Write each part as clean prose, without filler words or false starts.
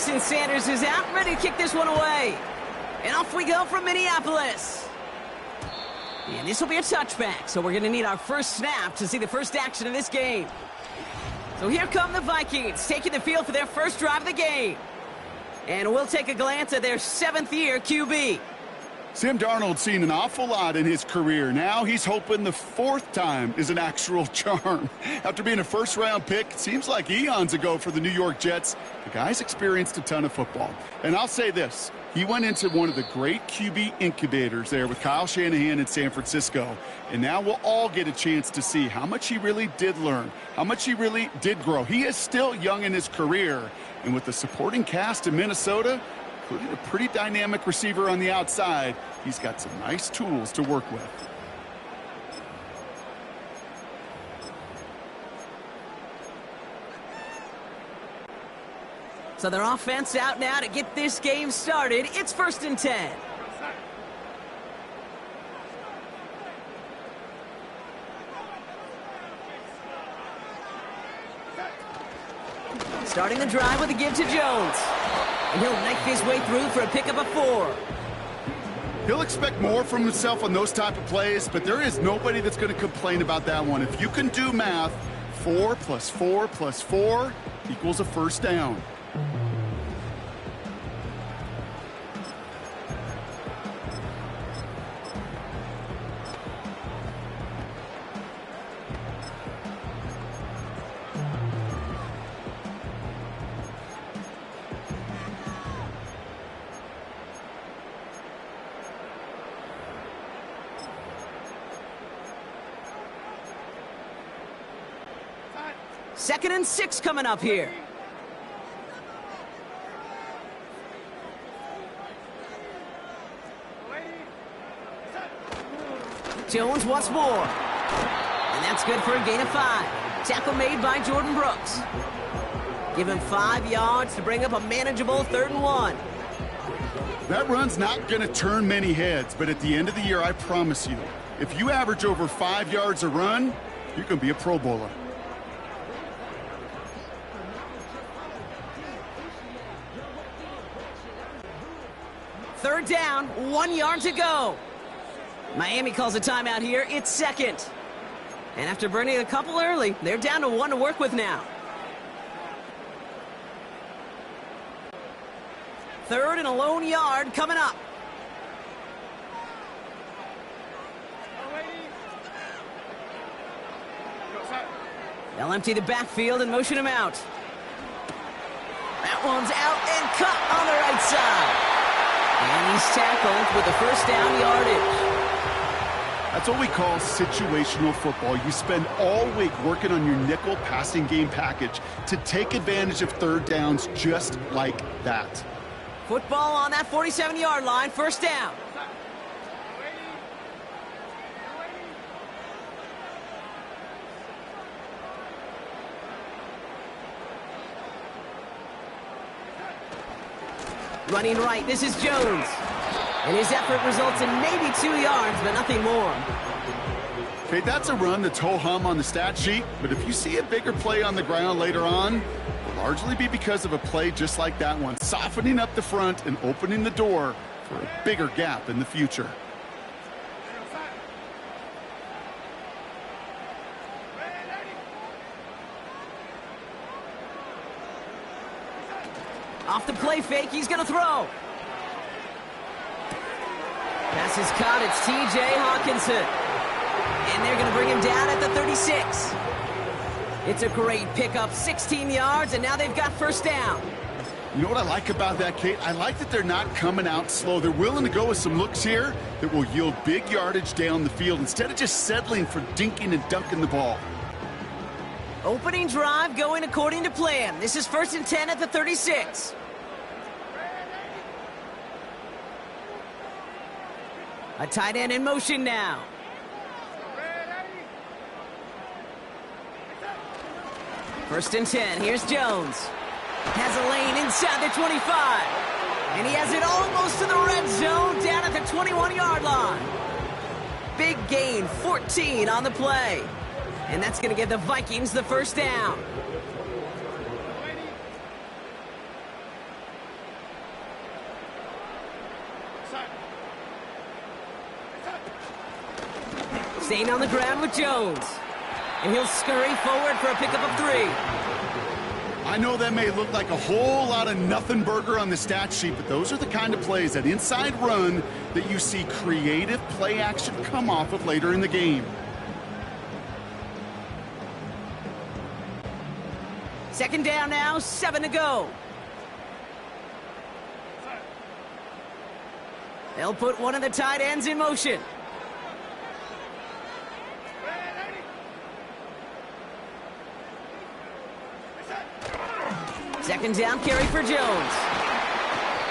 Jason Sanders is out, ready to kick this one away. And off we go from Minneapolis. And this will be a touchback, so we're going to need our first snap to see the first action of this game. So here come the Vikings, taking the field for their first drive of the game. And we'll take a glance at their 7th-year QB. Sam Darnold's seen an awful lot in his career. Now he's hoping the 4th time is an actual charm. After being a first-round pick, it seems like eons ago for the New York Jets. The guy's experienced a ton of football. And I'll say this, he went into one of the great QB incubators there with Kyle Shanahan in San Francisco. And now we'll all get a chance to see how much he really did learn, how much he really did grow. He is still young in his career. And with the supporting cast in Minnesota, including a pretty dynamic receiver on the outside, he's got some nice tools to work with. So their offense out now to get this game started. It's 1st and 10. Starting the drive with a give to Jones. And he'll knife his way through for a pickup of 4. He'll expect more from himself on those type of plays, but there is nobody that's going to complain about that one. If you can do math, 4 plus 4 plus 4 equals a first down. Second and 6 coming up here. Jones once more. And that's good for a gain of 5. Tackle made by Jordan Brooks. Give him 5 yards to bring up a manageable 3rd and 1. That run's not going to turn many heads, but at the end of the year, I promise you, if you average over 5 yards a run, you're going to be a Pro Bowler. Third down, 1 yard to go. Miami calls a timeout here. It's 2nd. And after burning a couple early, they're down to 1 to work with now. 3rd and a lone yard coming up. They'll empty the backfield and motion him out. That one's out and cut on the right side. And he's tackled with the first down yardage. That's what we call situational football. You spend all week working on your nickel passing game package to take advantage of 3rd downs just like that. Football on that 47-yard line, first down. Running right, this is Jones. And his effort results in maybe 2 yards, but nothing more. Okay, that's a run that's ho-hum on the stat sheet, but if you see a bigger play on the ground later on, it will largely be because of a play just like that one, softening up the front and opening the door for a bigger gap in the future. Off the play fake, he's going to throw. Pass is caught, it's T.J. Hawkinson. And they're going to bring him down at the 36. It's a great pickup, 16 yards, and now they've got first down. You know what I like about that, Kate? I like that they're not coming out slow. They're willing to go with some looks here that will yield big yardage down the field instead of just settling for dinking and dunking the ball. Opening drive going according to plan. This is 1st and 10 at the 36. A tight end in motion now. First and 10. Here's Jones. Has a lane inside the 25. And he has it almost to the red zone down at the 21-yard line. Big gain, 14 on the play. And that's going to give the Vikings the first down. Staying on the ground with Jones. And he'll scurry forward for a pickup of 3. I know that may look like a whole lot of nothing burger on the stat sheet, but those are the kind of plays, that inside run, that you see creative play action come off of later in the game. Second down now, 7 to go. They'll put one of the tight ends in motion. Second down carry for Jones.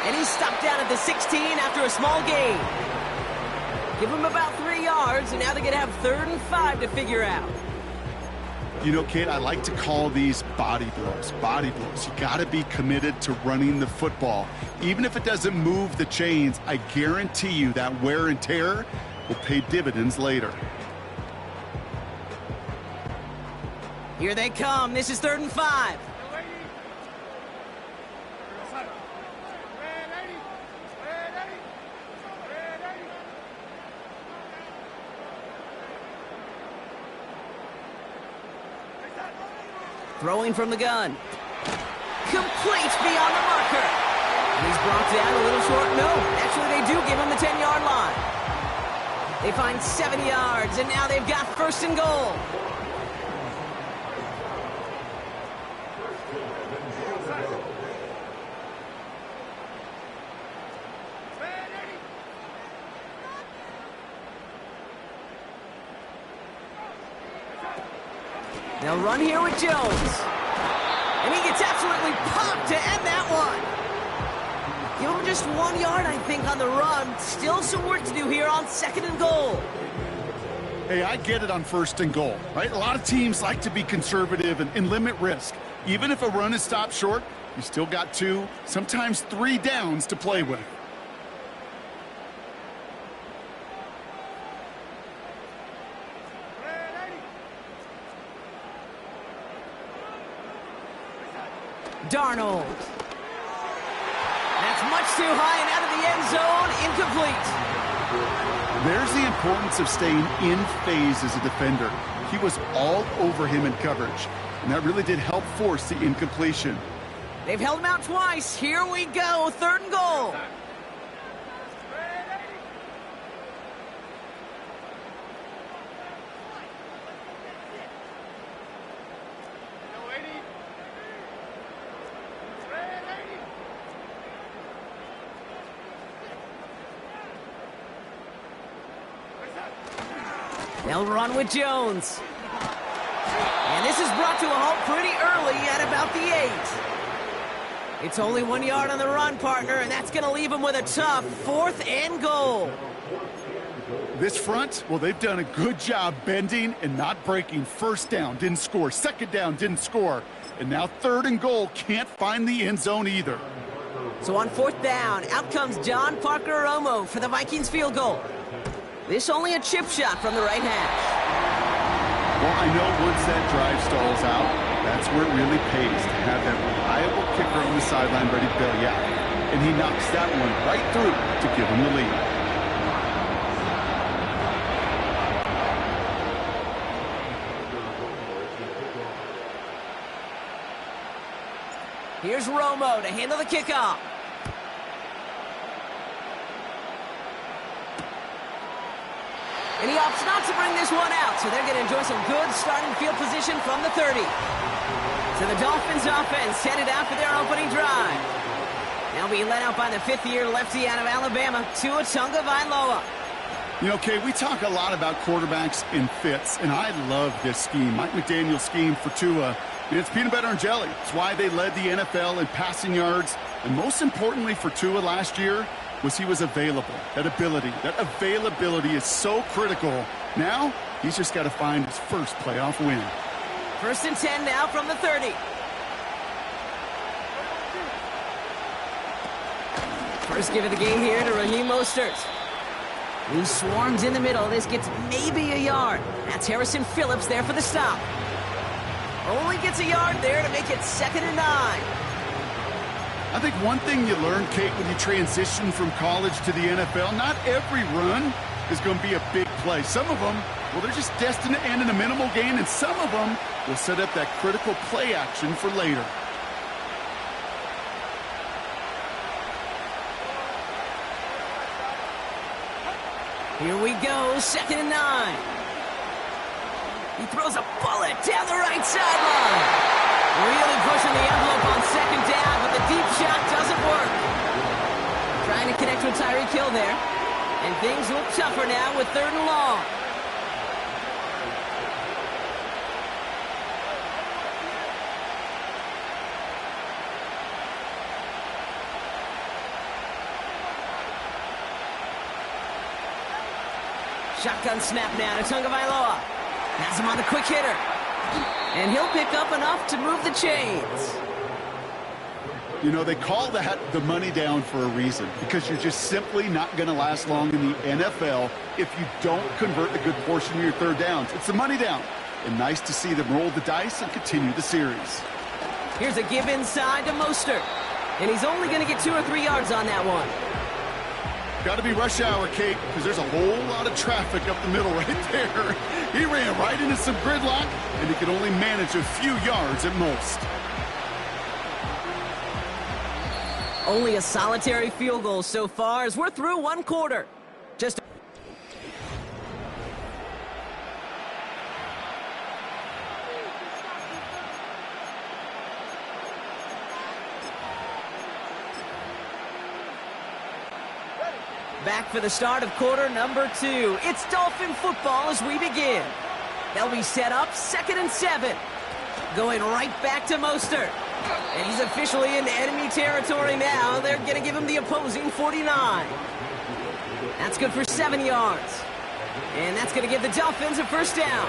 And he's stopped down at the 16 after a small gain. Give him about 3 yards, and now they're going to have 3rd and 5 to figure out. You know, Kate, I like to call these body blows. Body blows. You got to be committed to running the football. Even if it doesn't move the chains, I guarantee you that wear and tear will pay dividends later. Here they come. This is 3rd and 5. Throwing from the gun. Complete beyond the marker. And he's brought down a little short. No, actually they do give him the 10-yard line. They find 7 yards, and now they've got 1st and goal. They'll run here with Jones. And he gets absolutely popped to end that one. Give him just 1 yard, I think, on the run. Still some work to do here on 2nd and goal. Hey, I get it on 1st and goal, right? A lot of teams like to be conservative and limit risk. Even if a run is stopped short, you still got 2, sometimes 3 downs to play with. Darnold. That's much too high and out of the end zone. Incomplete. There's the importance of staying in phase as a defender. He was all over him in coverage, and that really did help force the incompletion. They've held him out twice. Here we go. 3rd and goal. They'll run with Jones. And this is brought to a halt pretty early at about the 8. It's only 1 yard on the run, partner, and that's going to leave him with a tough 4th and goal. This front, well, they've done a good job bending and not breaking. 1st down, didn't score. 2nd down, didn't score. And now 3rd and goal, can't find the end zone either. So on 4th down, out comes John Parker-Romo for the Vikings field goal. This only a chip shot from the right hash. Well, I know once that drive stalls out, that's where it really pays to have that reliable kicker on the sideline ready to bail you out. And he knocks that one right through to give him the lead. Here's Romo to handle the kickoff. And he opts not to bring this one out, so they're going to enjoy some good starting field position from the 30. So the Dolphins offense headed out for their opening drive. They'll be led out by the 5th-year lefty out of Alabama, Tua Tagovailoa. You know, Kay, we talk a lot about quarterbacks in fits, and I love this scheme. Mike McDaniel's scheme for Tua, it's peanut butter and jelly. It's why they led the NFL in passing yards. And most importantly for Tua last year was he was available. That availability is so critical. Now, he's just got to find his first playoff win. 1st and 10 now from the 30. First give of the game here to Raheem Mostert. He swarms in the middle. This gets maybe a yard. That's Harrison Phillips there for the stop. Only gets a yard there to make it 2nd and 9. I think one thing you learn, Kate, when you transition from college to the NFL, not every run is going to be a big play. Some of them Well, they're just destined to end in a minimal gain, and some of them will set up that critical play action for later. Here we go, 2nd and 9. He throws a bullet down the right sideline. Really pushing the envelope on 2nd down, but the deep shot doesn't work. Trying to connect with Tyreek Hill there. And things look tougher now with 3rd and long. Shotgun snap now to Tagovailoa. Has him on the quick hitter. And he'll pick up enough to move the chains. You know, they call that the money down for a reason, because you're just simply not going to last long in the NFL if you don't convert a good portion of your 3rd downs. It's the money down. And nice to see them roll the dice and continue the series. Here's a give inside to Mostert. And he's only going to get 2 or 3 yards on that one. Got to be rush hour, Kate, because there's a whole lot of traffic up the middle right there. He ran right into some gridlock, and he could only manage a few yards at most. Only a solitary field goal so far as we're through 1 quarter. Just back for the start of quarter number 2. It's Dolphin football as we begin. They'll be set up 2nd and 7. Going right back to Mostert. And he's officially in enemy territory now. They're going to give him the opposing 49. That's good for 7 yards. And that's going to give the Dolphins a 1st down.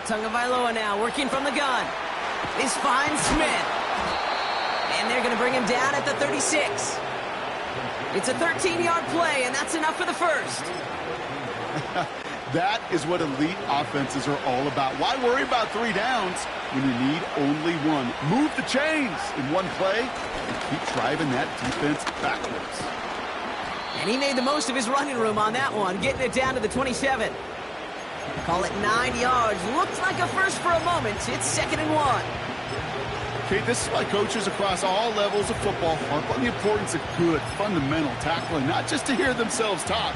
Tagovailoa now working from the gun. This finds Smith. And they're going to bring him down at the 36. It's a 13-yard play, and that's enough for the 1st. That is what elite offenses are all about. Why worry about 3 downs when you need only 1? Move the chains in 1 play and keep driving that defense backwards. And he made the most of his running room on that one, getting it down to the 27. Call it 9 yards. Looks like a 1st for a moment. It's 2nd and 1. Okay, this is why coaches across all levels of football harp on the importance of good, fundamental tackling, not just to hear themselves talk.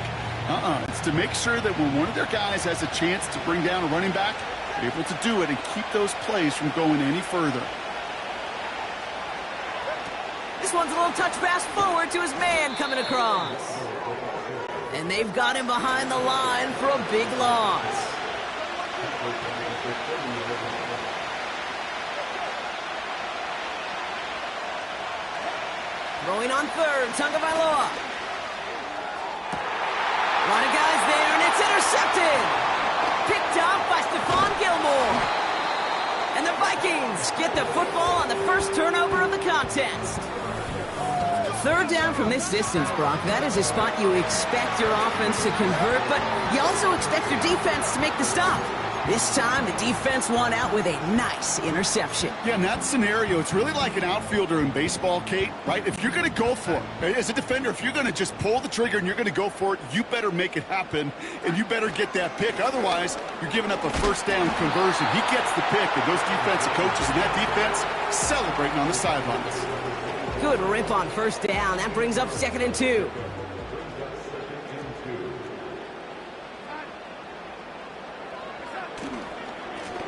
It's to make sure that when one of their guys has a chance to bring down a running back, they're able to do it and keep those plays from going any further. This one's a little touch pass forward to his man coming across. And they've got him behind the line for a big loss. Throwing on 3rd, Tagovailoa. A lot of guys there, and it's intercepted. Picked up by Stephon Gilmore. And the Vikings get the football on the 1st turnover of the contest. 3rd down from this distance, Brock. That is a spot you expect your offense to convert, but you also expect your defense to make the stop. This time, the defense won out with a nice interception. Yeah, in that scenario, it's really like an outfielder in baseball, Kate, right? If you're going to go for it, as a defender, if you're going to just pull the trigger and you're going to go for it, you better make it happen, and you better get that pick. Otherwise, you're giving up a 1st down conversion. He gets the pick, and those defensive coaches and that defense celebrating on the sidelines. Good rip on 1st down. That brings up 2nd and 2.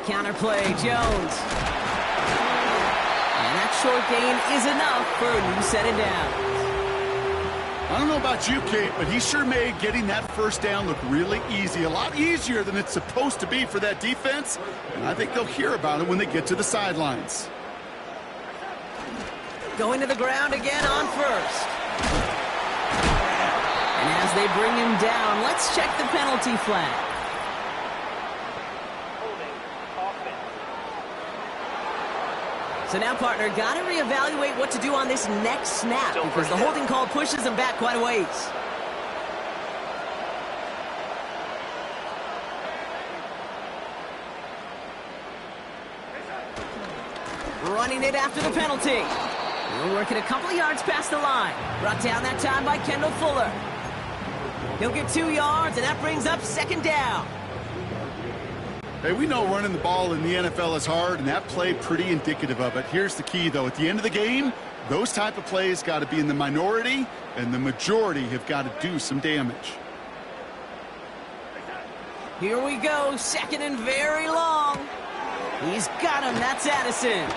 Counterplay, Jones. And that short gain is enough for a new set of downs. I don't know about you, Kate, but he sure made getting that 1st down look really easy. A lot easier than it's supposed to be for that defense. And I think they'll hear about it when they get to the sidelines. Going to the ground again on 1st. And as they bring him down, let's check the penalty flag. So now, partner, got to reevaluate what to do on this next snap because the holding call pushes him back quite a ways. running it after the penalty. We're working a couple of yards past the line. Brought down that time by Kendall Fuller. He'll get 2 yards, and that brings up second down. Hey, we know running the ball in the NFL is hard, and that play pretty indicative of it. Here's the key, though. At the end of the game, those type of plays got to be in the minority, and the majority have got to do some damage. Here we go, second and very long. He's got him, that's Addison.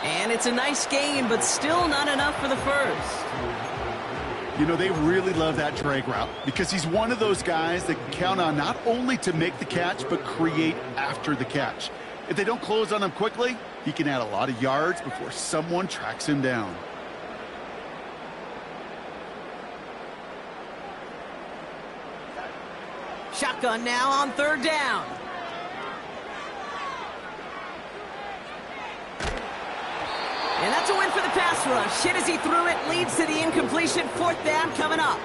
And it's a nice game, but still not enough for the first. You know, they really love that drag route because he's one of those guys that can count on not only to make the catch, but create after the catch. If they don't close on him quickly, he can add a lot of yards before someone tracks him down. Shotgun now on third down. And that's a win for the pass rush. Hit as he threw it, leads to the incompletion. Fourth down coming up.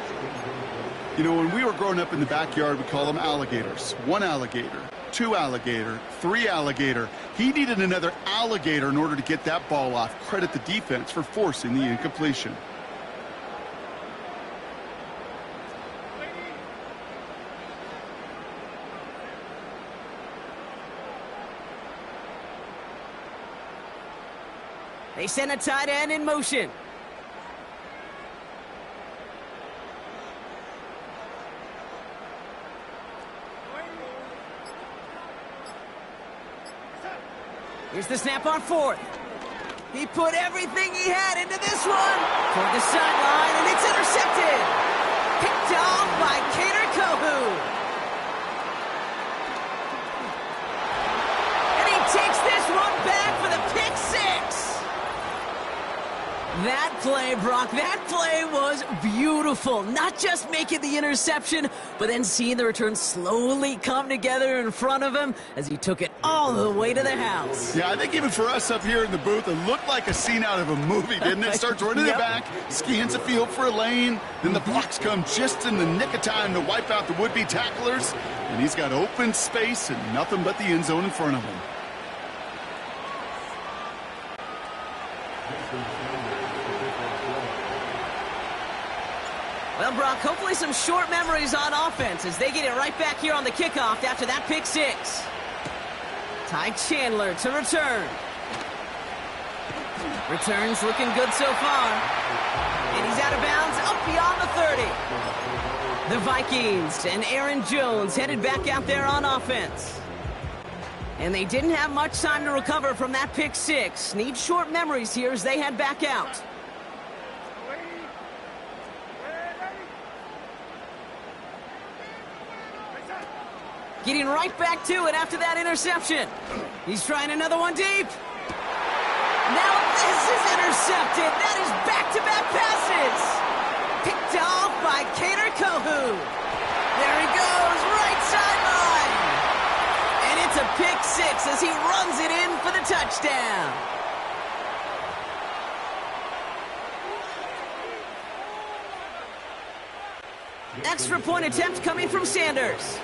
You know, when we were growing up in the backyard, we call them alligators. 1 alligator, 2 alligator, 3 alligator. He needed another alligator in order to get that ball off. Credit the defense for forcing the incompletion. They send a tight end in motion. Here's the snap on fourth. He put everything he had into this one. Toward the sideline, and it's intercepted. Picked off by Cater Kohu. And he takes this one back for the pick six. That play, Brock, that play was beautiful. Not just making the interception, but then seeing the return slowly come together in front of him as he took it all the way to the house. Yeah, I think even for us up here in the booth, it looked like a scene out of a movie, didn't it? Starts running it back, scans the field for a lane, then the blocks come just in the nick of time to wipe out the would-be tacklers, and he's got open space and nothing but the end zone in front of him. Well, Brock, hopefully some short memories on offense as they get it right back here on the kickoff after that pick six. Ty Chandler to return. Returns looking good so far. And he's out of bounds up beyond the 30. The Vikings and Aaron Jones headed back out there on offense. And they didn't have much time to recover from that pick six. Need short memories here as they head back out. Getting right back to it after that interception. He's trying another one deep. Now this is intercepted. That is back-to-back passes. Picked off by Cater Kohu. There he goes, right sideline. And it's a pick six as he runs it in for the touchdown. Extra point attempt coming from Sanders.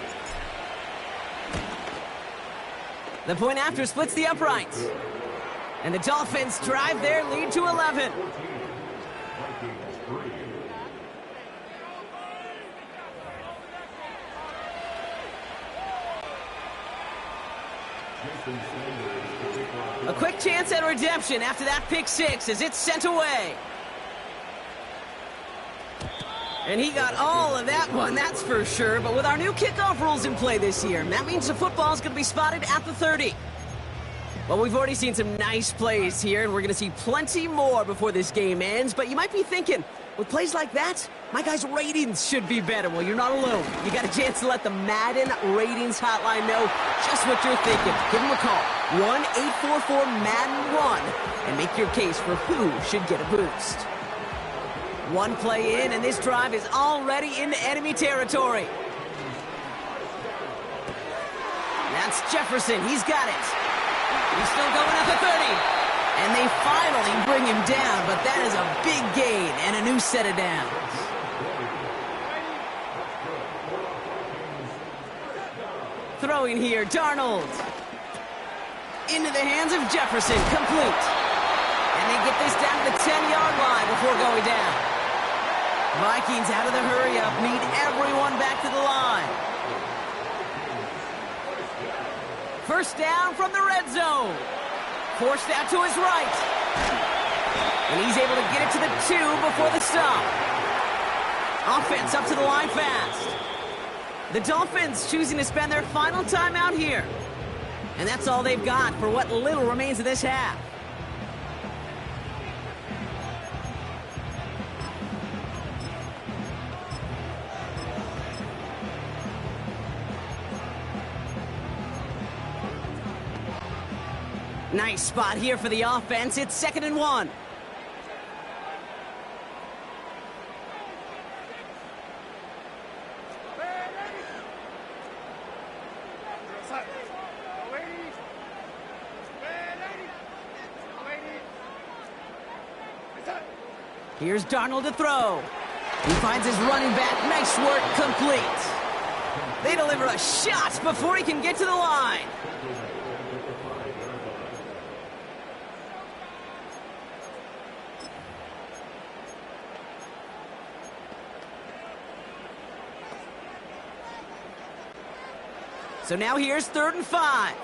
The point after splits the uprights. And the Dolphins drive their lead to 11. A quick chance at redemption after that pick six as it's sent away. And he got all of that one, that's for sure. But with our new kickoff rules in play this year, that means the football is going to be spotted at the 30. Well, we've already seen some nice plays here, and we're going to see plenty more before this game ends. But you might be thinking, with plays like that, my guys' ratings should be better. Well, you're not alone. You got a chance to let the Madden Ratings Hotline know just what you're thinking. Give them a call, 1-844-MADDEN-1, and make your case for who should get a boost. One play in, and this drive is already into enemy territory. That's Jefferson. He's got it. He's still going at the 30. And they finally bring him down, but that is a big gain and a new set of downs. Throwing here, Darnold. Into the hands of Jefferson, complete. get this down to the 10-yard line before going down. Vikings out of the hurry-up, need everyone back to the line. First down from the red zone. Forced out to his right. And he's able to get it to the 2 before the stop. Offense up to the line fast. The Dolphins choosing to spend their final time out here. And that's all they've got for what little remains of this half. Nice spot here for the offense. It's 2nd and 1. Here's Darnold to throw. He finds his running back. Nice work, complete. They deliver a shot before he can get to the line. So now here's 3rd and 5.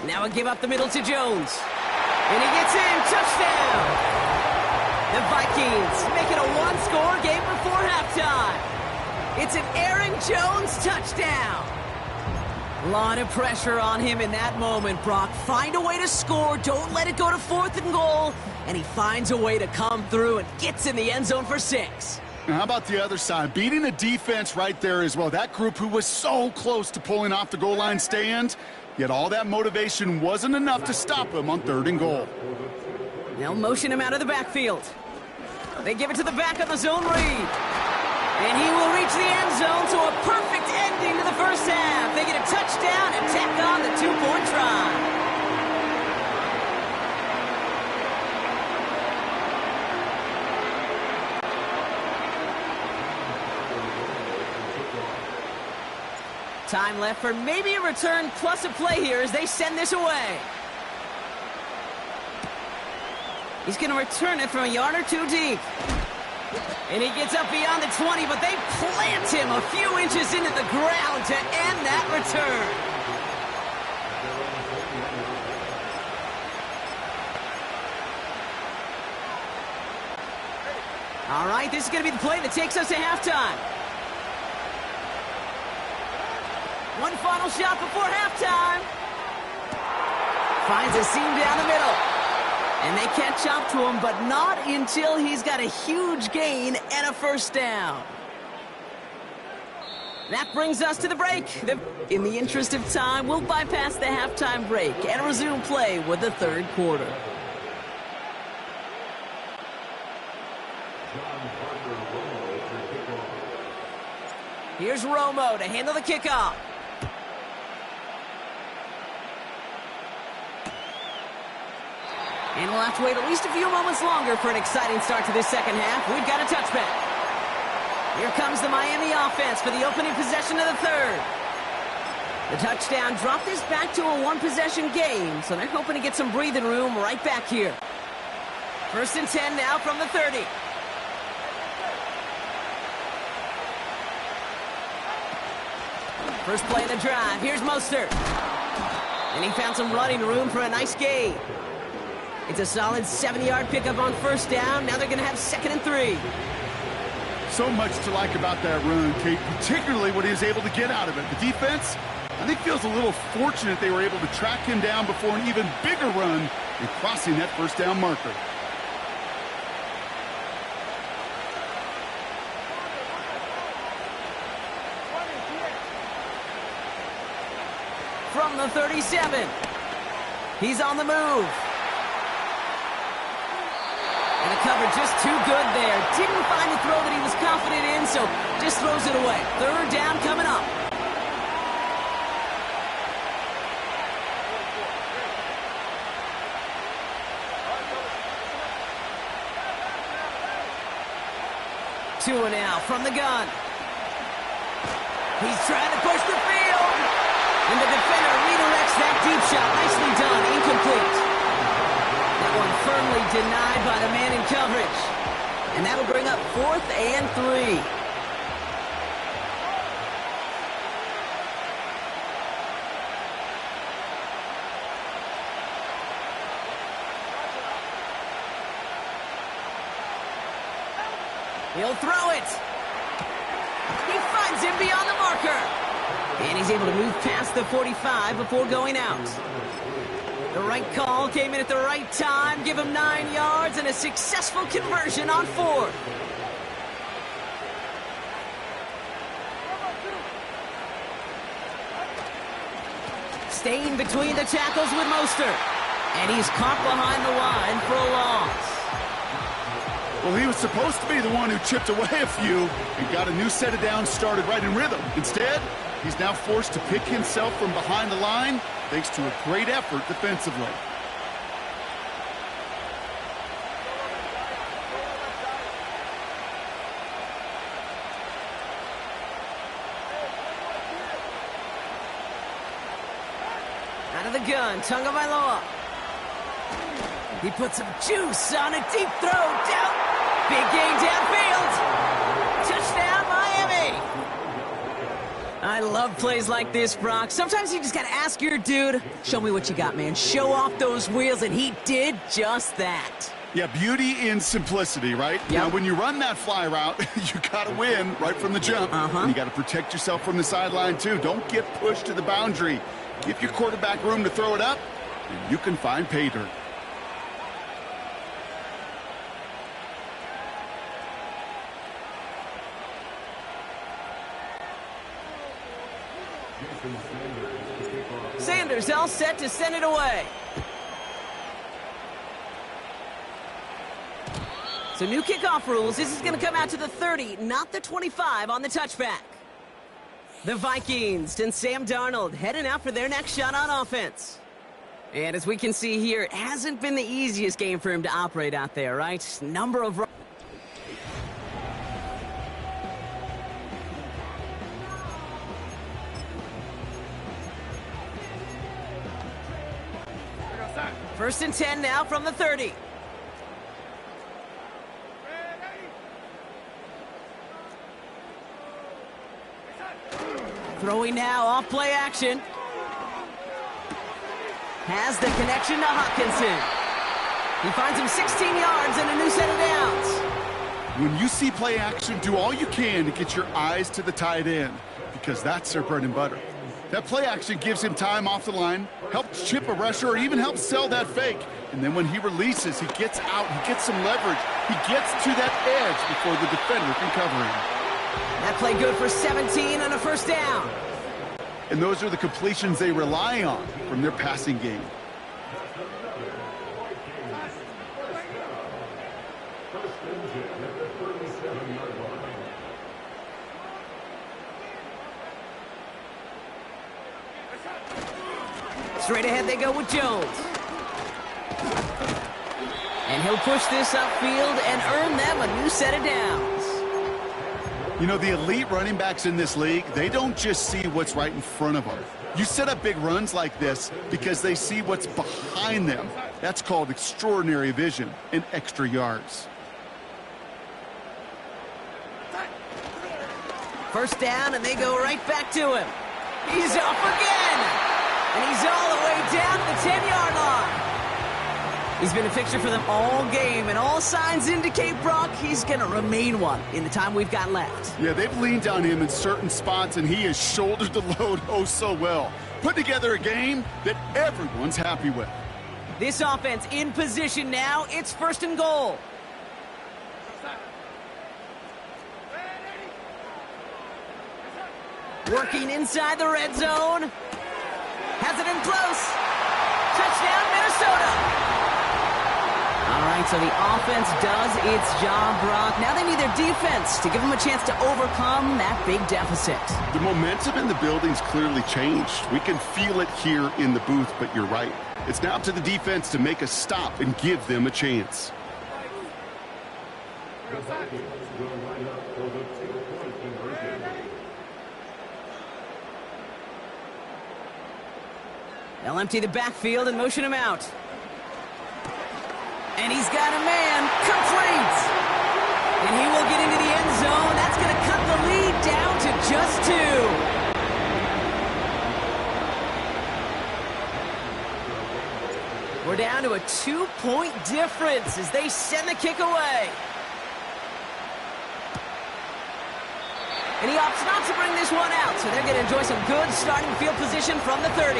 Now a give up the middle to Jones. And he gets in. Touchdown! The Vikings make it a one-score game before halftime. It's an Aaron Jones touchdown. A lot of pressure on him in that moment, Brock. Find a way to score. Don't let it go to 4th and goal. And he finds a way to come through and gets in the end zone for 6. Now, how about the other side? Beating the defense right there as well. That group who was so close to pulling off the goal line stand, yet all that motivation wasn't enough to stop him on 3rd and goal. They'll motion him out of the backfield. They give it to the back on the zone read. And he will reach the end zone to a perfect ending to the first half. They get a touchdown and tack on the 2-point try. Time left for maybe a return plus a play here as they send this away. He's going to return it from a yard or 2 deep. And he gets up beyond the 20, but they plant him a few inches into the ground to end that return. All right, this is going to be the play that takes us to halftime. One final shot before halftime. Finds a seam down the middle. And they catch up to him, but not until he's got a huge gain and a first down. That brings us to the break. In the interest of time, we'll bypass the halftime break and resume play with the 3rd quarter. Here's Romo to handle the kickoff. And we'll have to wait at least a few moments longer for an exciting start to this second half. We've got a touchback. Here comes the Miami offense for the opening possession of the 3rd. The touchdown dropped this back to a one-possession game, so they're hoping to get some breathing room right back here. 1st and 10 now from the 30. First play of the drive. Here's Mostert. And he found some running room for a nice gain. It's a solid 70-yard pickup on first down. Now they're going to have 2nd and 3. So much to like about that run, Kate, particularly what he was able to get out of it. The defense, I think, feels a little fortunate they were able to track him down before an even bigger run and crossing that first down marker. From the 37. He's on the move. And the cover just too good there. Didn't find the throw that he was confident in, so just throws it away. 3rd down coming up. Tua now from the gun. He's trying to push the field. And the defender redirects that deep shot. Nicely done. Incomplete. That one firmly denied by the man in coverage. And that'll bring up 4th and 3. He'll throw it. He finds him beyond the marker. And he's able to move past the 45 before going out. The right call came in at the right time. Give him 9 yards and a successful conversion on 4th. Staying between the tackles with Mostert. And he's caught behind the line for a loss. Well, he was supposed to be the one who chipped away a few and got a new set of downs started right in rhythm. Instead, he's now forced to pick himself from behind the line thanks to a great effort defensively. Out of the gun, Tagovailoa. He puts some juice on a deep throw down. Big gain downfield. Touchdown, Miami. I love plays like this, Brock. Sometimes you just got to ask your dude, show me what you got, man. Show off those wheels, and he did just that. Yeah, beauty in simplicity, right? Yep. Now, when you run that fly route, you got to win right from the jump. And you got to protect yourself from the sideline, too. Don't get pushed to the boundary. Give your quarterback room to throw it up, and you can find pay dirt. Sanders all set to send it away. So new kickoff rules. This is going to come out to the 30, not the 25 on the touchback. The Vikings and Sam Darnold heading out for their next shot on offense. And as we can see here, it hasn't been the easiest game for him to operate out there, right? Number of... First and 10 now from the 30. Throwing now off play action. Has the connection to Hawkinson. He finds him 16 yards and a new set of downs. When you see play action, do all you can to get your eyes to the tight end, because that's their bread and butter. That play action gives him time off the line, helps chip a rusher, or even helps sell that fake. And then when he releases, he gets out, he gets some leverage. He gets to that edge before the defender can cover him. That play good for 17 and a first down. And those are the completions they rely on from their passing game. Straight ahead they go with Jones. And he'll push this upfield and earn them a new set of downs. You know, the elite running backs in this league, they don't just see what's right in front of them. You set up big runs like this because they see what's behind them. That's called extraordinary vision and extra yards. First down, and they go right back to him. He's off again. And he's all the way down to the 10-yard line. He's been a fixture for them all game, and all signs indicate, Brock, he's going to remain one in the time we've got left. Yeah, they've leaned on him in certain spots, and he has shouldered the load oh so well. Put together a game that everyone's happy with. This offense in position now. It's first and goal. Working inside the red zone. Has it in close. Touchdown, Minnesota. All right, so the offense does its job, Brock. Now they need their defense to give them a chance to overcome that big deficit. The momentum in the building's clearly changed. We can feel it here in the booth, but you're right. It's now up to the defense to make a stop and give them a chance. They'll empty the backfield and motion him out. And he's got a man. Complete. And he will get into the end zone. That's going to cut the lead down to just 2. We're down to a 2-point difference as they send the kick away. And he opts not to bring this one out, so they're going to enjoy some good starting field position from the 30.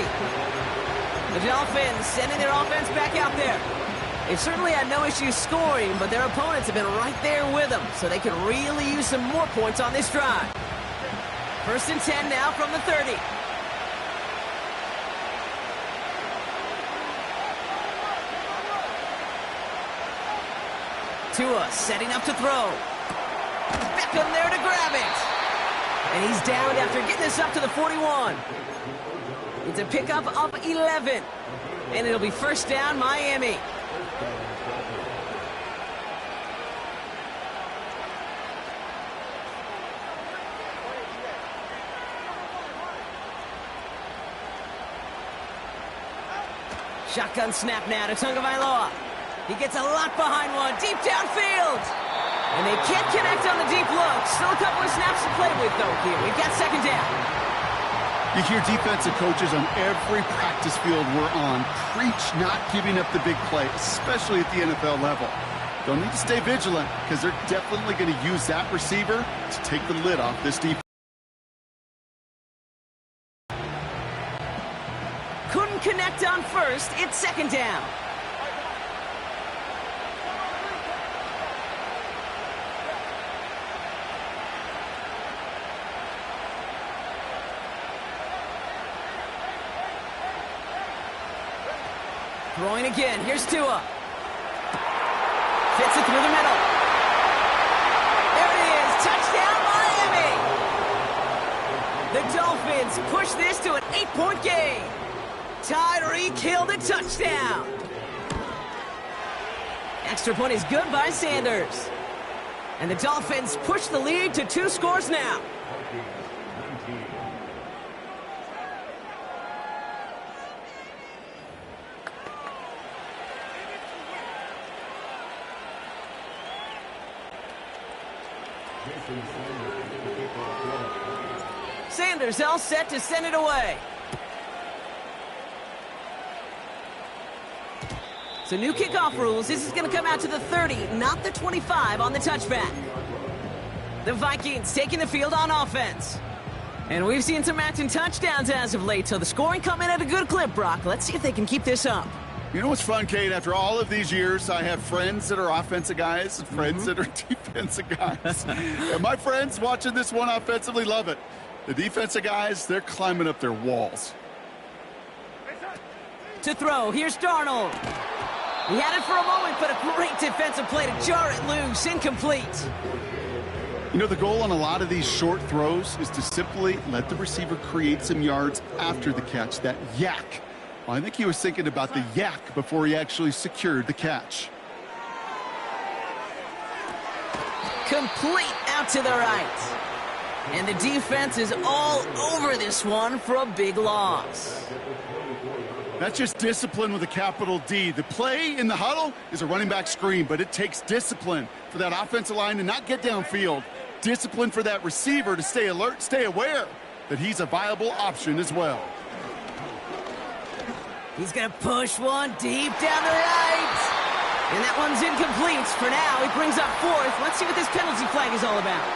The Dolphins sending their offense back out there. They've certainly had no issue scoring, but their opponents have been right there with them, so they could really use some more points on this drive. 1st and 10 now from the 30. Tua setting up to throw. Beckham there to grab it. And he's down after getting this up to the 41. It's a pickup of 11. And it'll be 1st down, Miami. Shotgun snap now to Tagovailoa. He gets a lot behind one, deep downfield. And they can't connect on the deep look. Still a couple of snaps to play with, though, here. We've got 2nd down. You hear defensive coaches on every practice field we're on preach not giving up the big play, especially at the NFL level. They'll need to stay vigilant because they're definitely going to use that receiver to take the lid off this defense. Couldn't connect on 1st. It's 2nd down. Throwing again. Here's Tua. Fits it through the middle. There it is. Touchdown, Miami. The Dolphins push this to an 8-point game. Tyreek Hill the touchdown. Extra point is good by Sanders. And the Dolphins push the lead to 2 scores now. Sanders all set to send it away. So new kickoff rules. This is going to come out to the 30, not the 25 on the touchback. The Vikings taking the field on offense. And we've seen some matching touchdowns as of late, so the scoring coming at a good clip, Brock. Let's see if they can keep this up. You know what's fun, Kate? After all of these years, I have friends that are offensive guys and friends that are defensive guys. And my friends watching this one offensively love it. The defensive guys, they're climbing up their walls. To throw, here's Darnold. He had it for a moment, but a great defensive play to jar it loose. Incomplete. You know, the goal on a lot of these short throws is to simply let the receiver create some yards after the catch, that yak. Well, I think he was thinking about the yak before he actually secured the catch. Complete out to the right. And the defense is all over this one for a big loss. That's just discipline with a capital D. The play in the huddle is a running back screen, but it takes discipline for that offensive line to not get downfield. Discipline for that receiver to stay alert, stay aware that he's a viable option as well. He's going to push one deep down the right. And that one's incomplete. For now, he brings up 4th. Let's see what this penalty flag is all about.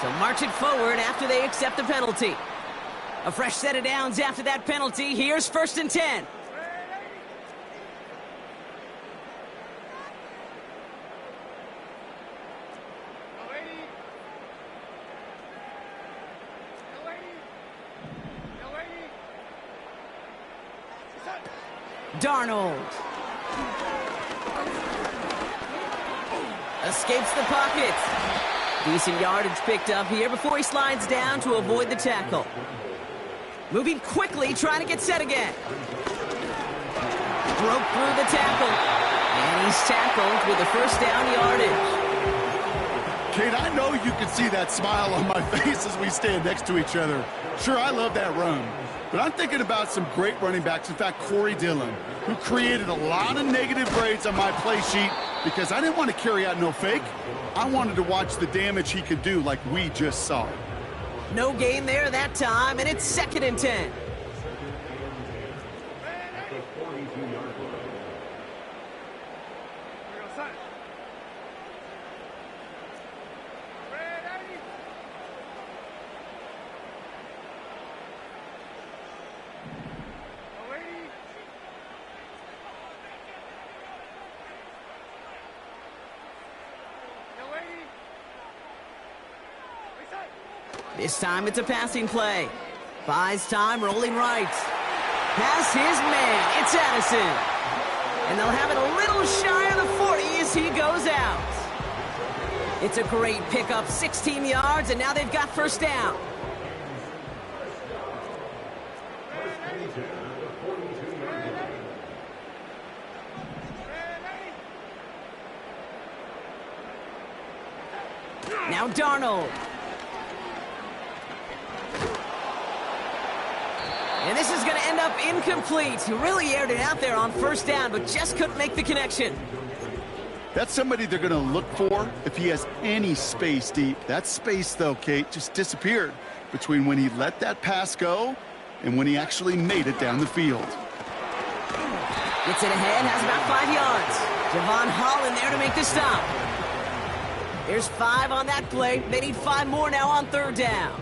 So march it forward after they accept the penalty. A fresh set of downs after that penalty. Here's 1st and 10. Darnold. Escapes the pocket. Decent yardage picked up here before he slides down to avoid the tackle. Moving quickly, trying to get set again. Broke through the tackle. And he's tackled with the 1st down yardage. Kate, I know you can see that smile on my face as we stand next to each other. Sure, I love that run. But I'm thinking about some great running backs. In fact, Corey Dillon, who created a lot of negative grades on my play sheet because I didn't want to carry out no fake. I wanted to watch the damage he could do like we just saw. No gain there that time, and it's 2nd and 10. This time it's a passing play. Buys time, rolling right. Has his man. It's Addison. And they'll have it a little shy of the 40 as he goes out. It's a great pickup, 16 yards, and now they've got first down. Now Darnold. And this is going to end up incomplete. He really aired it out there on first down, but just couldn't make the connection. That's somebody they're going to look for if he has any space deep. That space, though, Kate, just disappeared between when he let that pass go and when he actually made it down the field. Gets it ahead, has about 5 yards. Javon Holland there to make the stop. There's 5 on that play. They need 5 more now on third down.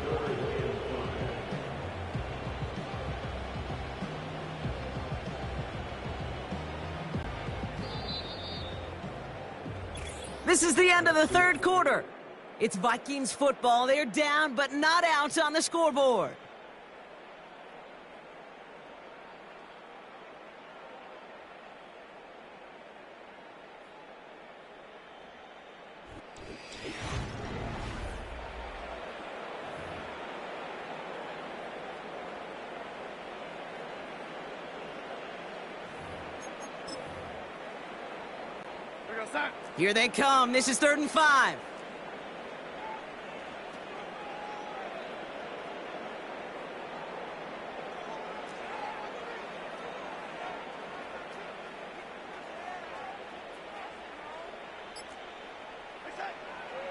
This is the end of the third quarter. It's Vikings football. They're down, but not out on the scoreboard. Here they come. This is 3rd and 5.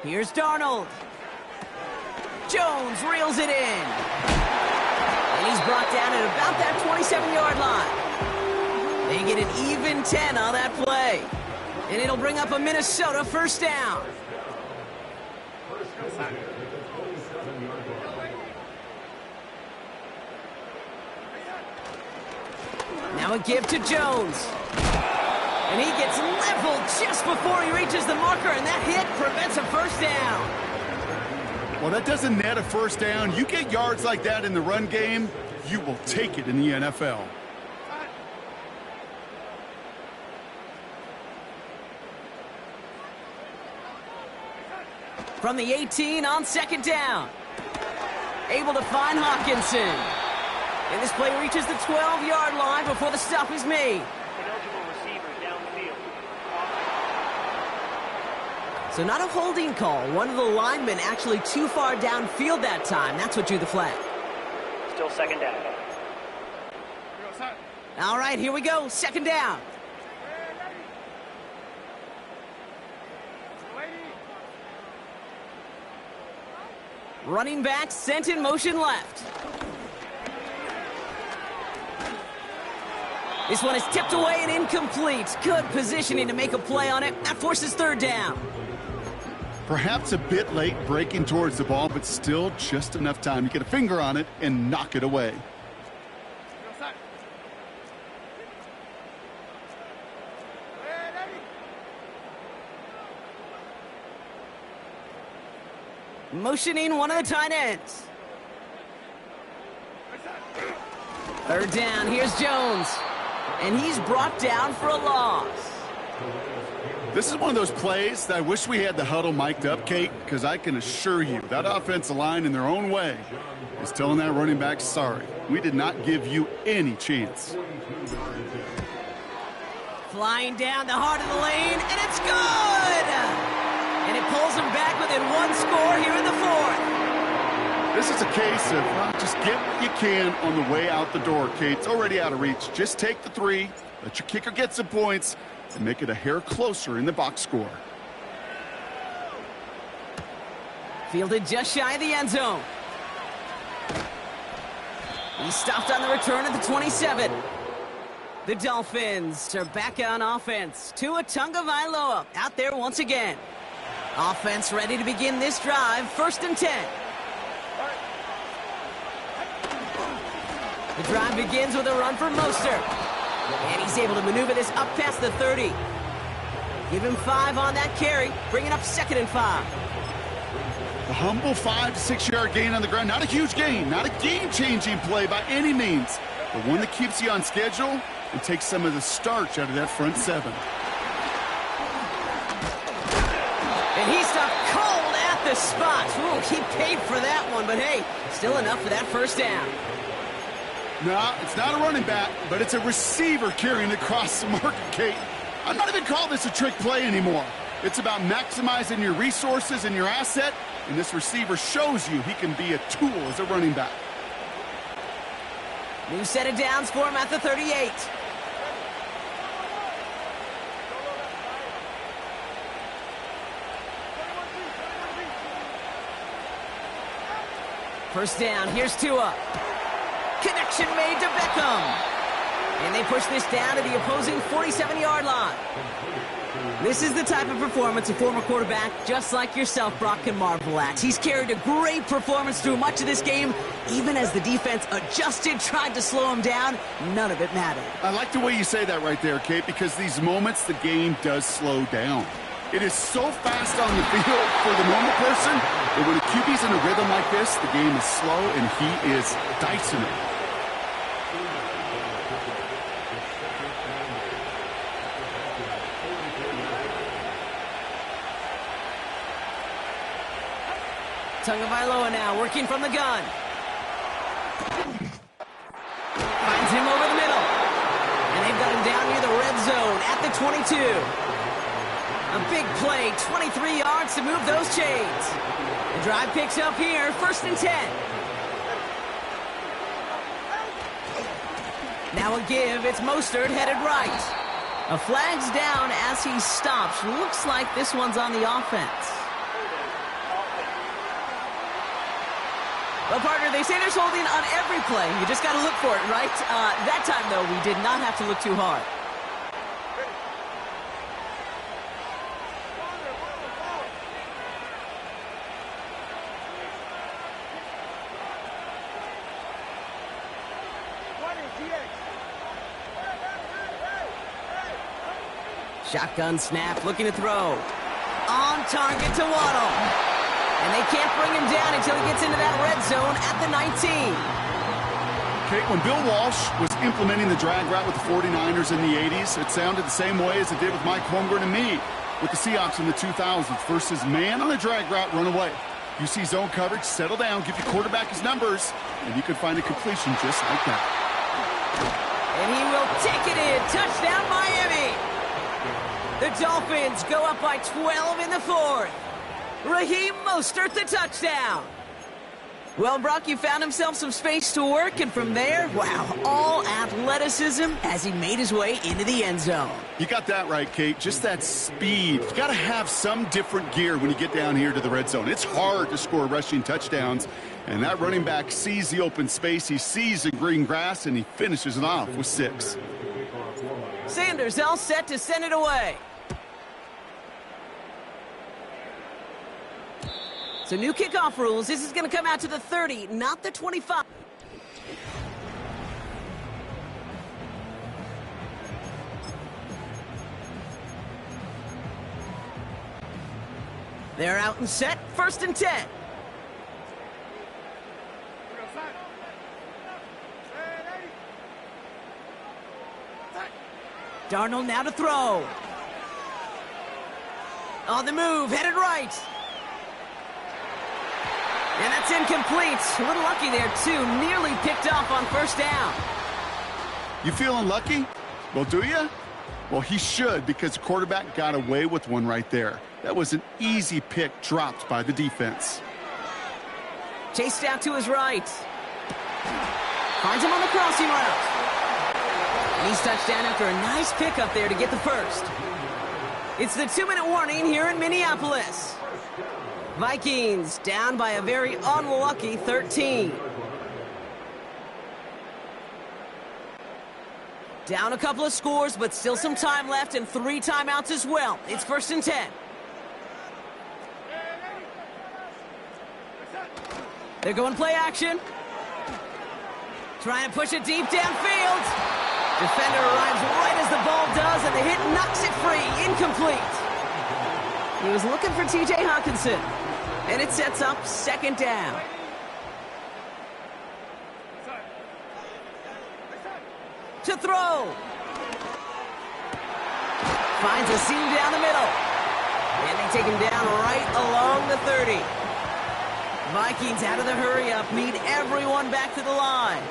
Here's Darnold. Jones reels it in. And he's brought down at about that 27-yard line. They get an even 10 on that play. And it'll bring up a Minnesota first down. Now a give to Jones. And he gets leveled just before he reaches the marker, and that hit prevents a first down. Well, that doesn't net a first down. You get yards like that in the run game, you will take it in the NFL. From the 18 on 2nd down. Able to find Hawkinson. And this play reaches the 12-yard line before the stop is made. So not a holding call. One of the linemen actually too far downfield that time. That's what drew the flag. Still 2nd down. All right, here we go. 2nd down. Running back sent in motion left. This one is tipped away and incomplete. Good positioning to make a play on it. That forces 3rd down. Perhaps a bit late breaking towards the ball, but still just enough time to get a finger on it and knock it away. Motioning one of the tight ends. 3rd down, here's Jones. And he's brought down for a loss. This is one of those plays that I wish we had the huddle mic'd up, Kate, because I can assure you that offensive line in their own way is telling that running back, sorry, we did not give you any chance. Flying down the heart of the lane, and it's good! And it pulls them back within one score here in the fourth. This is a case of just get what you can on the way out the door, Kate. It's already out of reach. Just take the three, let your kicker get some points, and make it a hair closer in the box score. Fielded just shy of the end zone. He stopped on the return at the 27. The Dolphins are back on offense. Gtowncapp out there once again. Offense ready to begin this drive. 1st and 10. The drive begins with a run for Mostert. And he's able to maneuver this up past the 30. Give him 5 on that carry. Bringing up 2nd and 5. A humble 5 to 6 yard gain on the ground. Not a huge gain, not a game-changing play by any means, but one that keeps you on schedule and takes some of the starch out of that front 7. And he stopped cold at the spot. Ooh, he paid for that one, but hey, still enough for that 1st down. No, it's not a running back, but it's a receiver carrying across the market, Kate. I'm not even calling this a trick play anymore. It's about maximizing your resources and your asset, and this receiver shows you he can be a tool as a running back. New set of downs for him at the 38. First down, here's Tua. Connection made to Beckham. And they push this down to the opposing 47-yard line. This is the type of performance a former quarterback, just like yourself, Brock, can marvel at. He's carried a great performance through much of this game. Even as the defense adjusted, tried to slow him down, none of it mattered. I like the way you say that right there, Kate, because these moments the game does slow down. It is so fast on the field for the normal person that when a QB's in a rhythm like this, the game is slow and he is dicing it. Gtowncapp now working from the gun. Finds him over the middle. And they've got him down near the red zone at the 22. A big play, 23 yards to move those chains. The drive picks up here, 1st and 10. Now a give, it's Mostert headed right. A flag's down as he stops. Looks like this one's on the offense. Well, partner, they say there's holding on every play. You just got to look for it, right? That time, though, we did not have to look too hard. Shotgun snap, looking to throw. On target to Waddle. And they can't bring him down until he gets into that red zone at the 19. Kate, when Bill Walsh was implementing the drag route with the 49ers in the 80s, it sounded the same way as it did with Mike Holmgren and me with the Seahawks in the 2000s versus man on a drag route, run away. You see zone coverage, settle down, give your quarterback his numbers, and you can find a completion just like that. And he will take it in. Touchdown, Miami. The Dolphins go up by 12 in the 4th. Raheem Mostert, the touchdown. Well, Brock, you found himself some space to work, and from there, wow, all athleticism as he made his way into the end zone. You got that right, Kate. Just that speed. You got to have some different gear when you get down here to the red zone. It's hard to score rushing touchdowns, and that running back sees the open space, he sees the green grass, and he finishes it off with 6. Sanders all set to send it away. So new kickoff rules. This is going to come out to the 30, not the 25. They're out and set. 1st and 10. Darnold now to throw. On the move, headed right. And that's incomplete. A little lucky there, too. Nearly picked off on 1st down. You feeling lucky? Well, do you? Well, he should, because the quarterback got away with one right there. That was an easy pick dropped by the defense. Chased out to his right. Finds him on the crossing route. And he's touched down after a nice pick up there to get the first. It's the 2-minute warning here in Minneapolis. Vikings down by a very unlucky 13. Down a couple of scores, but still some time left and 3 timeouts as well. It's 1st and 10. They're going play action. Trying to push it deep downfield. Defender arrives right as the ball does, and the hit knocks it free. Incomplete. He was looking for T.J. Hawkinson, and it sets up 2nd down. To throw. Finds a seam down the middle. And they take him down right along the 30. Vikings out of the hurry-up, need everyone back to the line.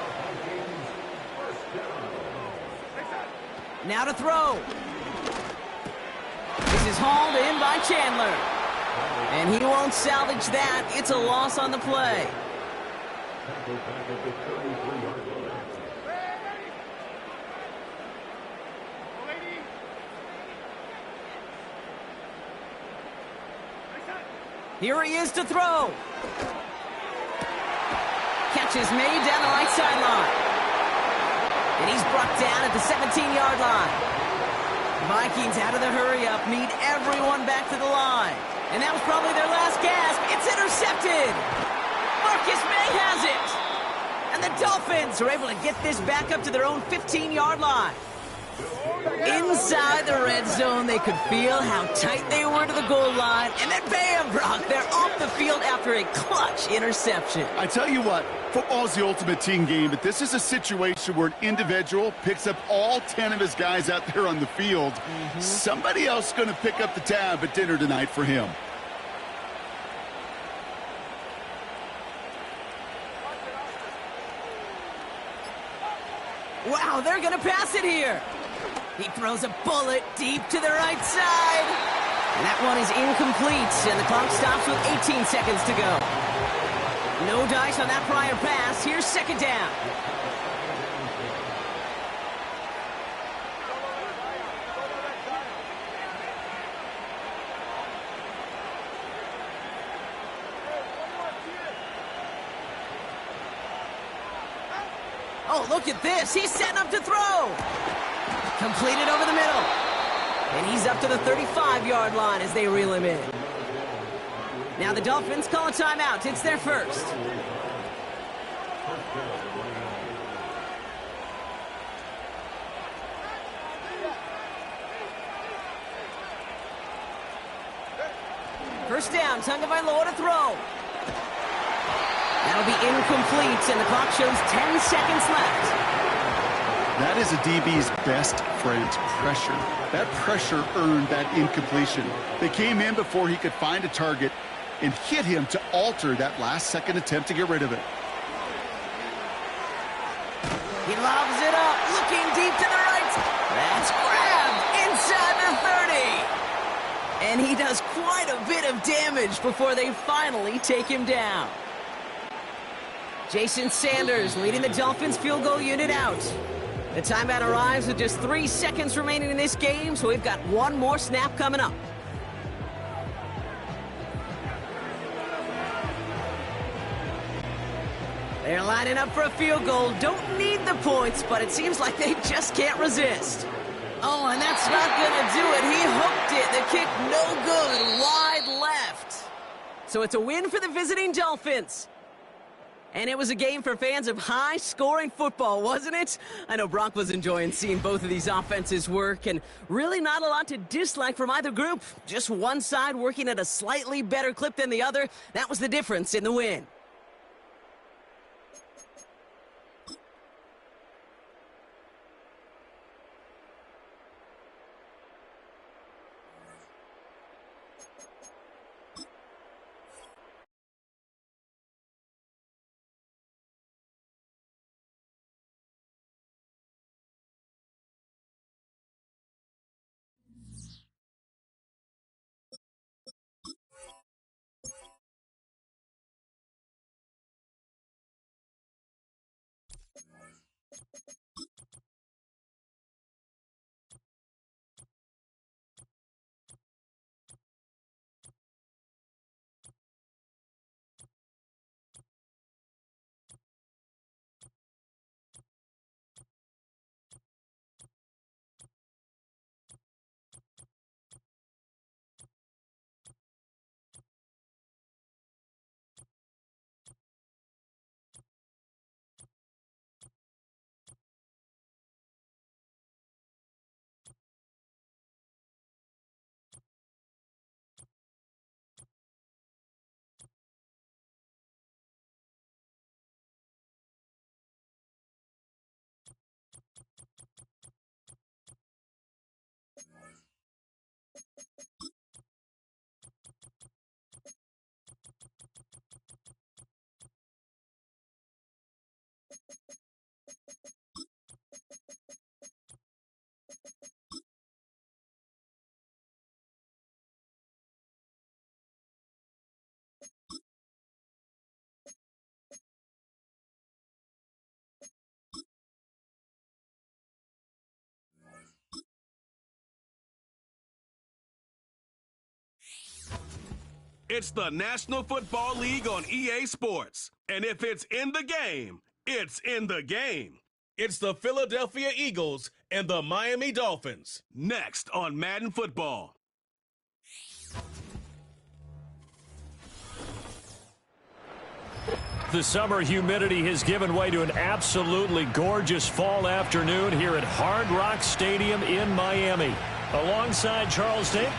Now to throw. This is hauled in by Chandler. And he won't salvage that. It's a loss on the play. Here he is to throw. Catch is made down the right sideline. And he's brought down at the 17-yard line. Vikings out of the hurry-up, need everyone back to the line. And that was probably their last gasp. It's intercepted. Marcus May has it. And the Dolphins are able to get this back up to their own 15-yard line. Inside the red zone, they could feel how tight they were to the goal line. And then bam, Brock, they're off the field after a clutch interception. I tell you what, football's the ultimate team game, but this is a situation where an individual picks up all 10 of his guys out there on the field. Somebody else is going to pick up the tab at dinner tonight for him. Wow, they're going to pass it here. He throws a bullet deep to the right side. And that one is incomplete, and the clock stops with 18 seconds to go. No dice on that prior pass. Here's 2nd down. Oh, look at this. He's setting up to throw. Completed over the middle. And he's up to the 35-yard line as they reel him in. Now the Dolphins call a timeout. It's their first. First down, Tagovailoa to throw. That'll be incomplete, and the clock shows 10 seconds left. That is a DB's best friend, pressure. That pressure earned that incompletion. They came in before he could find a target and hit him to alter that last-second attempt to get rid of it. He lobs it up, looking deep to the right. That's grabbed inside the 30. And he does quite a bit of damage before they finally take him down. Jason Sanders leading the Dolphins field goal unit out. The timeout arrives with just 3 seconds remaining in this game, so we've got one more snap coming up. They're lining up for a field goal. Don't need the points, but it seems like they just can't resist. Oh, and that's not going to do it. He hooked it. The kick no good. Wide left. So it's a win for the visiting Dolphins. And it was a game for fans of high-scoring football, wasn't it? I know Brock was enjoying seeing both of these offenses work, and really not a lot to dislike from either group. Just one side working at a slightly better clip than the other. That was the difference in the win. It's the National Football League on EA Sports. And if it's in the game, it's in the game. It's the Philadelphia Eagles and the Miami Dolphins. Next on Madden Football. The summer humidity has given way to an absolutely gorgeous fall afternoon here at Hard Rock Stadium in Miami. Alongside Charles Day.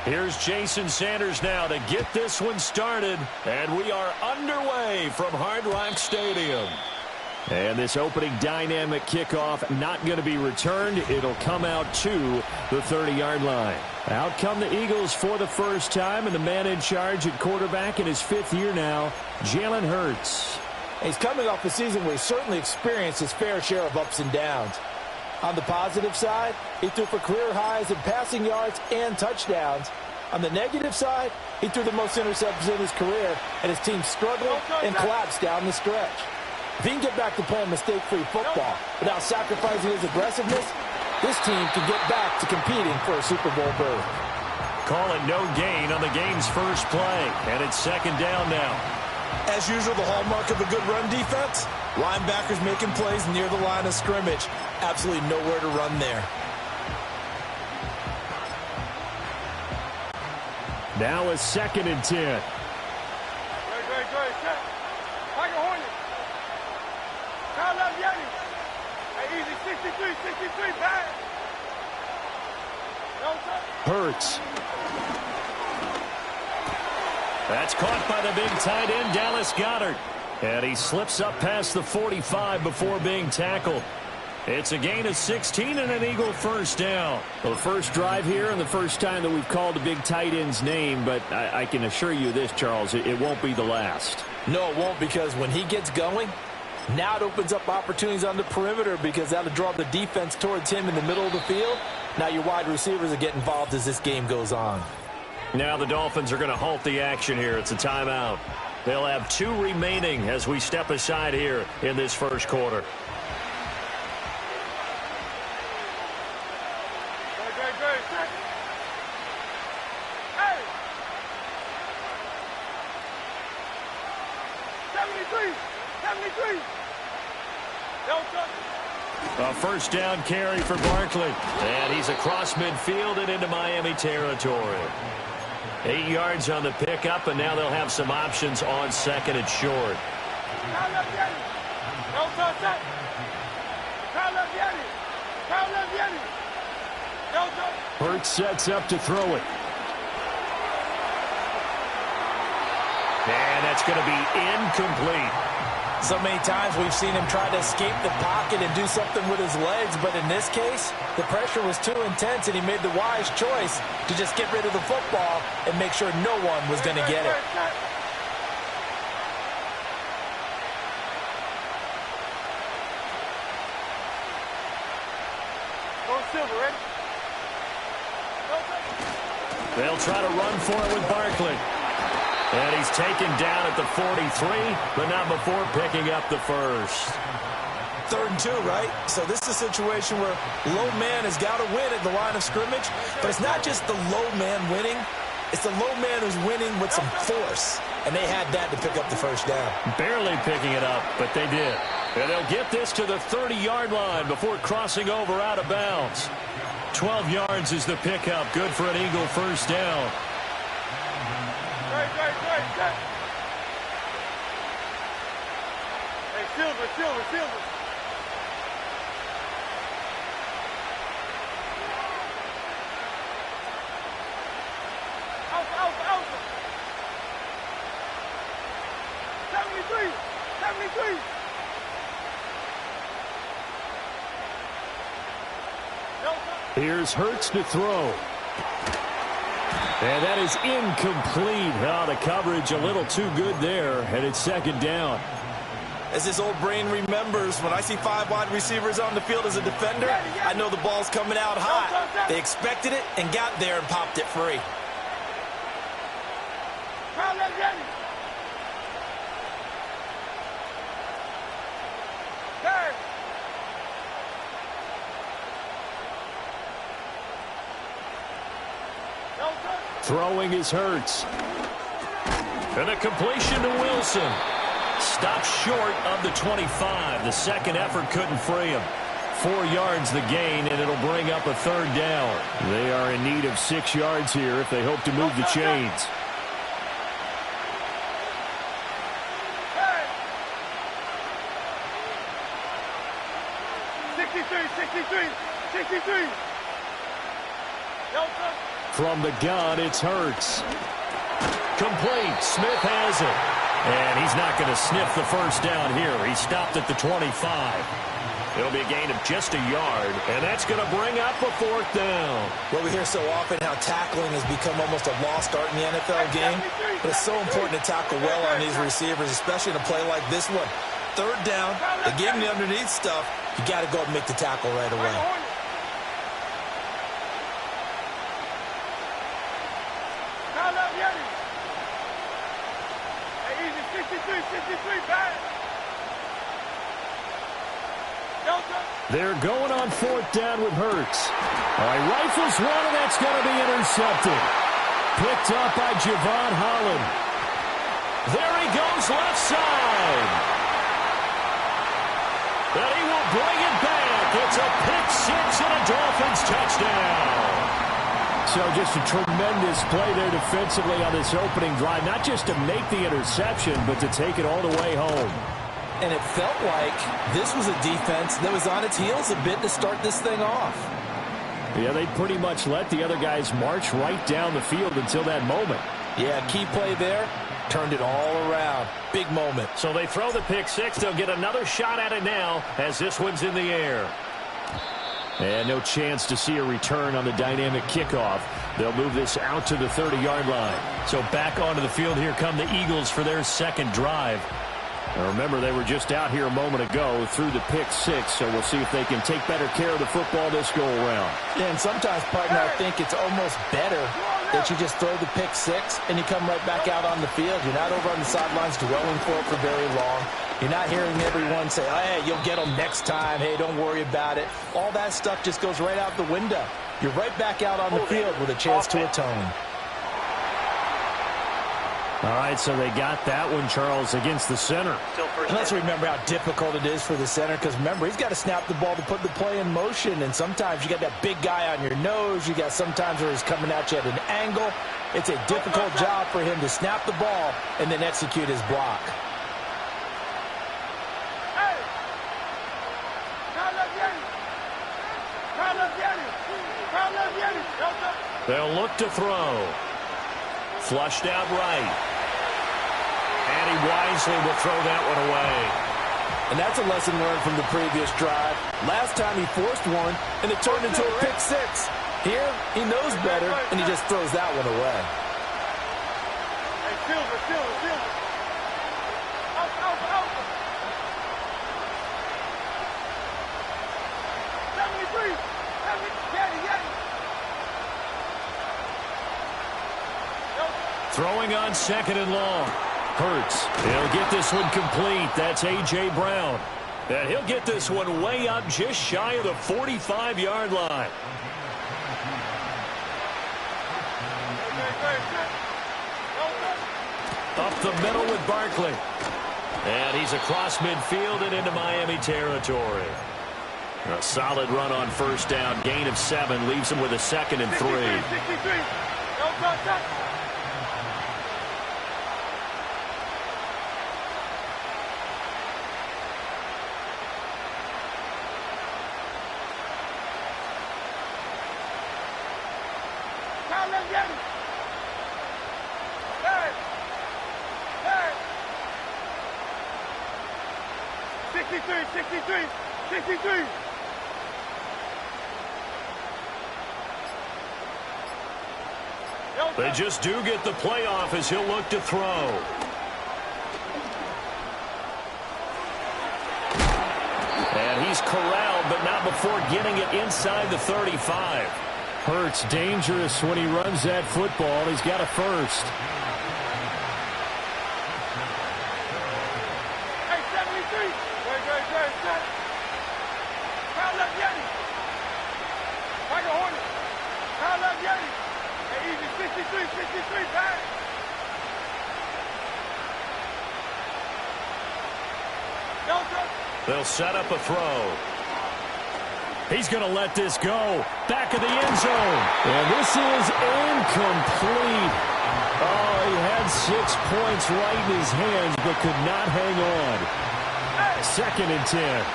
Here's Jason Sanders now to get this one started. And we are underway from Hard Rock Stadium. And this opening dynamic kickoff not going to be returned. It'll come out to the 30-yard line. Out come the Eagles for the first time, and the man in charge at quarterback in his 5th year now, Jalen Hurts. He's coming off a season where he certainly experienced his fair share of ups and downs. On the positive side, he threw for career highs in passing yards and touchdowns. On the negative side, he threw the most interceptions in his career, and his team struggled and collapsed down the stretch. If he can get back to playing mistake-free football without sacrificing his aggressiveness, this team can get back to competing for a Super Bowl berth. Call it no gain on the game's first play, and it's 2nd down now. As usual, the hallmark of a good run defense, linebackers making plays near the line of scrimmage. Absolutely nowhere to run there. Now a 2nd and 10. Hurts. That's caught by the big tight end, Dallas Goedert. And he slips up past the 45 before being tackled. It's a gain of 16 and an Eagle first down. Well, the first drive here and the first time that we've called a big tight end's name, but I can assure you this, Charles, it won't be the last. No, it won't, because when he gets going, now it opens up opportunities on the perimeter because that'll draw the defense towards him in the middle of the field. Now your wide receivers are getting involved as this game goes on. Now the Dolphins are going to halt the action here. It's a timeout. They'll have 2 remaining as we step aside here in this first quarter. A first down carry for Barkley. And he's across midfield and into Miami territory. 8 yards on the pickup, and now they'll have some options on 2nd and short. Hurts sets up to throw it. And that's going to be incomplete. So many times we've seen him try to escape the pocket and do something with his legs, but in this case, the pressure was too intense, and he made the wise choice to just get rid of the football and make sure no one was going to get it. They'll try to run for it with Barkley. And he's taken down at the 43, but not before picking up the first. 3rd and 2, right? So this is a situation where low man has got to win at the line of scrimmage, but it's not just the low man winning. It's the low man who's winning with some force, and they had that to pick up the first down. Barely picking it up, but they did. And they'll get this to the 30-yard line before crossing over out of bounds. 12 yards is the pickup. Good for an Eagle first down. Hey, Silver. Alpha. 73. Here's Hurts to throw. And that is incomplete. Oh, the coverage a little too good there, and it's 2nd down. As this old brain remembers, when I see 5 wide receivers on the field as a defender, I know the ball's coming out hot. They expected it and got there and popped it free. Throwing is Hurts. And a completion to Wilson. Stopped short of the 25. The second effort couldn't free him. 4 yards the gain, and it'll bring up a 3rd down. They are in need of 6 yards here if they hope to move the chains. From the gun, it's Hurts. Complete. Smith has it. And he's not going to sniff the first down here. He stopped at the 25. It'll be a gain of just a yard, and that's going to bring up a 4th down. Well, we hear so often how tackling has become almost a lost art in the NFL game, but it's so important to tackle well on these receivers, especially in a play like this one. 3rd down, they gave him the underneath stuff. You got to go and make the tackle right away. They're going on 4th down with Hurts. All right, rifles one, and that's going to be intercepted. Picked up by Javon Holland. There he goes, left side. And he will bring it back. It's a pick 6 and a Dolphins touchdown. So just a tremendous play there defensively on this opening drive. Not just to make the interception, but to take it all the way home. And it felt like this was a defense that was on its heels a bit to start this thing off. Yeah, they pretty much let the other guys march right down the field until that moment. Yeah, key play there. Turned it all around. Big moment. So they throw the pick 6. They'll get another shot at it now as this one's in the air. And no chance to see a return on the dynamic kickoff. They'll move this out to the 30-yard line. So back onto the field, here come the Eagles for their 2nd drive. Now remember, they were just out here a moment ago through the pick 6, so we'll see if they can take better care of the football this go-around. Yeah, and sometimes, partner, I think it's almost better that you just throw the pick 6 and you come right back out on the field. You're not over on the sidelines dwelling for it for very long. You're not hearing everyone say, oh, hey, you'll get them next time. Hey, don't worry about it. All that stuff just goes right out the window. You're right back out on the field with a chance to atone. All right, so they got that one, Charles, against the center. And let's remember how difficult it is for the center, because remember, he's got to snap the ball to put the play in motion, and sometimes you got that big guy on your nose. You got sometimes where he's coming at you at an angle. It's a difficult job for him to snap the ball and then execute his block. They'll look to throw. Flushed out right. And he wisely will throw that one away. And that's a lesson learned from the previous drive. Last time he forced one, and it turned into a pick 6. Here, he knows better, and he just throws that one away. Hey, Silver. Out. 73. Yeti. Throwing on 2nd and long. Hurts. He'll get this one complete. That's A.J. Brown. And he'll get this one way up just shy of the 45-yard line. Up the middle with Barkley. And he's across midfield and into Miami territory. A solid run on 1st down. Gain of 7 leaves him with a 2nd and 3. 63. They just do get the playoff as he'll look to throw. And he's corralled, but not before getting it inside the 35. Hurts dangerous when he runs that football. He's got a first. Hey, 73. Great. Foul left Yeti. Tiger Hornet. Foul left Yeti. Hey, easy. 63, back. They'll set up a throw. He's going to let this go. Back of the end zone. And this is incomplete. Oh, he had 6 points right in his hands, but could not hang on. 2nd and 10.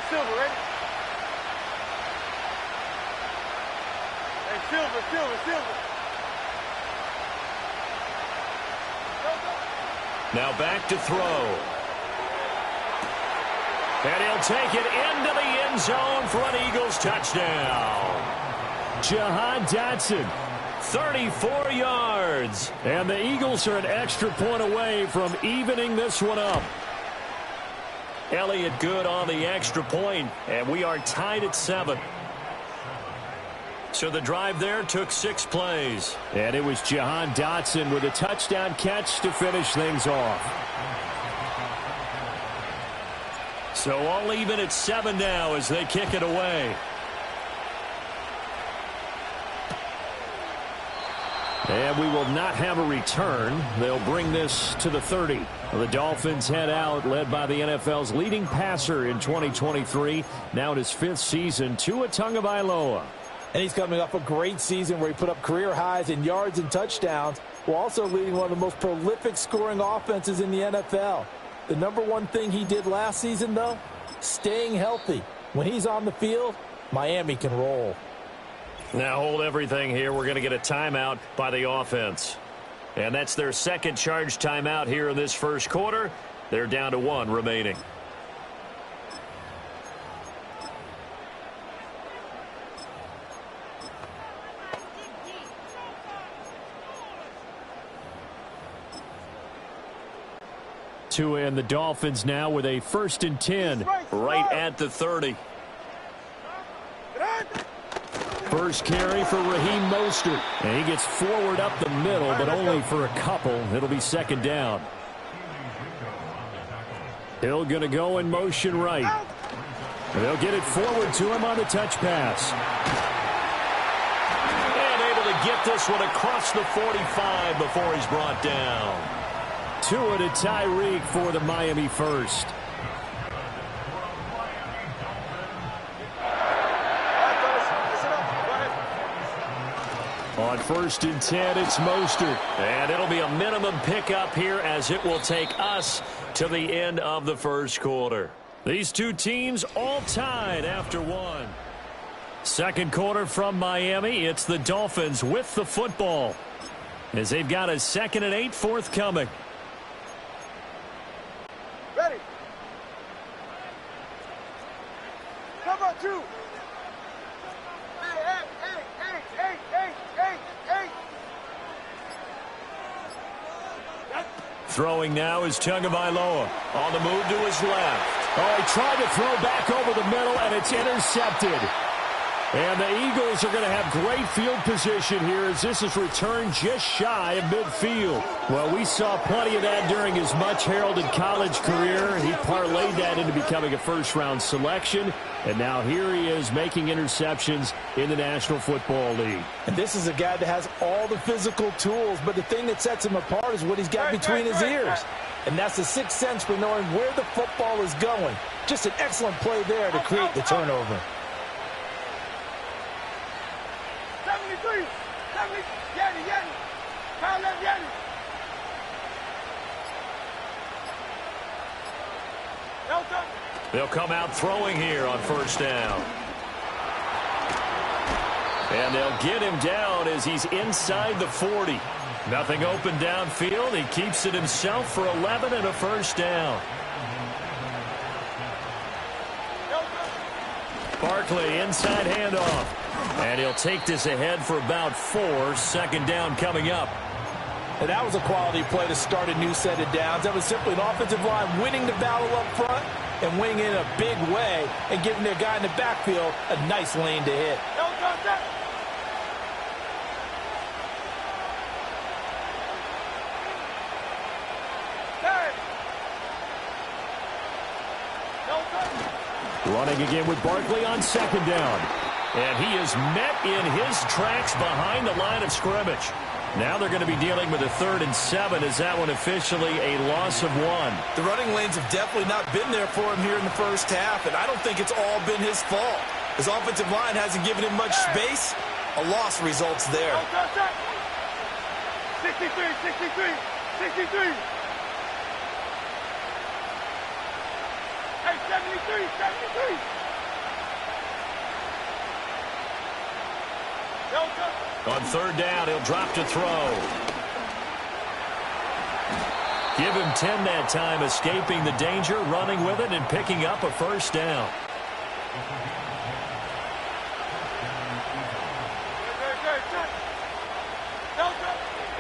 Silver, ready? Hey, Silver. Now back to throw. And he'll take it into the end zone for an Eagles touchdown. Jahan Dotson, 34 yards. And the Eagles are an extra point away from evening this one up. Elliott good on the extra point, and we are tied at 7. So the drive there took 6 plays. And it was Jahan Dotson with a touchdown catch to finish things off. So all even at 7 now as they kick it away. And we will not have a return. They'll bring this to the 30. The Dolphins head out, led by the NFL's leading passer in 2023. Now in his 5th season, Tua Tagovailoa. And he's coming off a great season where he put up career highs in yards and touchdowns, while also leading one of the most prolific scoring offenses in the NFL. The number one thing he did last season, though, staying healthy. When he's on the field, Miami can roll. Now hold everything here. We're going to get a timeout by the offense. And that's their second charge timeout here in this first quarter. They're down to 1 remaining. Tua and the Dolphins now with a 1st and 10 right at the 30. First carry for Raheem Mostert. And he gets forward up the middle, but only for a couple. It'll be 2nd down. Hill going to go in motion right. They'll get it forward to him on the touch pass. And able to get this one across the 45 before he's brought down. Tua to Tyreek for the Miami first. On 1st and 10, it's Mostert. And it'll be a minimum pickup here as it will take us to the end of the first quarter. These two teams all tied after 1. Second quarter from Miami. It's the Dolphins with the football as they've got a 2nd and 8 forthcoming. Ready. Come on, 2. Throwing now is Tagovailoa. On the move to his left. Oh, he tried to throw back over the middle, and it's intercepted. And the Eagles are going to have great field position here as this is returned just shy of midfield. Well, we saw plenty of that during his much-heralded college career. He parlayed that into becoming a first-round selection. And now here he is making interceptions in the National Football League. And this is a guy that has all the physical tools, but the thing that sets him apart is what he's got between his ears. And that's the sixth sense for knowing where the football is going. Just an excellent play there to create the turnover. 73, 70, Yanni. Pound left, Yanni. They'll come out throwing here on first down. And they'll get him down as he's inside the 40. Nothing open downfield. He keeps it himself for 11 and a first down. Barkley inside handoff. And he'll take this ahead for about 4. 2nd down coming up. And that was a quality play to start a new set of downs. That was simply an offensive line winning the battle up front and winning in a big way and giving their guy in the backfield a nice lane to hit. Running again with Barkley on 2nd down. And he is met in his tracks behind the line of scrimmage. Now they're going to be dealing with a 3rd and 7. Is that one officially a loss of 1? The running lanes have definitely not been there for him here in the first half, and I don't think it's all been his fault. His offensive line hasn't given him much space. A loss results there. 63. Hey, 73, 73. On third down, he'll drop to throw. Give him 10 that time, escaping the danger, running with it, and picking up a first down.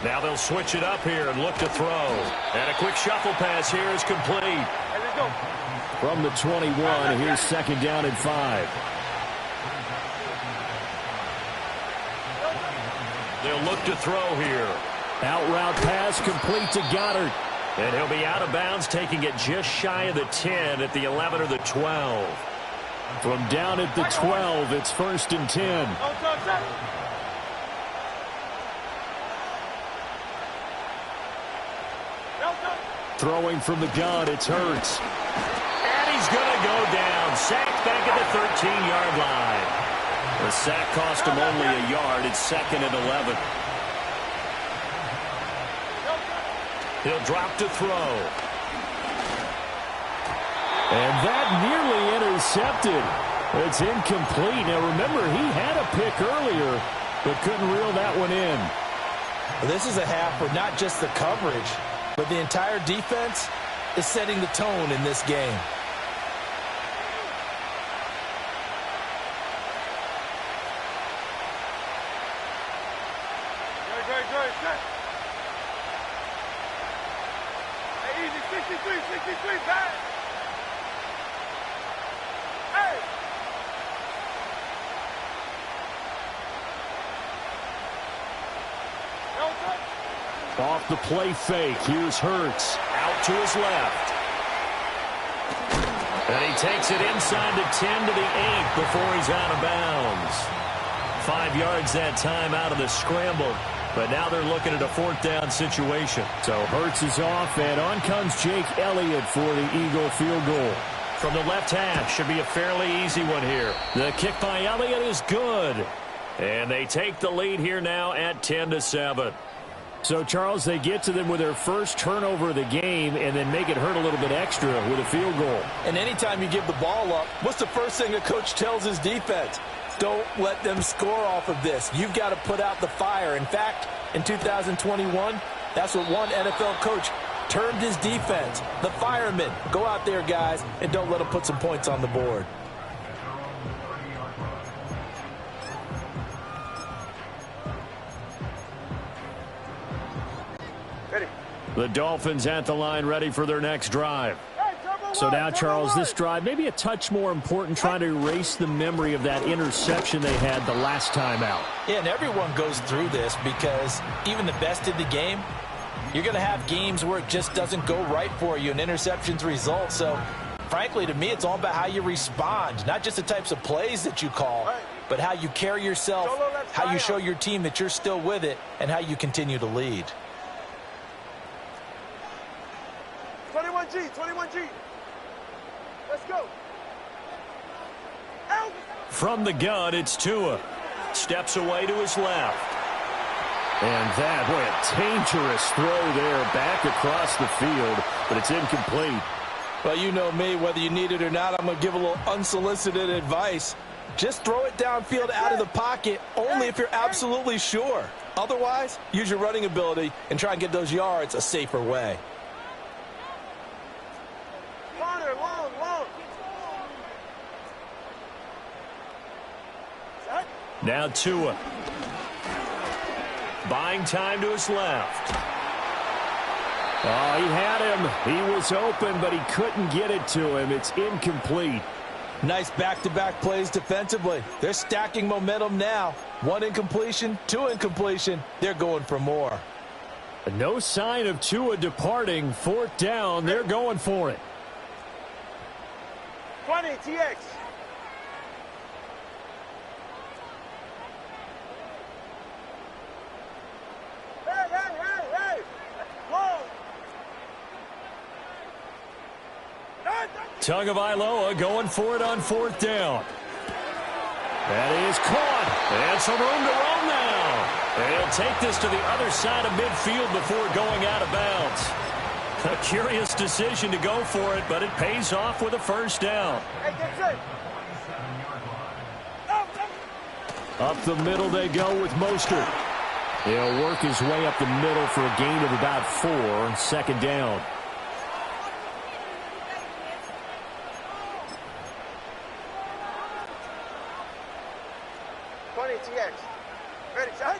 Now they'll switch it up here and look to throw. And a quick shuffle pass here is complete. From the 21, here's second down and 5. They'll look to throw here. Out route pass complete to Goddard. And he'll be out of bounds, taking it just shy of the 10 at the 11 or the 12. From down at the 12, it's first and 10. Throwing from the gun, it's Hurts. And he's going to go down. Sacked back at the 13-yard line. The sack cost him only a yard. It's second and 11. He'll drop to throw. And that nearly intercepted. It's incomplete. Now remember, he had a pick earlier, but couldn't reel that one in. Well, this is a half where not just the coverage, but the entire defense is setting the tone in this game. Good. Hey, easy, 63, back. Hey! Off the play fake, here's Hurts. Out to his left. And he takes it inside the 10 to the 8 before he's out of bounds. 5 yards that time out of the scramble. But now they're looking at a fourth down situation. So Hurts is off, and on comes Jake Elliott for the Eagle field goal. From the left half, should be a fairly easy one here. The kick by Elliott is good. And they take the lead here now at 10-7. So, Charles, they get to them with their first turnover of the game and then make it hurt a little bit extra with a field goal. And anytime you give the ball up, what's the first thing the coach tells his defense? Don't let them score off of this. You've got to put out the fire. In fact, in 2021, that's what one NFL coach termed his defense. The firemen. Go out there, guys, and don't let them put some points on the board. The Dolphins at the line ready for their next drive. So now, Charles, this drive maybe a touch more important, trying to erase the memory of that interception they had the last time out. Yeah, and everyone goes through this because even the best in the game, you're going to have games where it just doesn't go right for you and interceptions result. So, frankly, to me, it's all about how you respond, not just the types of plays that you call, but how you carry yourself, how you show your team that you're still with it, and how you continue to lead. 21G. Let's go. Out. From the gun, it's Tua. Steps away to his left. And that, boy, a dangerous throw there back across the field, but it's incomplete. Well, you know me, whether you need it or not, I'm going to give a little unsolicited advice. Just throw it downfield out of the pocket, only if you're absolutely sure. Otherwise, use your running ability and try and get those yards a safer way. Long. Now Tua. Buying time to his left. Oh, he had him. He was open, but he couldn't get it to him. It's incomplete. Nice back-to-back plays defensively. They're stacking momentum now. 1 incompletion, 2 incompletion. They're going for more. No sign of Tua departing. Fourth down. They're going for it. 20, TX. Hey. Long. Tagovailoa going for it on fourth down. That is caught. And some room to roam now. And he'll take this to the other side of midfield before going out of bounds. A curious decision to go for it, but it pays off with a first down. Hey, get set. Up the middle they go with Mostert. He'll work his way up the middle for a gain of about 4. Second down. TX. Ready, shot.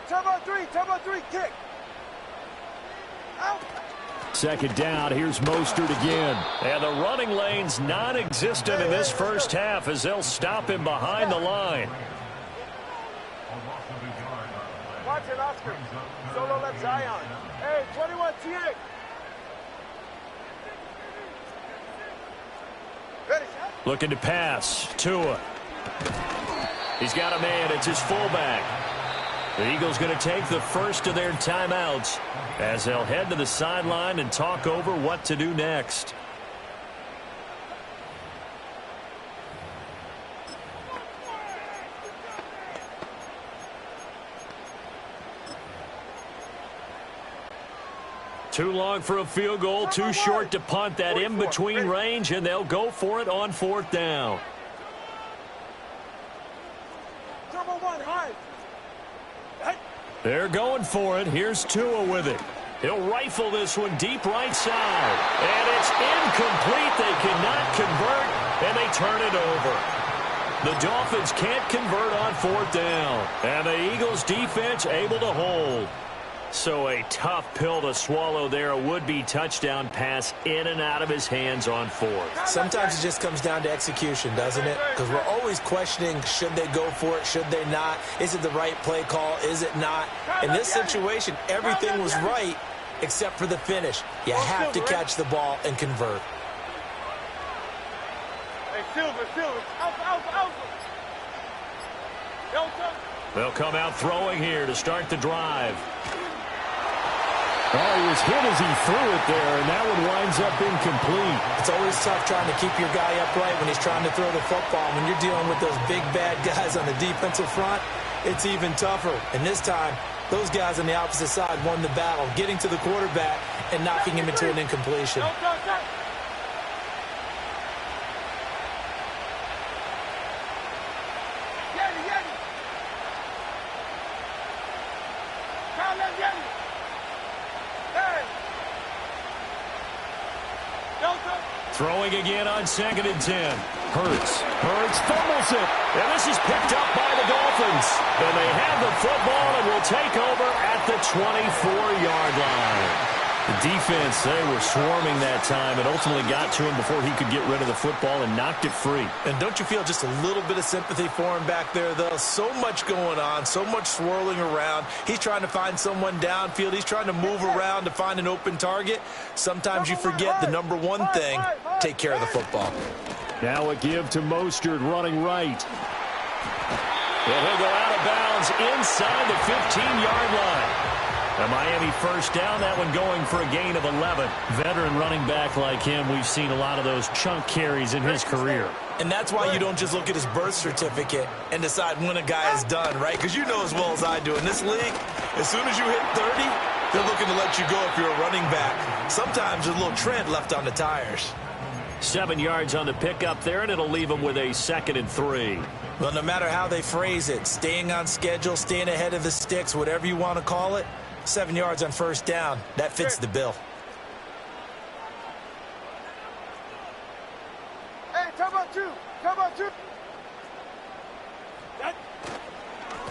Turbo 3, kick. Out. Second down, here's Mostert again. And the running lane's non-existent in this first half as they'll stop him behind the line. Watch it, Oscar. Solo left Zion. Hey, 21 TX. Ready, shot. Looking to pass. Tua. He's got a man. It's his fullback. The Eagles going to take the first of their timeouts as they'll head to the sideline and talk over what to do next. Too long for a field goal, too short to punt. That in-between range, and they'll go for it on fourth down. They're going for it. Here's Tua with it. He'll rifle this one deep right side. And it's incomplete. They cannot convert, and they turn it over. The Dolphins can't convert on fourth down. And the Eagles defense able to hold. So a tough pill to swallow there. A would-be touchdown pass in and out of his hands on fourth. Sometimes it just comes down to execution, doesn't it? Because we're always questioning, should they go for it, should they not? Is it the right play call? Is it not? In this situation, everything was right except for the finish. You have to catch the ball and convert. Hey, Silver. Out. They'll come out throwing here to start the drive. Oh, he was hit as he threw it there, and that one winds up incomplete. It's always tough trying to keep your guy upright when he's trying to throw the football. When you're dealing with those big, bad guys on the defensive front, it's even tougher. And this time, those guys on the opposite side won the battle, getting to the quarterback and knocking him into an incompletion. Throwing again on 2nd and 10. Hurts fumbles it. And this is picked up by the Dolphins. And they have the football and will take over at the 24-yard line. The defense, they were swarming that time and ultimately got to him before he could get rid of the football and knocked it free. And don't you feel just a little bit of sympathy for him back there, though? So much going on, so much swirling around. He's trying to find someone downfield. He's trying to move around to find an open target. Sometimes you forget the number one thing, take care of the football. Now a give to Mostert running right. And he'll go out of bounds inside the 15-yard line. A Miami first down, that one going for a gain of 11. Veteran running back like him, we've seen a lot of those chunk carries in his career. And that's why you don't just look at his birth certificate and decide when a guy is done, right? Because you know as well as I do, in this league, as soon as you hit 30, they're looking to let you go if you're a running back. Sometimes there's a little tread left on the tires. 7 yards on the pickup there, and it'll leave them with a 2nd and 3. Well, no matter how they phrase it, staying on schedule, staying ahead of the sticks, whatever you want to call it, 7 yards on first down, that fits the bill. Hey, turbo two.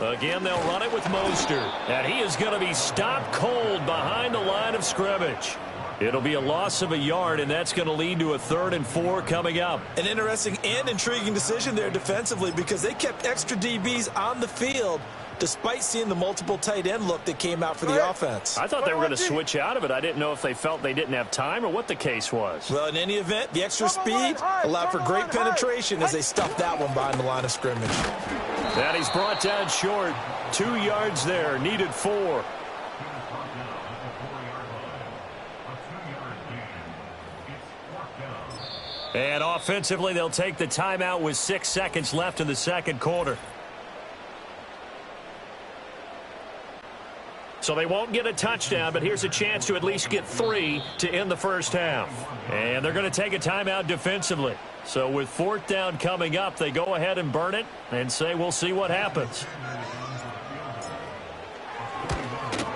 Again, they'll run it with Mostert. And he is going to be stopped cold behind the line of scrimmage. It'll be a loss of a yard, and that's going to lead to a 3rd and 4 coming up. An interesting and intriguing decision there defensively because they kept extra DBs on the field despite seeing the multiple tight end look that came out for the offense. I thought they were going to switch out of it. I didn't know if they felt they didn't have time or what the case was. Well, in any event, the extra speed allowed for great penetration as they stuffed that one behind the line of scrimmage. And he's brought down short. 2 yards there, needed 4. And offensively, they'll take the timeout with 6 seconds left in the second quarter. So they won't get a touchdown, but here's a chance to at least get 3 to end the first half. And they're going to take a timeout defensively. So with 4th down coming up, they go ahead and burn it and say we'll see what happens.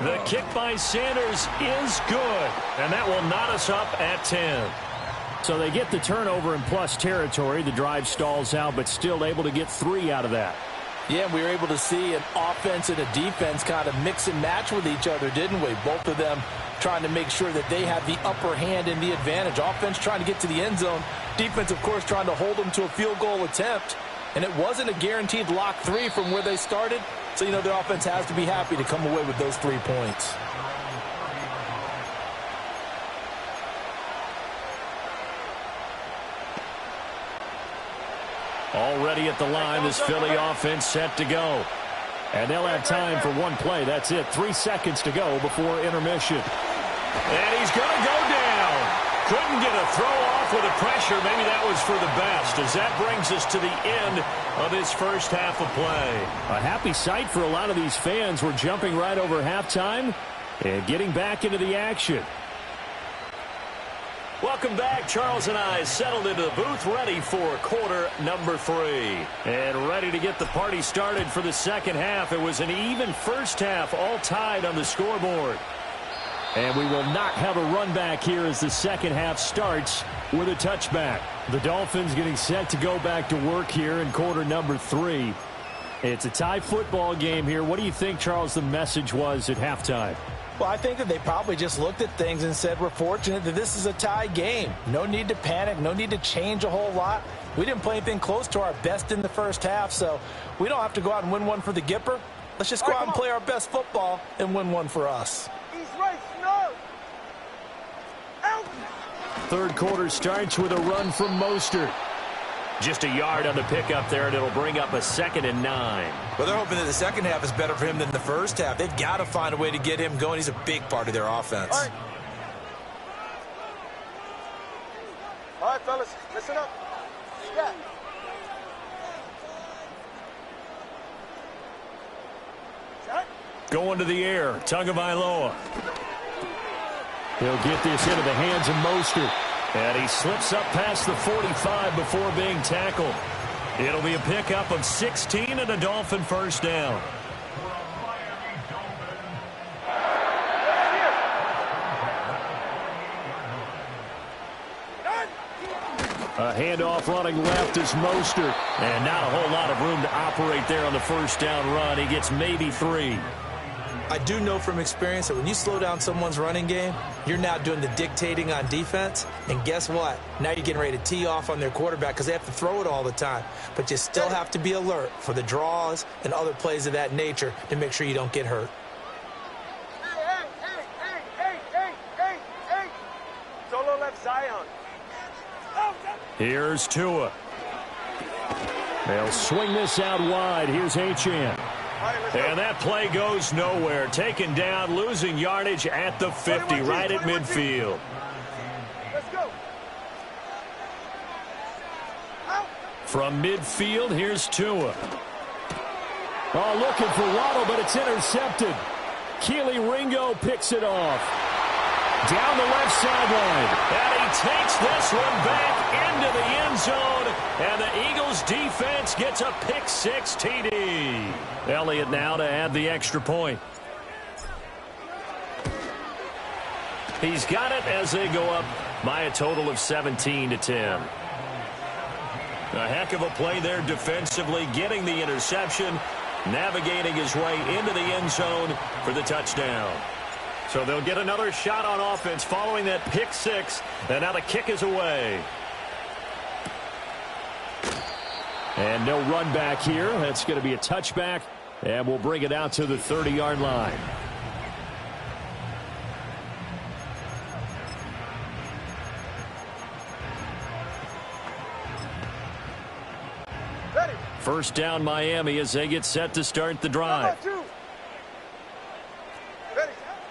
The kick by Sanders is good, and that will knot us up at 10. So they get the turnover in plus territory. The drive stalls out, but still able to get 3 out of that. Yeah, we were able to see an offense and a defense kind of mix and match with each other, didn't we? Both of them trying to make sure that they have the upper hand and the advantage. Offense trying to get to the end zone. Defense, of course, trying to hold them to a field goal attempt. And it wasn't a guaranteed lock 3 from where they started. So, you know, their offense has to be happy to come away with those 3 points. Already at the line, this Philly offense set to go. And they'll have time for 1 play. That's it. 3 seconds to go before intermission. And he's going to go down. Couldn't get a throw off with the pressure. Maybe that was for the best, as that brings us to the end of his first half of play. A happy sight for a lot of these fans. We're jumping right over halftime and getting back into the action. Welcome back. Charles and I settled into the booth, ready for quarter number 3. And ready to get the party started for the second half. It was an even first half, all tied on the scoreboard. And we will not have a run back here as the second half starts with a touchback. The Dolphins getting set to go back to work here in quarter number 3. It's a tie football game here. What do you think, Charles, the message was at halftime? Well, I think that they probably just looked at things and said, we're fortunate that this is a tie game. No need to panic. No need to change a whole lot. We didn't play anything close to our best in the first half, so we don't have to go out and win one for the Gipper. Let's just go out and play our best football and win one for us. Third quarter starts with a run from Mostert. Just a yard on the pickup there, and it'll bring up a 2nd and 9. Well, they're hoping that the second half is better for him than the first half. They've got to find a way to get him going. He's a big part of their offense. All right, fellas, listen up. Yeah. Going to the air, Tagovailoa. He'll get this into the hands of Mostert. And he slips up past the 45 before being tackled. It'll be a pickup of 16 and a Dolphin first down. A handoff running left is Mostert. And not a whole lot of room to operate there on the first down run. He gets maybe 3. I do know from experience that when you slow down someone's running game, you're now doing the dictating on defense. And guess what? Now you're getting ready to tee off on their quarterback because they have to throw it all the time. But you still have to be alert for the draws and other plays of that nature to make sure you don't get hurt. Hey. Solo left Zion. Here's Tua. They'll swing this out wide. Here's Achane. And that play goes nowhere. Taken down, losing yardage at the 50, right at midfield. Let's go. From midfield, here's Tua. Oh, looking for Waddle, but it's intercepted. Keely Ringo picks it off. Down the left sideline. And he takes this one back into the end zone. And the Eagles defense gets a pick-6 TD. Elliott now to add the extra point. He's got it as they go up by a total of 17-10. A heck of a play there defensively, getting the interception, navigating his way into the end zone for the touchdown. So they'll get another shot on offense following that pick-6, and now the kick is away. And no run back here. That's going to be a touchback, and we'll bring it out to the 30-yard line. Ready. First down Miami as they get set to start the drive.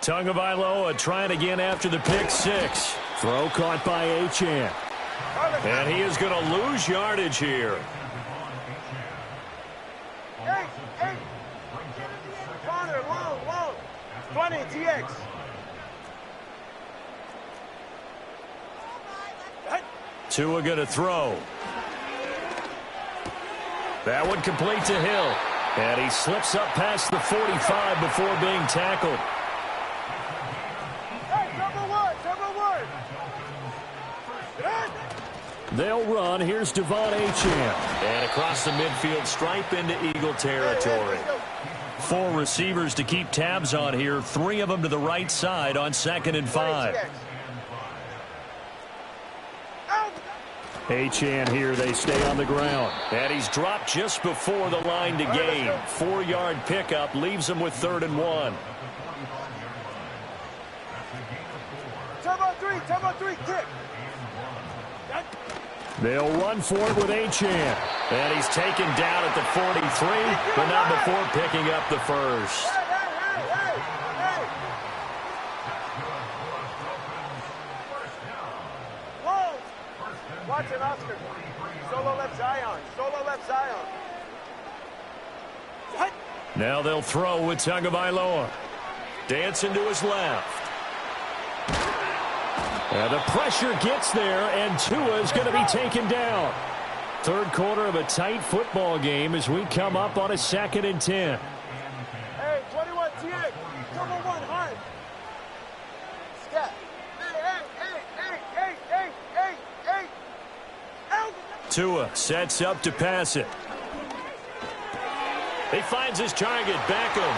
Tagovailoa trying again after the pick-6. Throw caught by Achane. And he is going to lose yardage here. Hey. Connor, long. 20, TX. Tua going to throw. That one complete to Hill. And he slips up past the 45 before being tackled. Hey, number one. They'll run. Here's Devon Achane. And across the midfield stripe into Eagle territory. 4 receivers to keep tabs on here. 3 of them to the right side on 2nd and 5. Achane here, they stay on the ground. And he's dropped just before the line to gain. 4-yard pickup leaves him with 3rd and 1. Turbo 3, kick. They'll run for it with Achane. And he's taken down at the 43, but not before picking up the first. Hey. Whoa. Watch it, Oscar. Solo left Zion. Now they'll throw with Tagovailoa. Dancing to his left. And the pressure gets there, and Tua is going to be taken down. 3rd quarter of a tight football game as we come up on a 2nd and 10. Hey, 21, TX. Turbo 1, hard. Scat. Hey. Tua sets up to pass it. He finds his target, Beckham.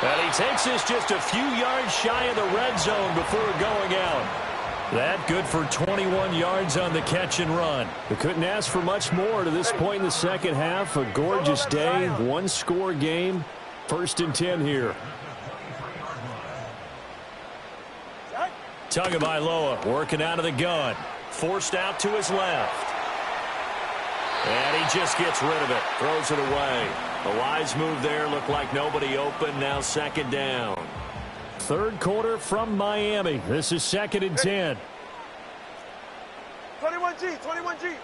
And he takes this just a few yards shy of the red zone before going out. That good for 21 yards on the catch and run. We couldn't ask for much more to this point in the second half. A gorgeous day, 1-score game. 1st and 10 here. Tagovailoa working out of the gun. Forced out to his left. And he just gets rid of it. Throws it away. A wise move there. Looked like nobody open. Now 2nd down. 3rd quarter from Miami. This is 2nd and 10. 21G.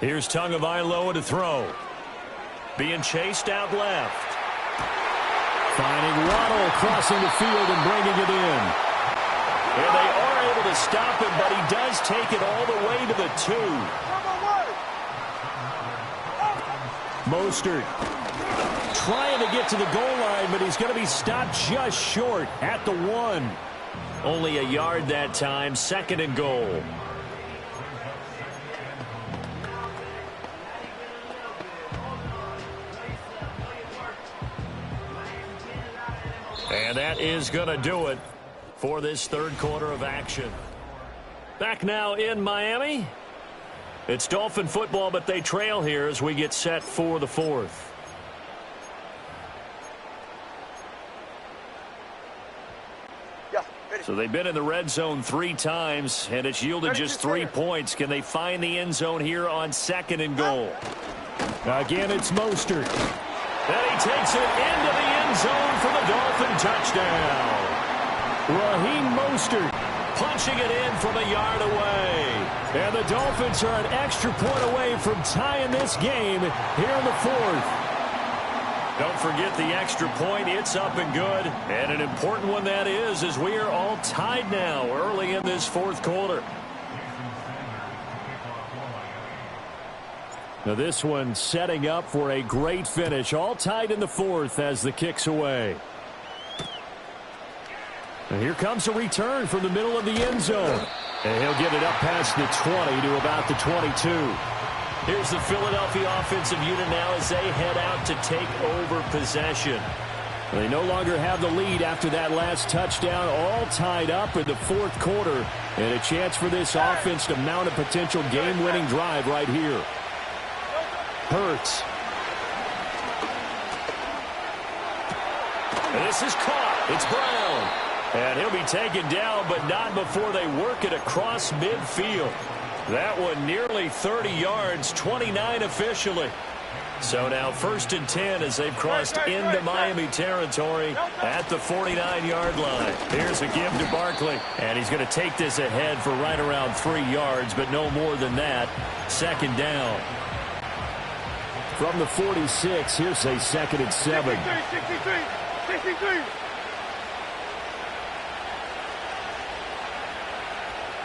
Here's Tagovailoa to throw. Being chased out left. Finding Waddle crossing the field and bringing it in. And they are able to stop him, but he does take it all the way to the 2. Mostert trying to get to the goal line, but he's going to be stopped just short at the 1. Only a yard that time, 2nd and goal. And that is going to do it for this 3rd quarter of action. Back now in Miami. It's Dolphin football, but they trail here as we get set for the 4th. So they've been in the red zone 3 times, and it's yielded just 3 points. Can they find the end zone here on 2nd and goal? Again, it's Mostert. And he takes it into the end zone for the Dolphin touchdown. Raheem Mostert punching it in from a yard away. And the Dolphins are an extra point away from tying this game here in the 4th. Don't forget the extra point. It's up and good. And an important one that is, as we are all tied now early in this 4th quarter. Now this one setting up for a great finish. All tied in the 4th as the kick's away. And here comes a return from the middle of the end zone. And he'll get it up past the 20 to about the 22. Here's the Philadelphia offensive unit now as they head out to take over possession. They no longer have the lead after that last touchdown. All tied up in the 4th quarter. And a chance for this offense to mount a potential game-winning drive right here. Hurts. And this is caught. It's Brown. And he'll be taken down, but not before they work it across midfield. That one nearly 30 yards, 29 officially. So now 1st and 10 as they've crossed into Miami territory at the 49-yard line. Here's a give to Barkley. And he's going to take this ahead for right around 3 yards, but no more than that. 2nd down. From the 46, here's a 2nd and 7. 63.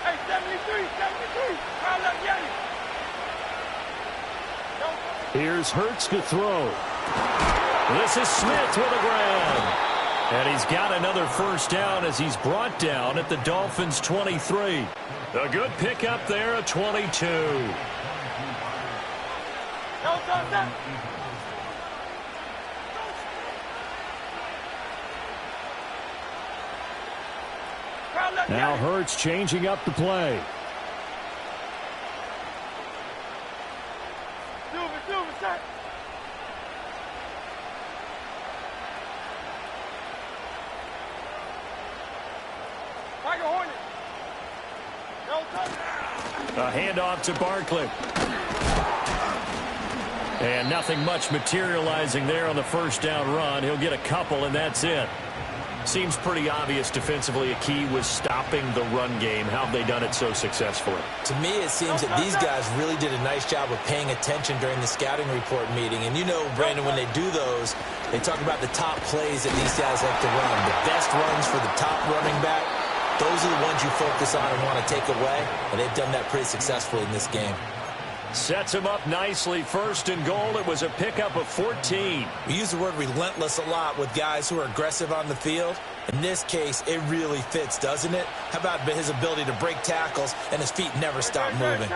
Hey, 73. Foul up, Yanni. Here's Hurts to throw. This is Smith with a grab. And he's got another first down as he's brought down at the Dolphins' 23. A good pickup there at 22. Now Hurts changing up the play. A handoff to Barkley. And nothing much materializing there on the first down run. He'll get a couple, and that's it. Seems pretty obvious defensively a key was stopping the run game. How have they done it so successfully? To me, it seems that these guys really did a nice job of paying attention during the scouting report meeting. And you know, Brandon, when they do those, they talk about the top plays that these guys like to run. The best runs for the top running back, those are the ones you focus on and want to take away. And they've done that pretty successfully in this game. Sets him up nicely. 1st and goal. It was a pickup of 14. We use the word relentless a lot with guys who are aggressive on the field. In this case, it really fits, doesn't it? How about his ability to break tackles and his feet never stop moving?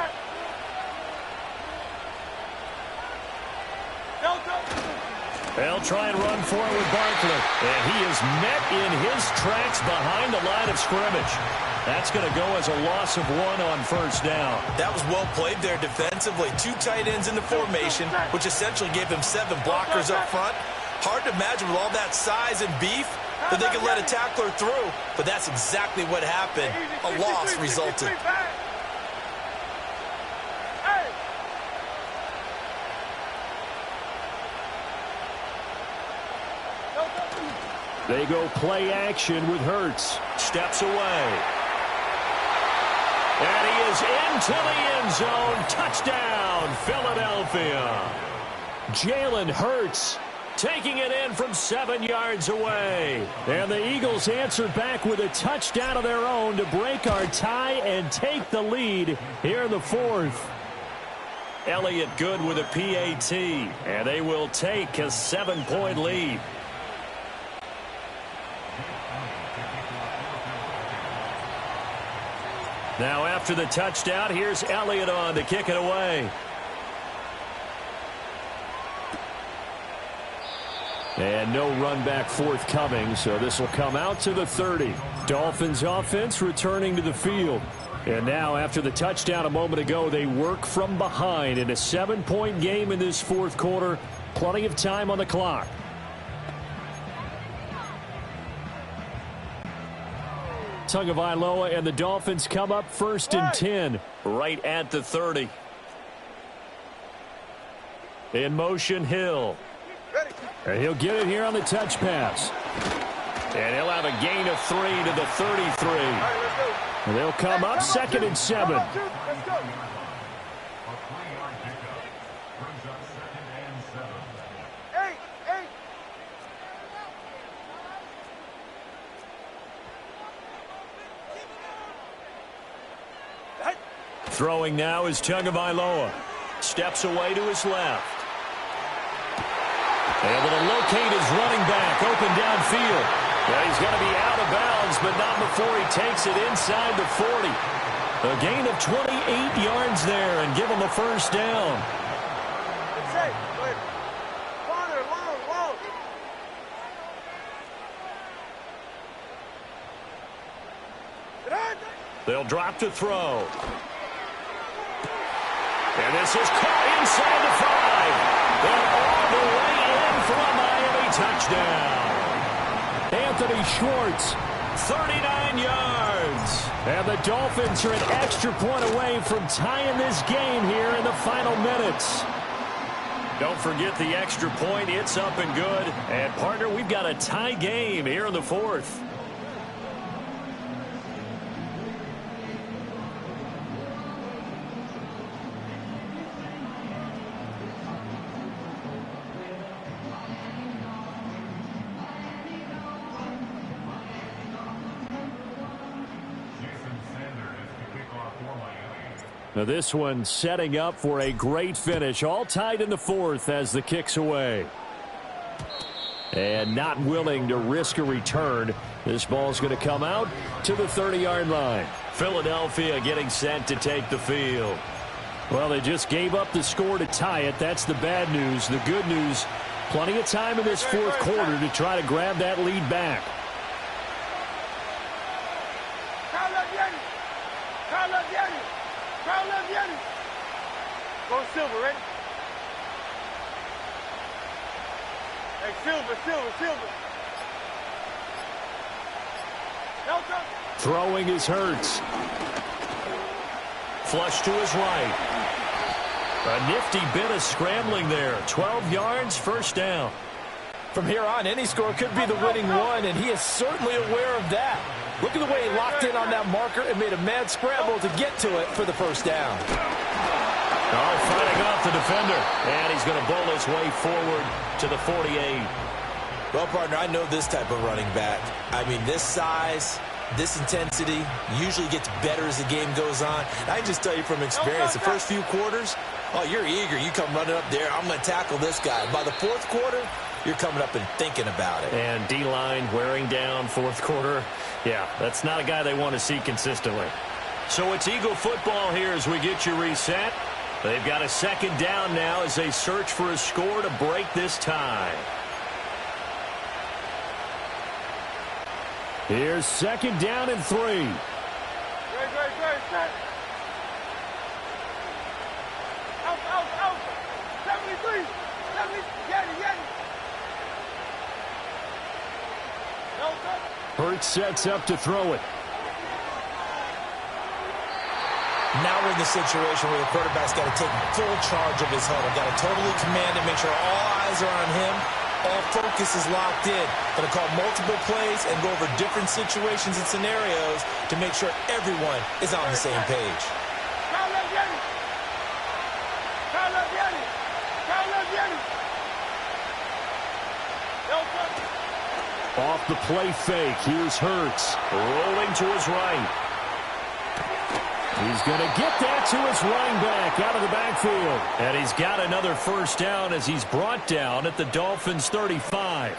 They'll try and run for it with Barkley. And he is met in his tracks behind the line of scrimmage. That's going to go as a loss of 1 on first down. That was well played there defensively. 2 tight ends in the formation, which essentially gave him 7 blockers up front. Hard to imagine with all that size and beef that they could let a tackler through. But that's exactly what happened. A loss resulted. They go play action with Hurts. Steps away. And he is into the end zone. Touchdown, Philadelphia. Jalen Hurts taking it in from 7 yards away. And the Eagles answered back with a touchdown of their own to break our tie and take the lead here in the 4th. Elliott good with a PAT. And they will take a 7-point lead. Now after the touchdown, here's Elliott on to kick it away. And no run back forthcoming, so this will come out to the 30. Dolphins offense returning to the field. And now after the touchdown a moment ago, they work from behind in a 7-point game in this 4th quarter. Plenty of time on the clock. Tagovailoa and the Dolphins come up 1st and 10 right at the 30. In motion, Hill. And he'll get it here on the touch pass. And he'll have a gain of 3 to the 33. And they'll come up 2nd and 7. Throwing now is Tagovailoa. Steps away to his left. Able to locate his running back open downfield. Well, he's going to be out of bounds, but not before he takes it inside the 40. A gain of 28 yards there and give him a first down. They'll drop to throw. And this is caught inside the 5. And all the way in for a Miami touchdown. Anthony Schwartz, 39 yards. And the Dolphins are an extra point away from tying this game here in the final minutes. Don't forget the extra point. It's up and good. And, partner, we've got a tie game here in the 4th. Now this one setting up for a great finish. All tied in the fourth as the kick's away. And not willing to risk a return. This ball's going to come out to the 30-yard line. Philadelphia getting set to take the field. Well, they just gave up the score to tie it. That's the bad news. The good news, plenty of time in this fourth quarter to try to grab that lead back. Go Silver, ready? Hey, Silver. Delta. Throwing is Hurts. Flush to his right. A nifty bit of scrambling there. 12 yards, first down. From here on, any score could be the winning one, and he is certainly aware of that. Look at the way he locked in on that marker and made a mad scramble to get to it for the first down. Oh, fighting off the defender. And he's going to bowl his way forward to the 48. Well, partner, I know this type of running back. I mean, this size, this intensity usually gets better as the game goes on. I can just tell you from experience, the first few quarters, oh, you're eager. You come running up there, I'm going to tackle this guy. By the fourth quarter, you're coming up and thinking about it. And D-line wearing down fourth quarter. Yeah, that's not a guy they want to see consistently. So it's Eagle football here as we get you reset. They've got a second down now as they search for a score to break this tie. Here's second down and 3. Great, set. Out. 73. Yeti. Hurts sets up to throw it. Now we're in the situation where the quarterback's got to take full charge of his huddle. Got to totally command it, make sure all eyes are on him. All focus is locked in. Going to call multiple plays and go over different situations and scenarios to make sure everyone is on the same page. Off the play fake, here's Hurts. Rolling to his right. He's going to get that to his running back out of the backfield. And he's got another first down as he's brought down at the Dolphins' 35.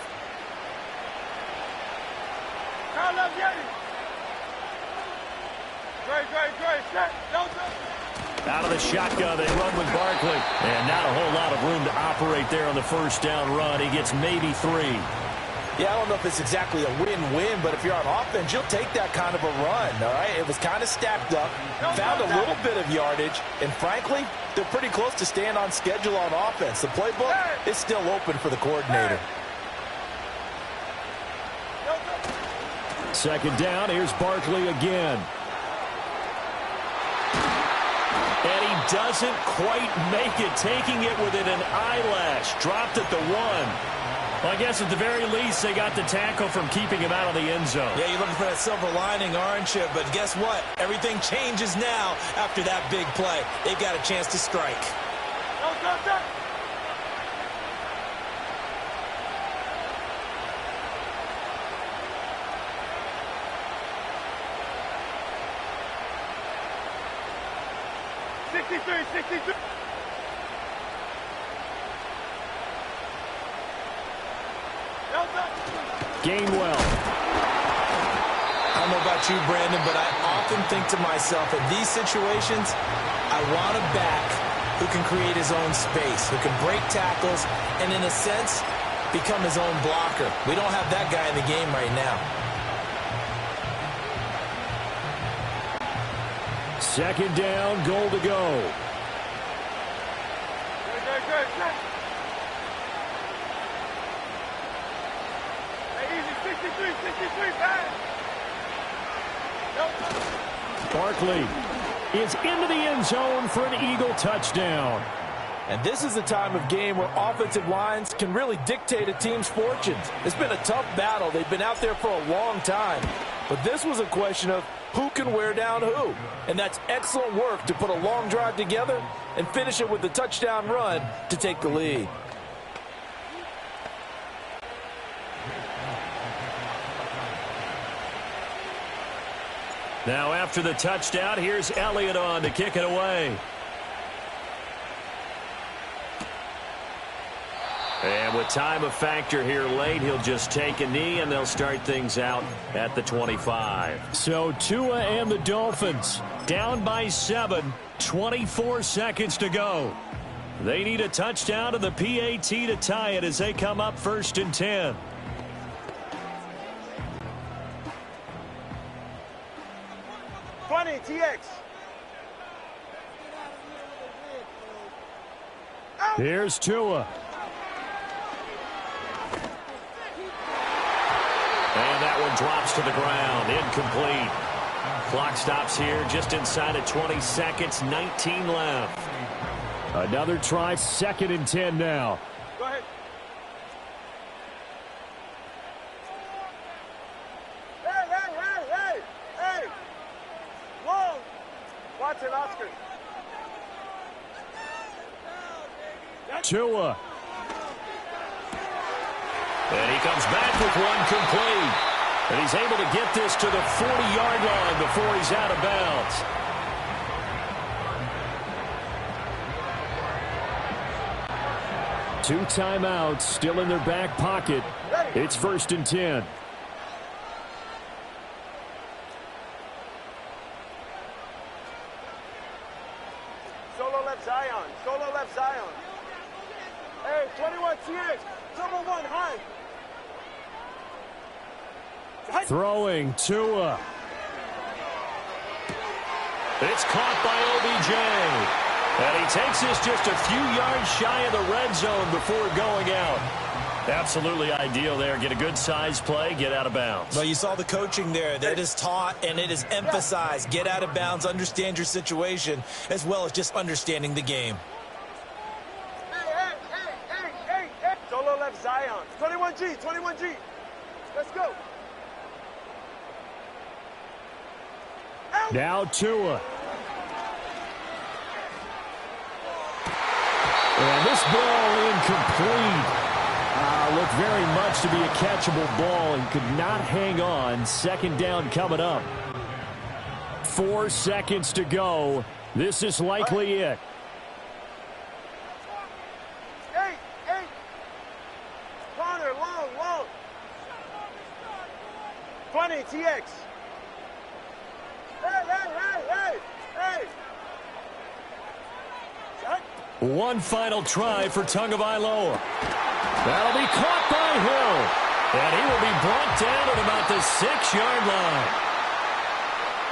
Out of the shotgun, they run with Barkley. And not a whole lot of room to operate there on the first down run. He gets maybe 3. Yeah, I don't know if it's exactly a win-win, but if you're on offense, you'll take that kind of a run, all right? It was kind of stacked up, found a little bit of yardage, and frankly, they're pretty close to staying on schedule on offense. The playbook is still open for the coordinator. Second down, here's Barkley again. And he doesn't quite make it, taking it within an eyelash. Dropped at the 1. Well, I guess at the very least, they got the tackle from keeping him out of the end zone. Yeah, you're looking for that silver lining, aren't you? But guess what? Everything changes now after that big play. They've got a chance to strike. Go. 63. Gainwell. I don't know about you, Brandon, but I often think to myself, in these situations, I want a back who can create his own space, who can break tackles, and in a sense, become his own blocker. We don't have that guy in the game right now. Second down, goal to go. Good. Hey, easy, 63, pass. Barkley is into the end zone for an Eagle touchdown. And this is the time of game where offensive lines can really dictate a team's fortunes. It's been a tough battle. They've been out there for a long time. But this was a question of who can wear down who. And that's excellent work to put a long drive together and finish it with the touchdown run to take the lead. Now after the touchdown, here's Elliott on to kick it away. And with time a factor here late, he'll just take a knee, and they'll start things out at the 25. So Tua and the Dolphins down by 7, 24 seconds to go. They need a touchdown to the PAT to tie it as they come up 1st and 10. TX. Here's Tua. And that one drops to the ground. Incomplete. Clock stops here just inside of 20 seconds. 19 left. Another try, 2nd and 10 now. Go ahead. Hey. Long. Watson, Oscar. Tua. And he comes back with one complete. And he's able to get this to the 40-yard line before he's out of bounds. Two timeouts still in their back pocket. It's 1st and 10. Solo left Zion. Solo left Zion. Hey, 21 TX. Double one high. Throwing Tua. It's caught by OBJ. And he takes this just a few yards shy of the red zone before going out. Absolutely ideal there. Get a good size play, get out of bounds. Well, you saw the coaching there. That is taught and it is emphasized. Get out of bounds, understand your situation, as well as just understanding the game. Hey. Solo left Zion. 21G. Let's go. Now Tua. And this ball incomplete. Looked very much to be a catchable ball and could not hang on. 2nd down coming up. 4 seconds to go. This is likely it. Hey. Connor, long. 20 TX. Hey. One final try for Tagovailoa. That'll be caught by Hill. And he will be brought down at about the 6-yard line.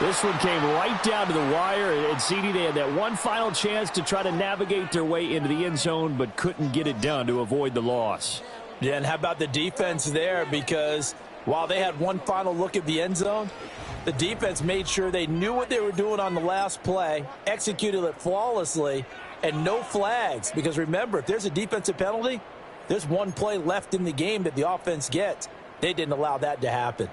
This one came right down to the wire. And CD, they had that one final chance to try to navigate their way into the end zone, but couldn't get it done to avoid the loss. Yeah, and how about the defense there? Because while they had one final look at the end zone, the defense made sure they knew what they were doing on the last play, executed it flawlessly, and no flags. Because remember, if there's a defensive penalty, there's one play left in the game that the offense gets. They didn't allow that to happen.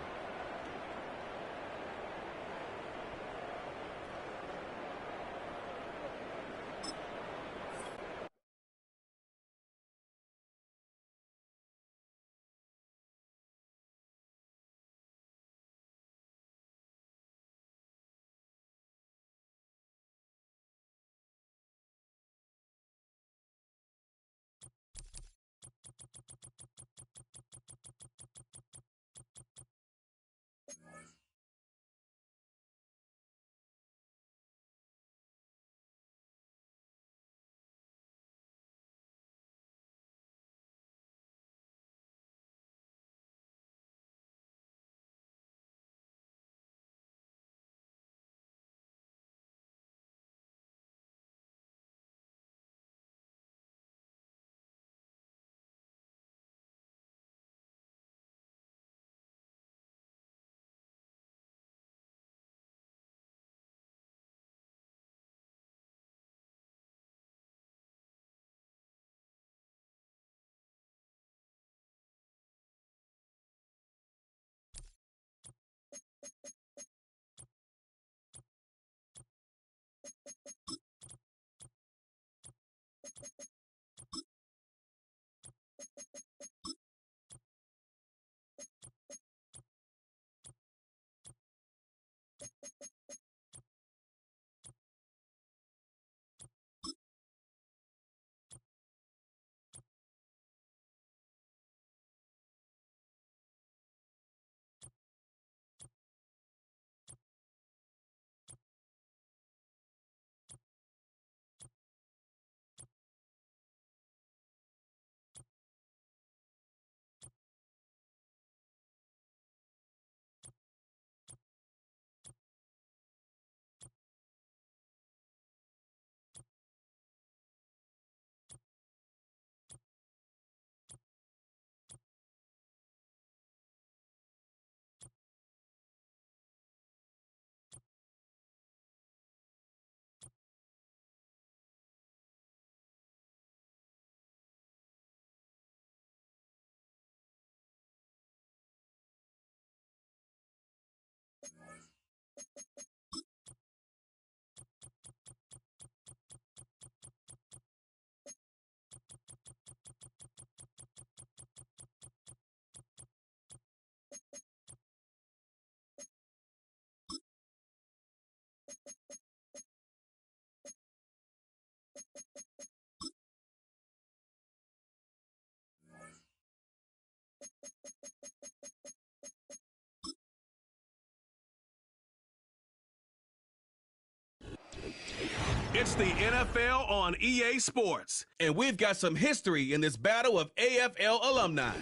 It's the NFL on EA Sports, and we've got some history in this battle of AFL alumni.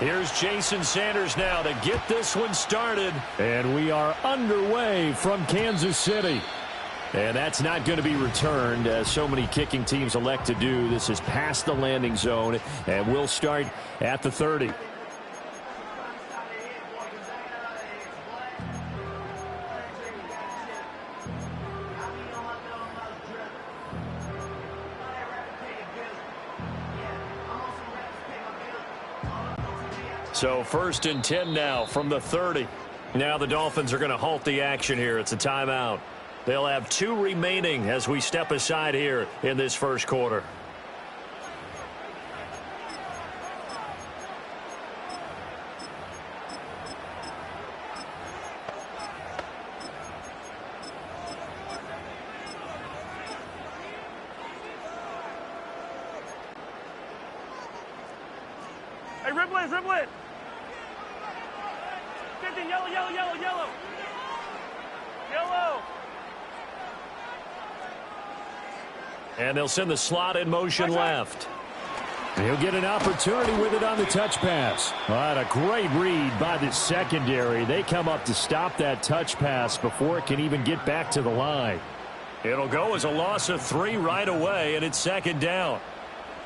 Here's Jason Sanders now to get this one started. And we are underway from Kansas City. And that's not going to be returned, as so many kicking teams elect to do. This is past the landing zone, and we'll start at the 30. So 1st and 10 now from the 30. Now the Dolphins are going to halt the action here. It's a timeout. They'll have 2 remaining as we step aside here in this first quarter. Hey, Ripley, Ripley. 50, yellow, yellow, yellow, yellow. Yellow. And they'll send the slot in motion left. He'll get an opportunity with it on the touch pass. What a great read by the secondary. They come up to stop that touch pass before it can even get back to the line. It'll go as a loss of 3 right away, and it's 2nd down.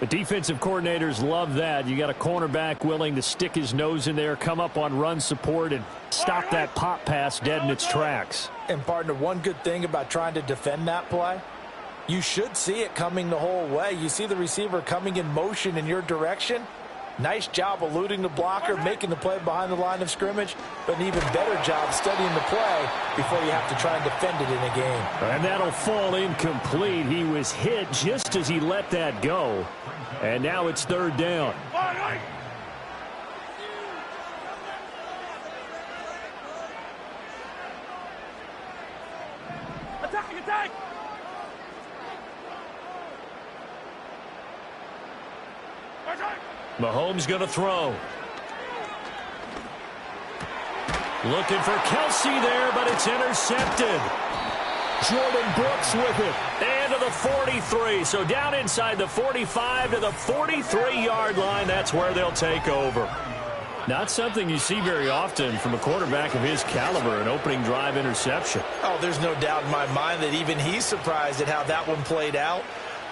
The defensive coordinators love that. You got a cornerback willing to stick his nose in there, come up on run support, and stop that pop pass dead in its tracks. And, partner, one good thing about trying to defend that play, you should see it coming the whole way. You see the receiver coming in motion in your direction. Nice job eluding the blocker, making the play behind the line of scrimmage, but an even better job studying the play before you have to try and defend it in a game. And that'll fall incomplete. He was hit just as he let that go. And now it's 3rd down. Attack, attack. Mahomes going to throw. Looking for Kelsey there, but it's intercepted. Jordan Brooks with it. And to the 43. So down inside the 45 to the 43-yard line. That's where they'll take over. Not something you see very often from a quarterback of his caliber, an opening drive interception. Oh, there's no doubt in my mind that even he's surprised at how that one played out.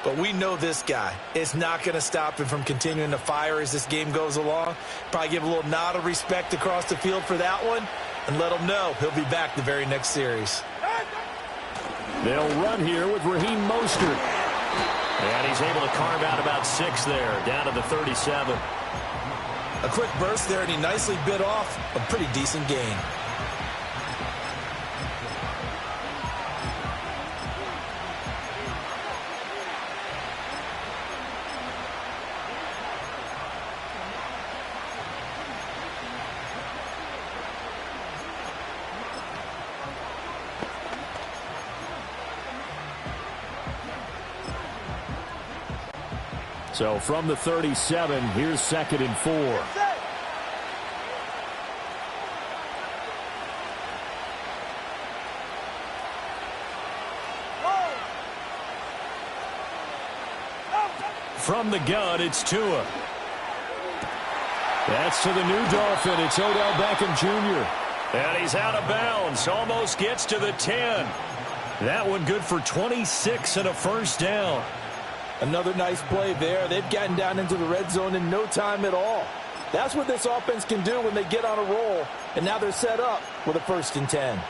But we know this guy. It's not going to stop him from continuing to fire as this game goes along. Probably give a little nod of respect across the field for that one and let him know he'll be back the very next series. They'll run here with Raheem Mostert. And he's able to carve out about 6 there, down to the 37. A quick burst there, and he nicely bit off a pretty decent gain. So from the 37, here's 2nd and 4. From the gun, it's Tua. That's to the new Dolphin. It's Odell Beckham Jr. And he's out of bounds. Almost gets to the 10. That one good for 26 and a 1st down. Another nice play there. They've gotten down into the red zone in no time at all. That's what this offense can do when they get on a roll. And now they're set up with a 1st and 10.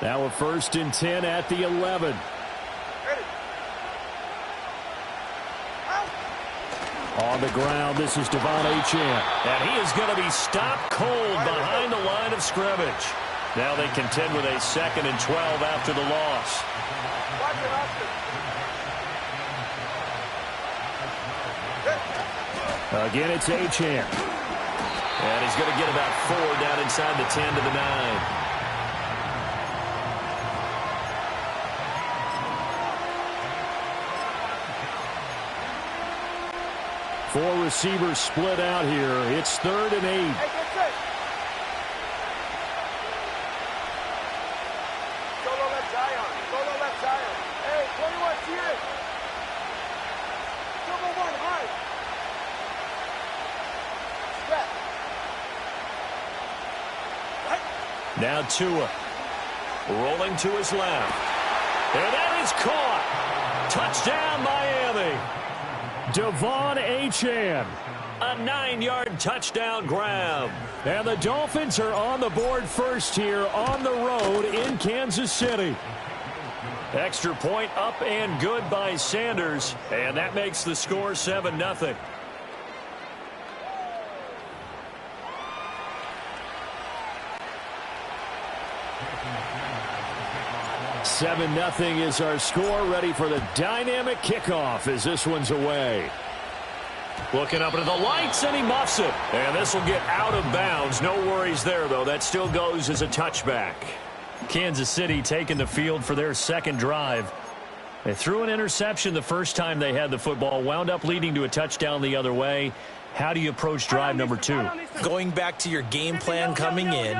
Now a 1st and 10 at the 11. On the ground, this is Devon Achane. And he is going to be stopped cold behind the line of scrimmage. Now they contend with a 2nd and 12 after the loss. Again, it's Achane. And he's going to get about 4 down inside the 10 to the 9. Four receivers split out here. It's 3rd and 8. Solo left Zion. Solo left Zion. Hey, 21 here. Double 1 high. Stretch. Now Tua. Rolling to his left. And that is caught. Touchdown, Miami. Devon Achane. A 9-yard touchdown grab. And the Dolphins are on the board first here on the road in Kansas City. Extra point up and good by Sanders, and that makes the score 7-0. is our score. Ready for the dynamic kickoff as this one's away. Looking up into the lights, and he muffs it. And this will get out of bounds. No worries there, though. That still goes as a touchback. Kansas City taking the field for their second drive. They threw an interception the first time they had the football, wound up leading to a touchdown the other way. How do you approach drive number 2? Going back to your game plan coming in,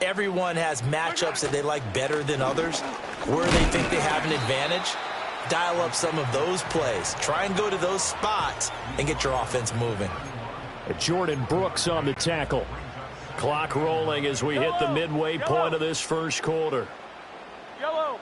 everyone has matchups that they like better than others. Where they think they have an advantage, dial up some of those plays. Try and go to those spots and get your offense moving. Jordan Brooks on the tackle. Clock rolling as we hit the midway point of this first quarter. Yellow.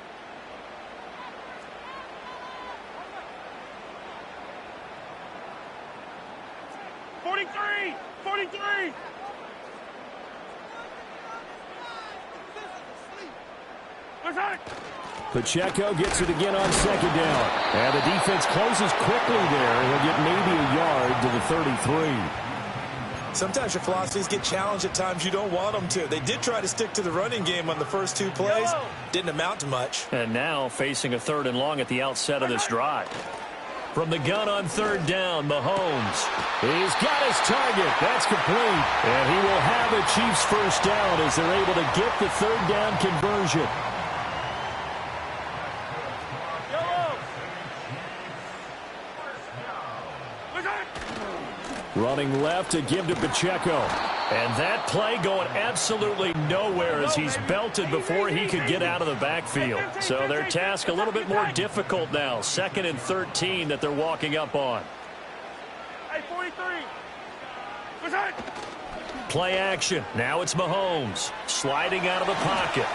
Pacheco gets it again on second down. And the defense closes quickly there. He'll get maybe a yard to the 33. Sometimes your philosophies get challenged at times you don't want them to. They did try to stick to the running game on the first 2 plays. Didn't amount to much. And now facing a 3rd and long at the outset of this drive. From the gun on 3rd down, Mahomes. He's got his target. That's complete. And he will have a Chiefs first down as they're able to get the 3rd down conversion. Running left to give to Pacheco. And that play going absolutely nowhere as he's belted before he could get out of the backfield. So their task a little bit more difficult now. 2nd and 13 that they're walking up on. Play action. Now it's Mahomes sliding out of the pocket.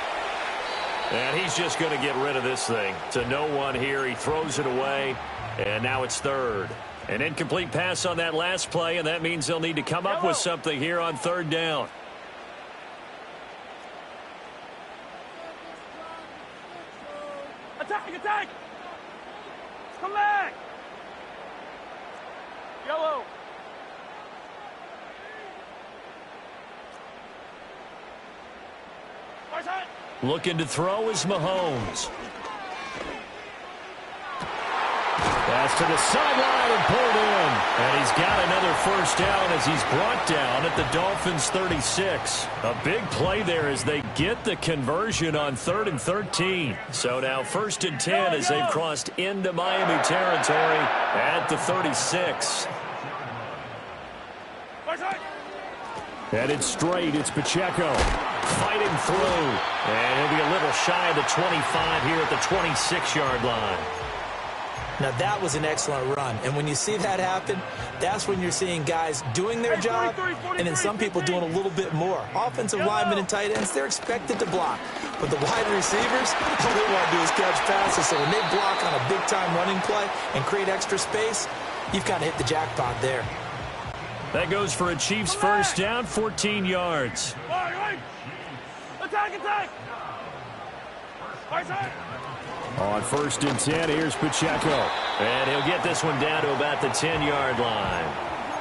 And he's just going to get rid of this thing. To no one here. He throws it away. And now it's 3rd. An incomplete pass on that last play, and that means they'll need to come up with something here on 3rd down. Attack! Come back! Yellow! Looking to throw is Mahomes. Pass to the sideline and pulled in. And he's got another first down as he's brought down at the Dolphins' 36. A big play there as they get the conversion on 3rd and 13. So now 1st and 10 as they've crossed into Miami territory at the 36. Headed straight, it's Pacheco. Fighting through. And he'll be a little shy of the 25 here at the 26-yard line. Now, that was an excellent run. And when you see that happen, that's when you're seeing guys doing their job and then some people doing a little bit more. Offensive linemen and tight ends, they're expected to block. But the wide receivers, all they want to do is catch passes. So when they block on a big-time running play and create extra space, you've kind of hit the jackpot there. That goes for a Chiefs first down, 14 yards. Attack! On 1st and 10, here's Pacheco. And he'll get this one down to about the 10-yard line.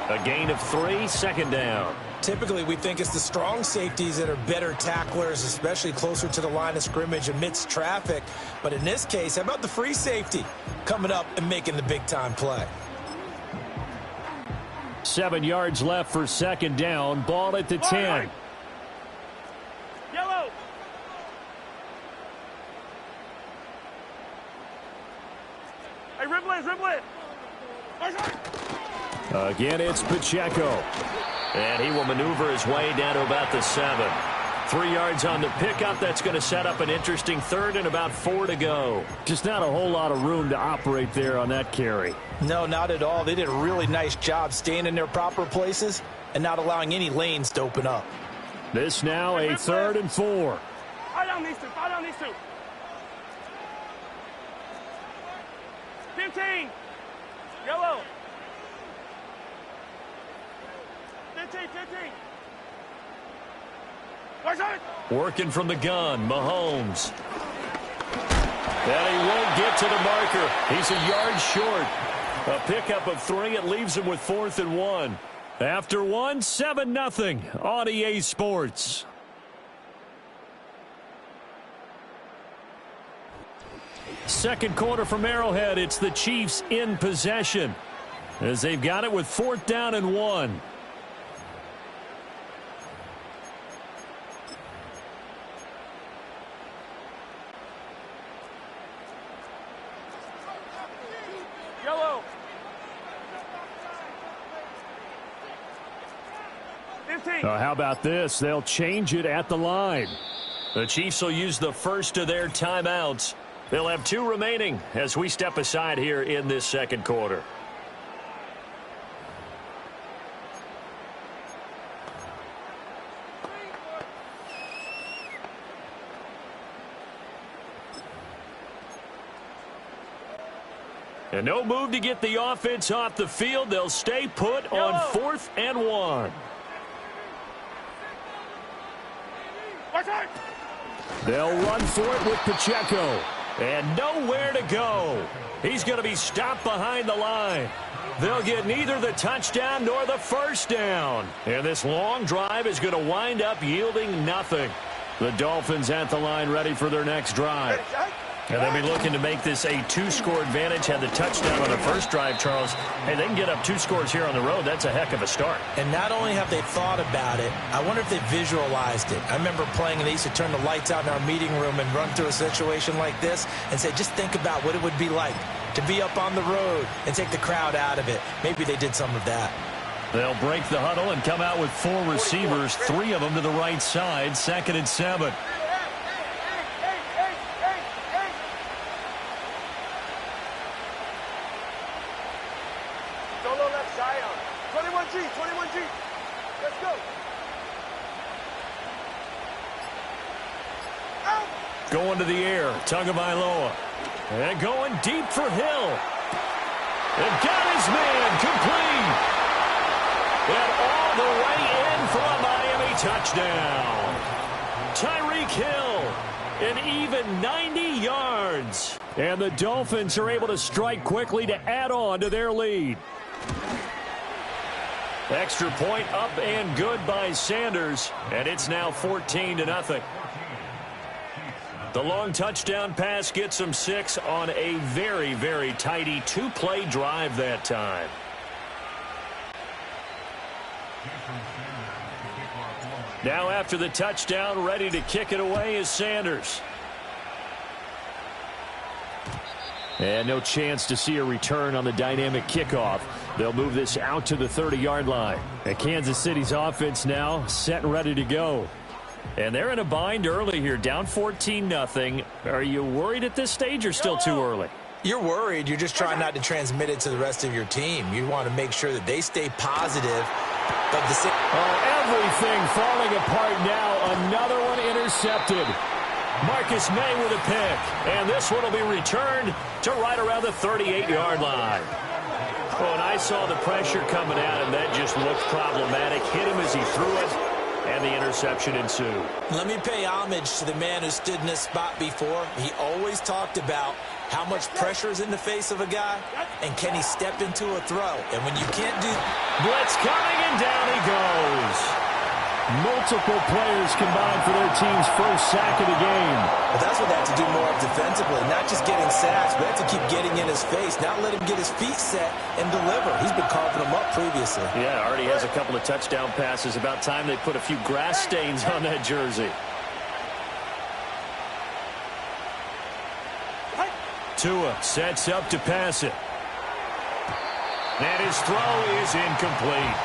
A gain of 3, 2nd down. Typically, we think it's the strong safeties that are better tacklers, especially closer to the line of scrimmage amidst traffic. But in this case, how about the free safety coming up and making the big-time play? 7 yards left for 2nd down. Ball at the 10. Yellow. Hey, ribble it. Again, it's Pacheco. And he will maneuver his way down to about the 7. 3 yards on the pickup. That's going to set up an interesting 3rd and about 4 to go. Just not a whole lot of room to operate there on that carry. No, not at all. They did a really nice job staying in their proper places and not allowing any lanes to open up. This now a 3rd and 4. Fire down these two. 15. Yellow. 15. Working from the gun, Mahomes. And he won't get to the marker. He's a yard short. A pickup of 3. It leaves him with 4th and 1. After 1, 7-0 on EA Sports. Second quarter from Arrowhead. It's the Chiefs in possession as they've got it with 4th down and 1. Yellow. 15. How about this? They'll change it at the line. The Chiefs will use the first of their timeouts. They'll have 2 remaining as we step aside here in this second quarter. And no move to get the offense off the field. They'll stay put on 4th and 1. They'll run for it with Pacheco. And nowhere to go. He's going to be stopped behind the line. They'll get neither the touchdown nor the first down. And this long drive is going to wind up yielding nothing. The Dolphins at the line ready for their next drive. And they'll be looking to make this a 2-score advantage. Had the touchdown on the first drive, Charles. Hey, they can get up 2 scores here on the road. That's a heck of a start. And not only have they thought about it, I wonder if they visualized it. I remember playing, and they used to turn the lights out in our meeting room and run through a situation like this and say, just think about what it would be like to be up on the road and take the crowd out of it. Maybe they did some of that. They'll break the huddle and come out with 4 receivers, 3 of them to the right side, 2nd and 7. Solo left Zion. 21G. Let's go. Out. Going to the air, Tagovailoa. And going deep for Hill. And got his man complete. And all the way in for a Miami touchdown. Tyreek Hill, an even 90 yards. And the Dolphins are able to strike quickly to add on to their lead. Extra point up and good by Sanders. And it's now 14-0. The long touchdown pass gets them 6 on a very, very tidy 2-play drive that time. Now after the touchdown, ready to kick it away is Sanders. And no chance to see a return on the dynamic kickoff. They'll move this out to the 30-yard line. And Kansas City's offense now set and ready to go. And they're in a bind early here, down 14-0. Are you worried at this stage or still too early? You're worried. You're just trying not to transmit it to the rest of your team. You want to make sure that they stay positive. But everything falling apart now. Another one intercepted. Marcus May with a pick. And this one will be returned to right around the 38-yard line. Oh, and I saw the pressure coming at him. That just looked problematic. Hit him as he threw it. And the interception ensued. Let me pay homage to the man who stood in this spot before. He always talked about how much pressure is in the face of a guy, and can he step into a throw? And when you can't do... Blitz coming, and down he goes. Multiple players combined for their team's first sack of the game. Well, that's what they have to do more of defensively. Not just getting sacks, but they have to keep getting in his face. Not let him get his feet set and deliver. He's been carving them up previously. Yeah, already has a couple of touchdown passes. About time they put a few grass stains on that jersey. Tua sets up to pass it. And his throw is incomplete.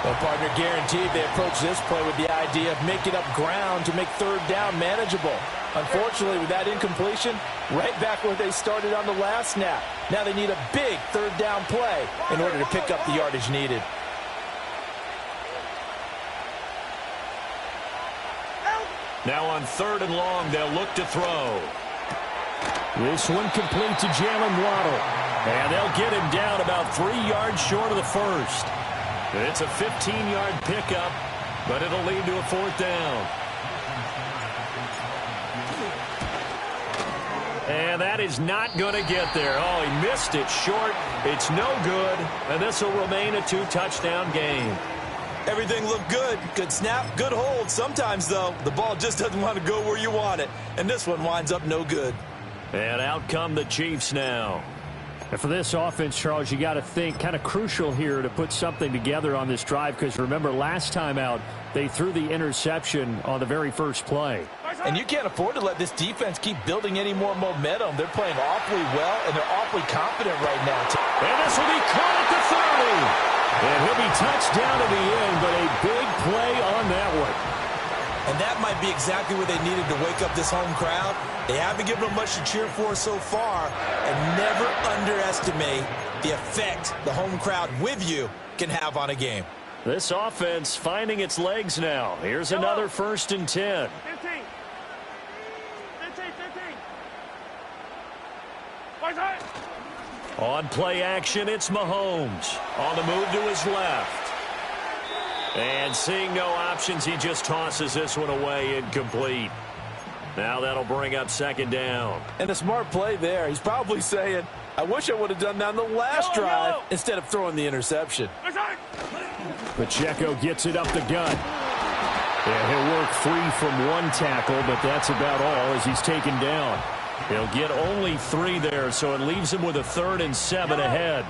Well, partner, guaranteed they approach this play with the idea of making up ground to make third down manageable. Unfortunately, with that incompletion, right back where they started on the last snap. Now they need a big third down play in order to pick up the yardage needed. Now on 3rd and long, they'll look to throw. This one complete to Jalen Waddle. And they'll get him down about 3 yards short of the first. It's a 15-yard pickup, but it'll lead to a 4th down. And that is not going to get there. Oh, he missed it short. It's no good. And this will remain a 2-touchdown game. Everything looked good. Good snap, good hold. Sometimes, though, the ball just doesn't want to go where you want it. And this one winds up no good. And out come the Chiefs now. And for this offense, Charles, you got to think kind of crucial here to put something together on this drive, because remember last time out they threw the interception on the very first play. And you can't afford to let this defense keep building any more momentum. They're playing awfully well, and they're awfully confident right now. And this will be caught at the 30. And he'll be touched down in the end, but a big play on that one. And that might be exactly what they needed to wake up this home crowd. They haven't given them much to cheer for so far. And never underestimate the effect the home crowd with you can have on a game. This offense finding its legs now. Here's another 1st and 10. 15. 15. On play action, it's Mahomes. On the move to his left. And seeing no options, he just tosses this one away incomplete. Now that'll bring up 2nd down. And a smart play there. He's probably saying, I wish I would have done that on the last drive instead of throwing the interception. Pacheco gets it up the gut. Yeah, he'll work free from one tackle, but that's about all as he's taken down. He'll get only 3 there, so it leaves him with a 3rd and 7 ahead.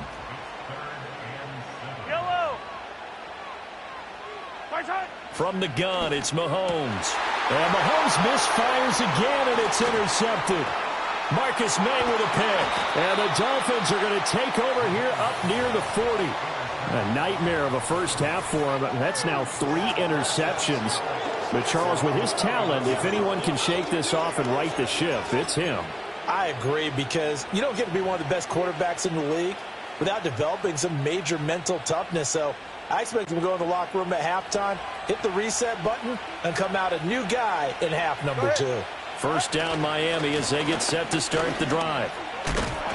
From the gun, it's Mahomes. And Mahomes misfires again, and it's intercepted. Marcus May with a pick. And the Dolphins are going to take over here up near the 40. A nightmare of a first half for him. That's now 3 interceptions. But Charles, with his talent, if anyone can shake this off and right the ship, it's him. I agree, because you don't get to be one of the best quarterbacks in the league without developing some major mental toughness. So I expect him to go in the locker room at halftime, hit the reset button, and come out a new guy in half number 2. First down Miami as they get set to start the drive.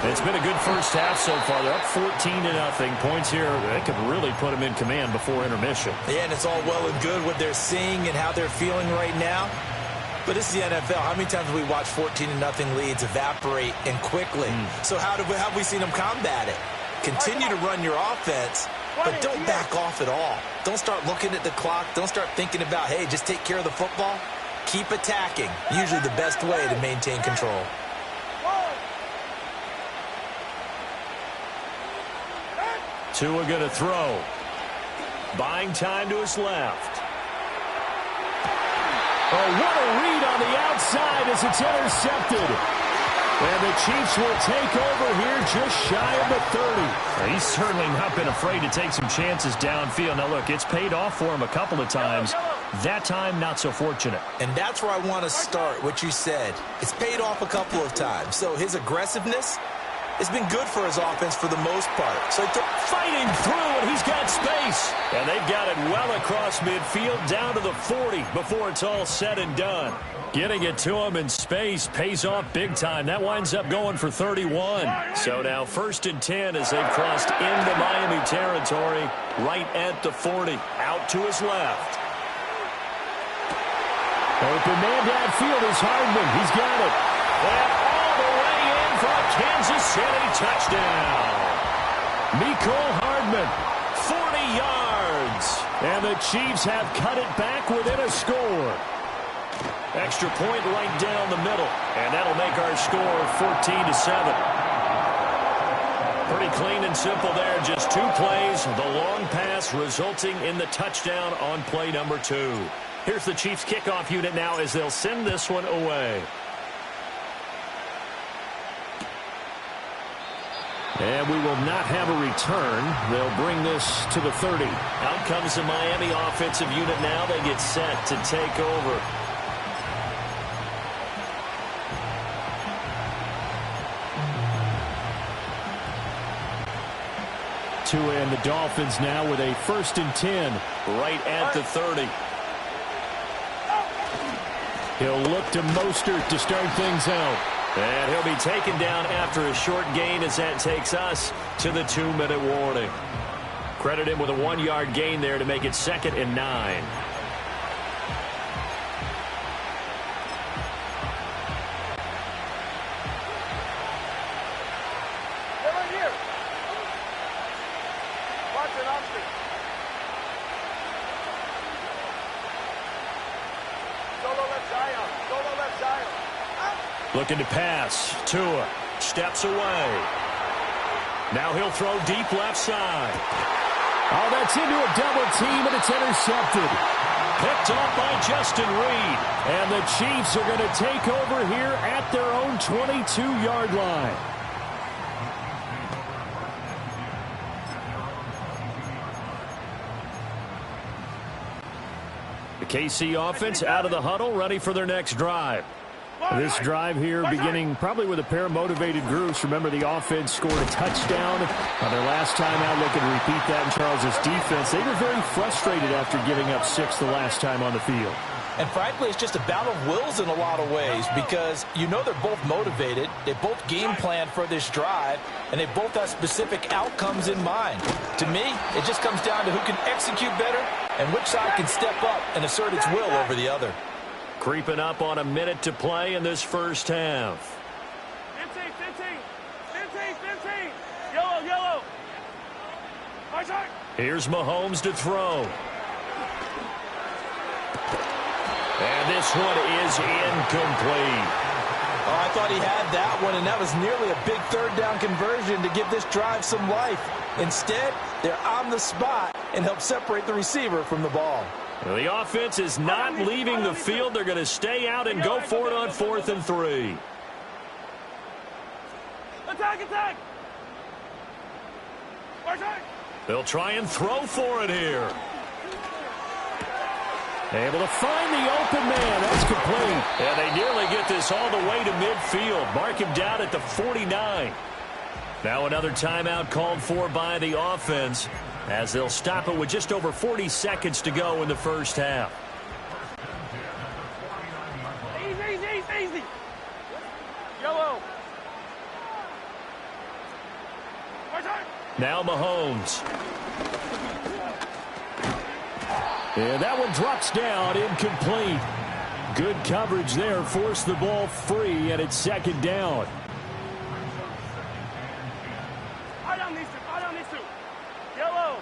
It's been a good first half so far. They're up 14-0. Points here, they could really put them in command before intermission. Yeah, and it's all well and good what they're seeing and how they're feeling right now. But this is the NFL. How many times have we watched 14-0 leads evaporate and quickly? So how have we seen them combat it? Continue to run your offense, but don't back off at all. Don't start looking at the clock. Don't start thinking about, hey, just take care of the football. Keep attacking. Usually the best way to maintain control. Tua going to throw. Buying time to his left. Oh, what a read on the outside as it's intercepted. And the Chiefs will take over here just shy of the 30. He's certainly not been afraid to take some chances downfield. Now, look, it's paid off for him a couple of times. That time, not so fortunate. And that's where I want to start, what you said. It's paid off a couple of times. So his aggressiveness has been good for his offense for the most part. So fighting through, and he's got space. And they've got it well across midfield down to the 40 before it's all said and done. Getting it to him in space pays off big time. That winds up going for 31. So now 1st and 10 as they've crossed into Miami territory right at the 40. Out to his left. Open man downfield is Hardman. He's got it. And all the way in for a Kansas City touchdown. Mecole Hardman. 40 yards. And the Chiefs have cut it back within a score. Extra point right down the middle. And that'll make our score 14-7. Pretty clean and simple there. Just 2 plays. The long pass resulting in the touchdown on play number 2. Here's the Chiefs kickoff unit now as they'll send this one away. And we will not have a return. They'll bring this to the 30. Out comes the Miami offensive unit now. They get set to take over. Tua and the Dolphins now with a 1st and 10. Right at the 30. He'll look to Mostert to start things out. And he'll be taken down after a short gain as that takes us to the 2-minute warning. Credit him with a 1-yard gain there to make it 2nd and 9. Looking to pass. Tua steps away. Now he'll throw deep left side. Oh, that's into a double team, and it's intercepted. Picked off by Justin Reed. And the Chiefs are going to take over here at their own 22-yard line. The KC offense out of the huddle, ready for their next drive. This drive here beginning probably with a pair of motivated groups. Remember, the offense scored a touchdown on their last time out. Looking to repeat that in Charles' defense. They were very frustrated after giving up 6 the last time on the field. And frankly, it's just a battle of wills in a lot of ways because you know they're both motivated. They both game plan for this drive, and they both have specific outcomes in mind. To me, it just comes down to who can execute better and which side can step up and assert its will over the other. Creeping up on a minute to play in this first half. 15. Yellow. Here's Mahomes to throw. And this one is incomplete. Oh, I thought he had that one, and that was nearly a big third down conversion to give this drive some life. Instead, they're on the spot and help separate the receiver from the ball. Well, the offense is not leaving the field. They're going to stay out and go for it on 4th and 3. Attack! They'll try and throw for it here. Able to find the open man. That's complete. And they nearly get this all the way to midfield. Mark him down at the 49. Now another timeout called for by the offense as they'll stop it with just over 40 seconds to go in the first half. Easy. Yellow. Now Mahomes. And that one drops down, incomplete. Good coverage there, forced the ball free, and it's 2nd down. I don't need to. Yellow.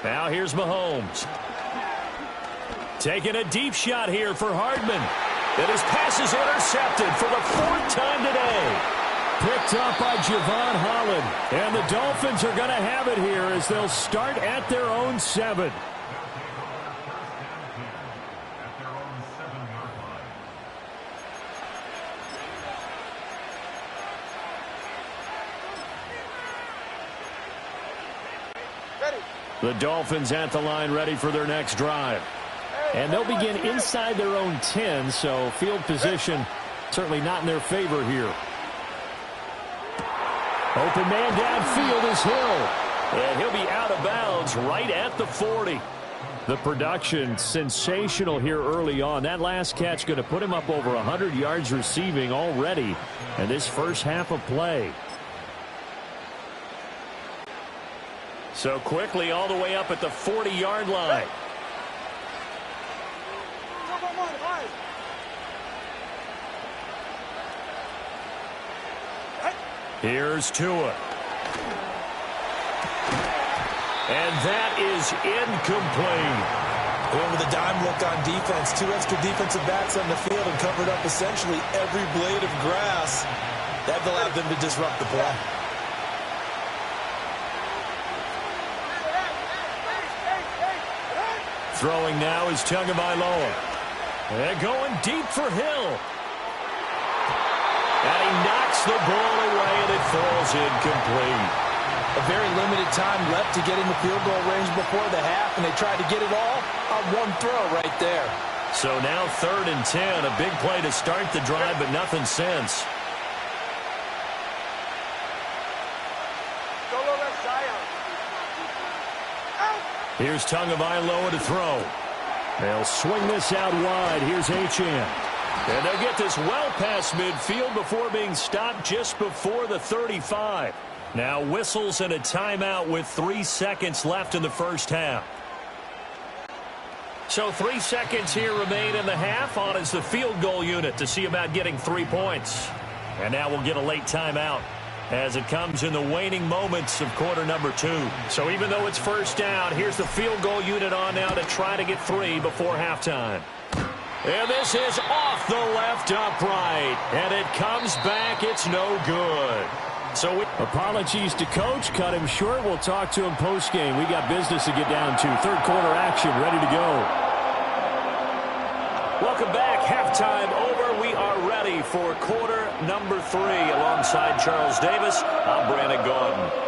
Now here's Mahomes. Taking a deep shot here for Hardman. And his pass is intercepted for the 4th time today. Picked up by Javon Holland. And the Dolphins are going to have it here as they'll start at their own 7. The Dolphins at the line ready for their next drive. And they'll begin inside their own 10, so field position certainly not in their favor here. Open man downfield is Hill. And he'll be out of bounds right at the 40. The production sensational here early on. That last catch going to put him up over 100 yards receiving already in this first half of play. So quickly all the way up at the 40-yard line. Here's Tua. And that is incomplete. And with a dime look on defense, 2 extra defensive backs on the field and covered up essentially every blade of grass. That allowed them to disrupt the play. Throwing now is Tagovailoa. And going deep for Hill. And he knocks the ball away, and it falls incomplete. A very limited time left to get in the field goal range before the half, and they tried to get it all on one throw right there. So now 3rd and 10, a big play to start the drive, but nothing since. Here's Tagovailoa to throw. They'll swing this out wide. Here's Achane. And they'll get this well past midfield before being stopped just before the 35. Now whistles and a timeout with 3 seconds left in the first half. So 3 seconds here remain in the half. On is the field goal unit to see about getting 3 points. And now we'll get a late timeout as it comes in the waning moments of quarter number 2. So even though it's first down, here's the field goal unit on now to try to get 3 before halftime. And this is off the left upright. And it comes back. It's no good. So apologies to Coach. Cut him short. We'll talk to him post-game. We got business to get down to. Third quarter action ready to go. Welcome back. Halftime over. We are ready for quarter number 3. Alongside Charles Davis, I'm Brandon Gaudin.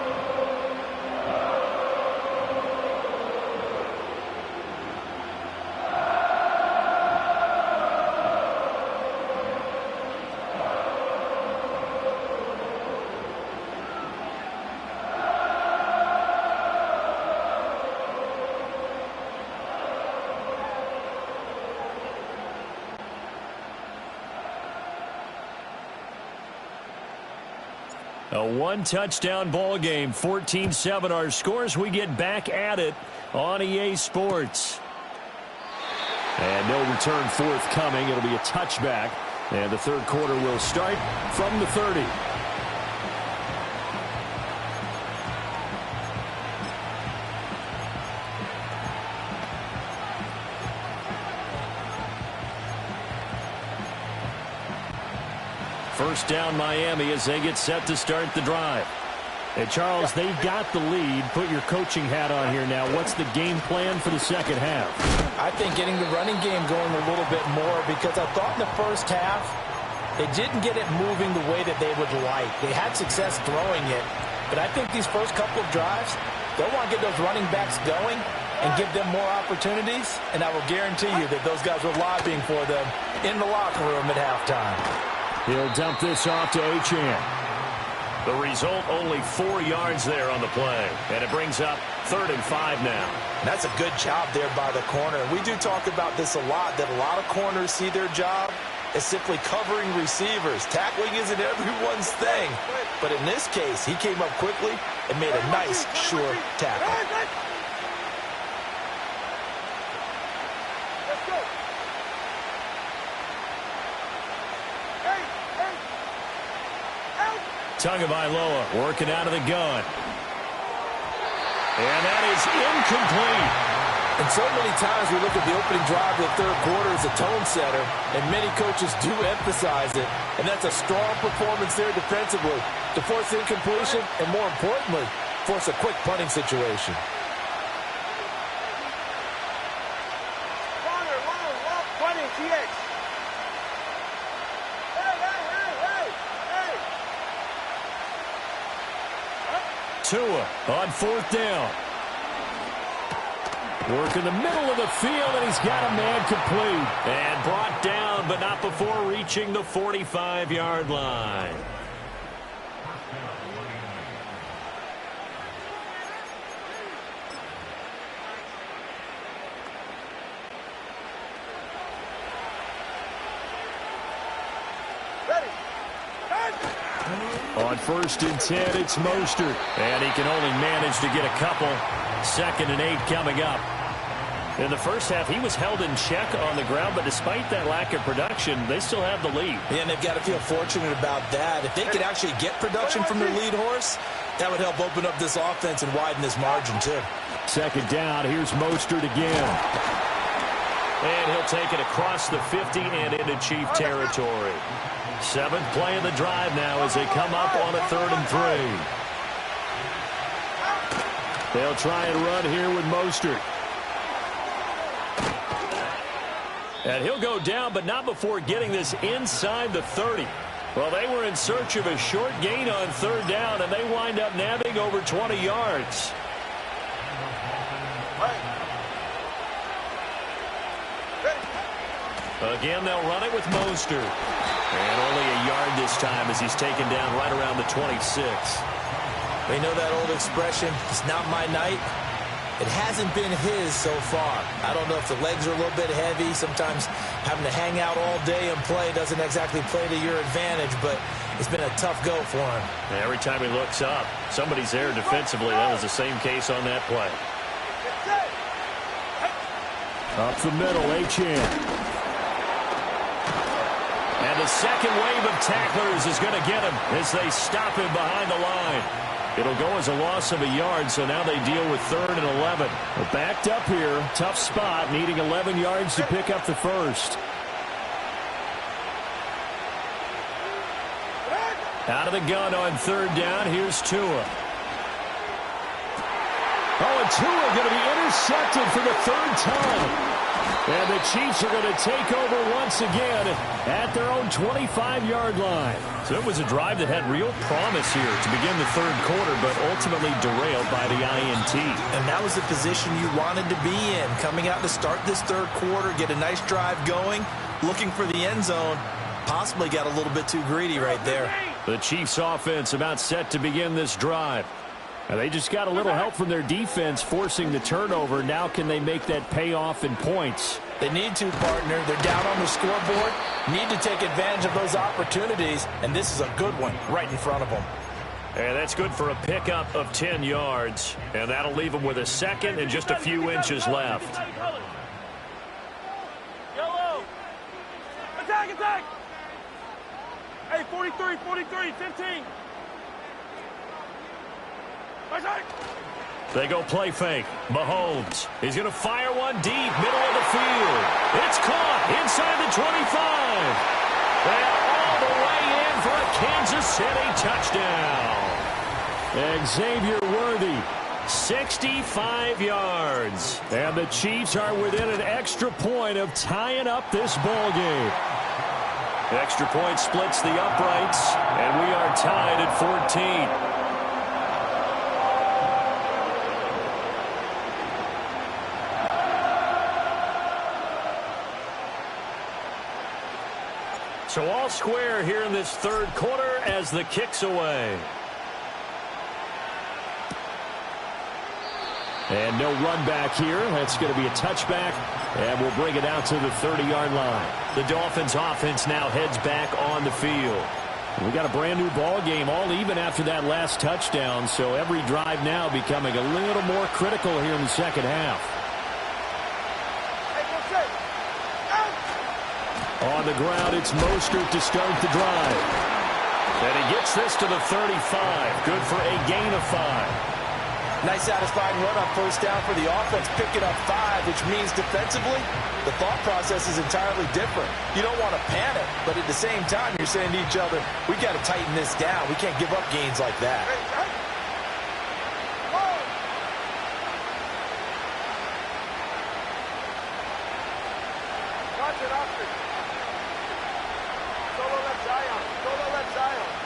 A one-touchdown ball game, 14-7 our scores. We get back at it on EA Sports. And no return forthcoming. It'll be a touchback. And the third quarter will start from the 30. First down Miami as they get set to start the drive. Hey, Charles, they've got the lead. Put your coaching hat on here now. What's the game plan for the second half? I think getting the running game going a little bit more, because I thought in the first half they didn't get it moving the way that they would like. They had success throwing it, but I think these first couple of drives, they'll want to get those running backs going and give them more opportunities, and I will guarantee you that those guys were lobbying for them in the locker room at halftime. He'll dump this off to Achan. The result, only 4 yards there on the play. And it brings up 3rd and 5 now. And that's a good job there by the corner. We do talk about this a lot, that a lot of corners see their job as simply covering receivers. Tackling isn't everyone's thing. But in this case, he came up quickly and made a nice, sure tackle. Tagovailoa working out of the gun. And that is incomplete. And so many times we look at the opening drive of the third quarter as a tone setter, and many coaches do emphasize it. And that's a strong performance there defensively to force incompletion and, more importantly, force a quick punting situation. Tua on 4th down. Work in the middle of the field, and he's got a man complete. And brought down, but not before reaching the 45-yard line. On 1st and 10, it's Mostert. And he can only manage to get a couple. 2nd and 8 coming up. In the first half, he was held in check on the ground, but despite that lack of production, they still have the lead. Yeah, and they've got to feel fortunate about that. If they could actually get production from their lead horse, that would help open up this offense and widen this margin, too. 2nd down, here's Mostert again. And he'll take it across the 50 and into Chief territory. 7th play of the drive now as they come up on a 3rd and 3. They'll try and run here with Mostert. And he'll go down, but not before getting this inside the 30. Well, they were in search of a short gain on 3rd down, and they wind up nabbing over 20 yards. Again, they'll run it with Mostert. And only a yard this time as he's taken down right around the 26. We know that old expression, it's not my night. It hasn't been his so far. I don't know if the legs are a little bit heavy. Sometimes having to hang out all day and play doesn't exactly play to your advantage, but it's been a tough go for him. And every time he looks up, somebody's there defensively. That was the same case on that play. Up the middle, Achan. And the second wave of tacklers is going to get him as they stop him behind the line. It'll go as a loss of a yard, so now they deal with 3rd and 11. Well, backed up here, tough spot, needing 11 yards to pick up the first. Out of the gun on third down. Here's Tua. Oh, and Tua going to be intercepted for the third time. And the Chiefs are going to take over once again at their own 25-yard line. So it was a drive that had real promise here to begin the third quarter, but ultimately derailed by the INT. And that was the position you wanted to be in, coming out to start this third quarter, get a nice drive going, looking for the end zone. Possibly got a little bit too greedy right there. The Chiefs offense about set to begin this drive. And they just got a little help from their defense forcing the turnover. Now can they make that payoff in points? They need to, partner. They're down on the scoreboard. Need to take advantage of those opportunities. And this is a good one right in front of them. And that's good for a pickup of 10 yards. And that'll leave them with a second and just a few inches left. Yellow. Attack, attack. Hey, 43, 15. They go play fake. Mahomes. He's going to fire one deep, middle of the field. It's caught inside the 25. And all the way in for a Kansas City touchdown. Xavier Worthy, 65 yards. And the Chiefs are within an extra point of tying up this ball game. Extra point splits the uprights, and we are tied at 14. So all square here in this third quarter as the kick's away. And no run back here. That's going to be a touchback, and we'll bring it out to the 30-yard line. The Dolphins offense now heads back on the field. We got a brand new ball game, all even after that last touchdown, so every drive now becoming a little more critical here in the second half. On the ground, it's Mostert to start the drive. And he gets this to the 35. Good for a gain of 5. Nice satisfying run on first down for the offense, picking up 5, which means defensively, the thought process is entirely different. You don't want to panic, but at the same time, you're saying to each other, we got to tighten this down. We can't give up gains like that.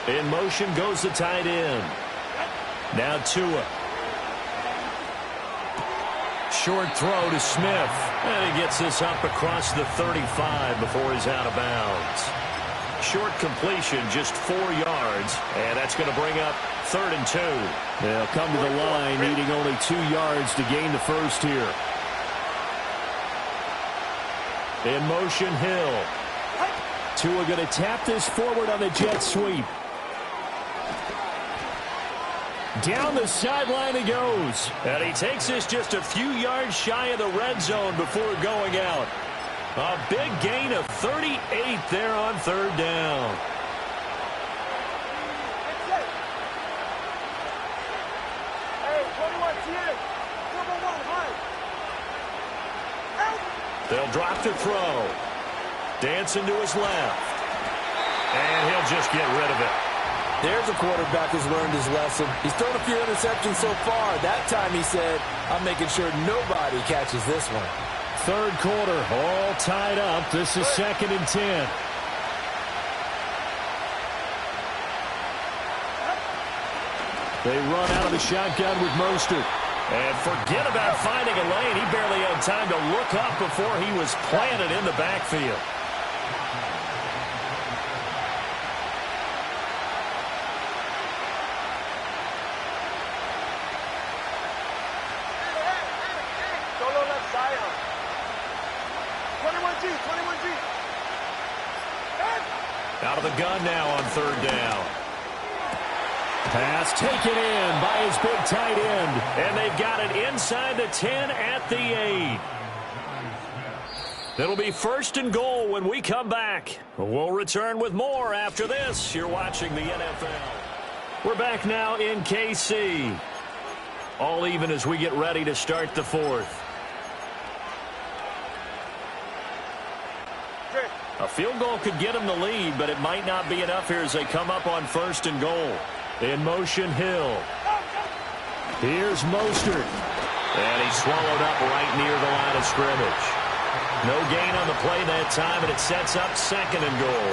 In motion goes the tight end. Now Tua. Short throw to Smith. And he gets this up across the 35 before he's out of bounds. Short completion, just 4 yards. And that's going to bring up 3rd and 2. They'll come to the line needing only 2 yards to gain the first here. In motion, Hill. Tua going to tap this forward on the jet sweep. Down the sideline he goes. And he takes this just a few yards shy of the red zone before going out. A big gain of 38 there on 3rd down. They'll drop to throw. Dancing to his left. And he'll just get rid of it. There's a quarterback who's learned his lesson. He's thrown a few interceptions so far. That time he said, I'm making sure nobody catches this one. Third quarter, all tied up. This is 2nd and 10. They run out of the shotgun with Mostert. And forget about finding a lane. He barely had time to look up before he was planted in the backfield. Out of the gun now on 3rd down. Pass taken in by his big tight end. And they've got it inside the 10 at the 8. It'll be 1st and goal when we come back. We'll return with more after this. You're watching the NFL. We're back now in KC. All even as we get ready to start the 4th. A field goal could get them the lead, but it might not be enough here as they come up on 1st and goal. In motion, Hill. Here's Mostert. And he's swallowed up right near the line of scrimmage. No gain on the play that time, and it sets up 2nd and goal.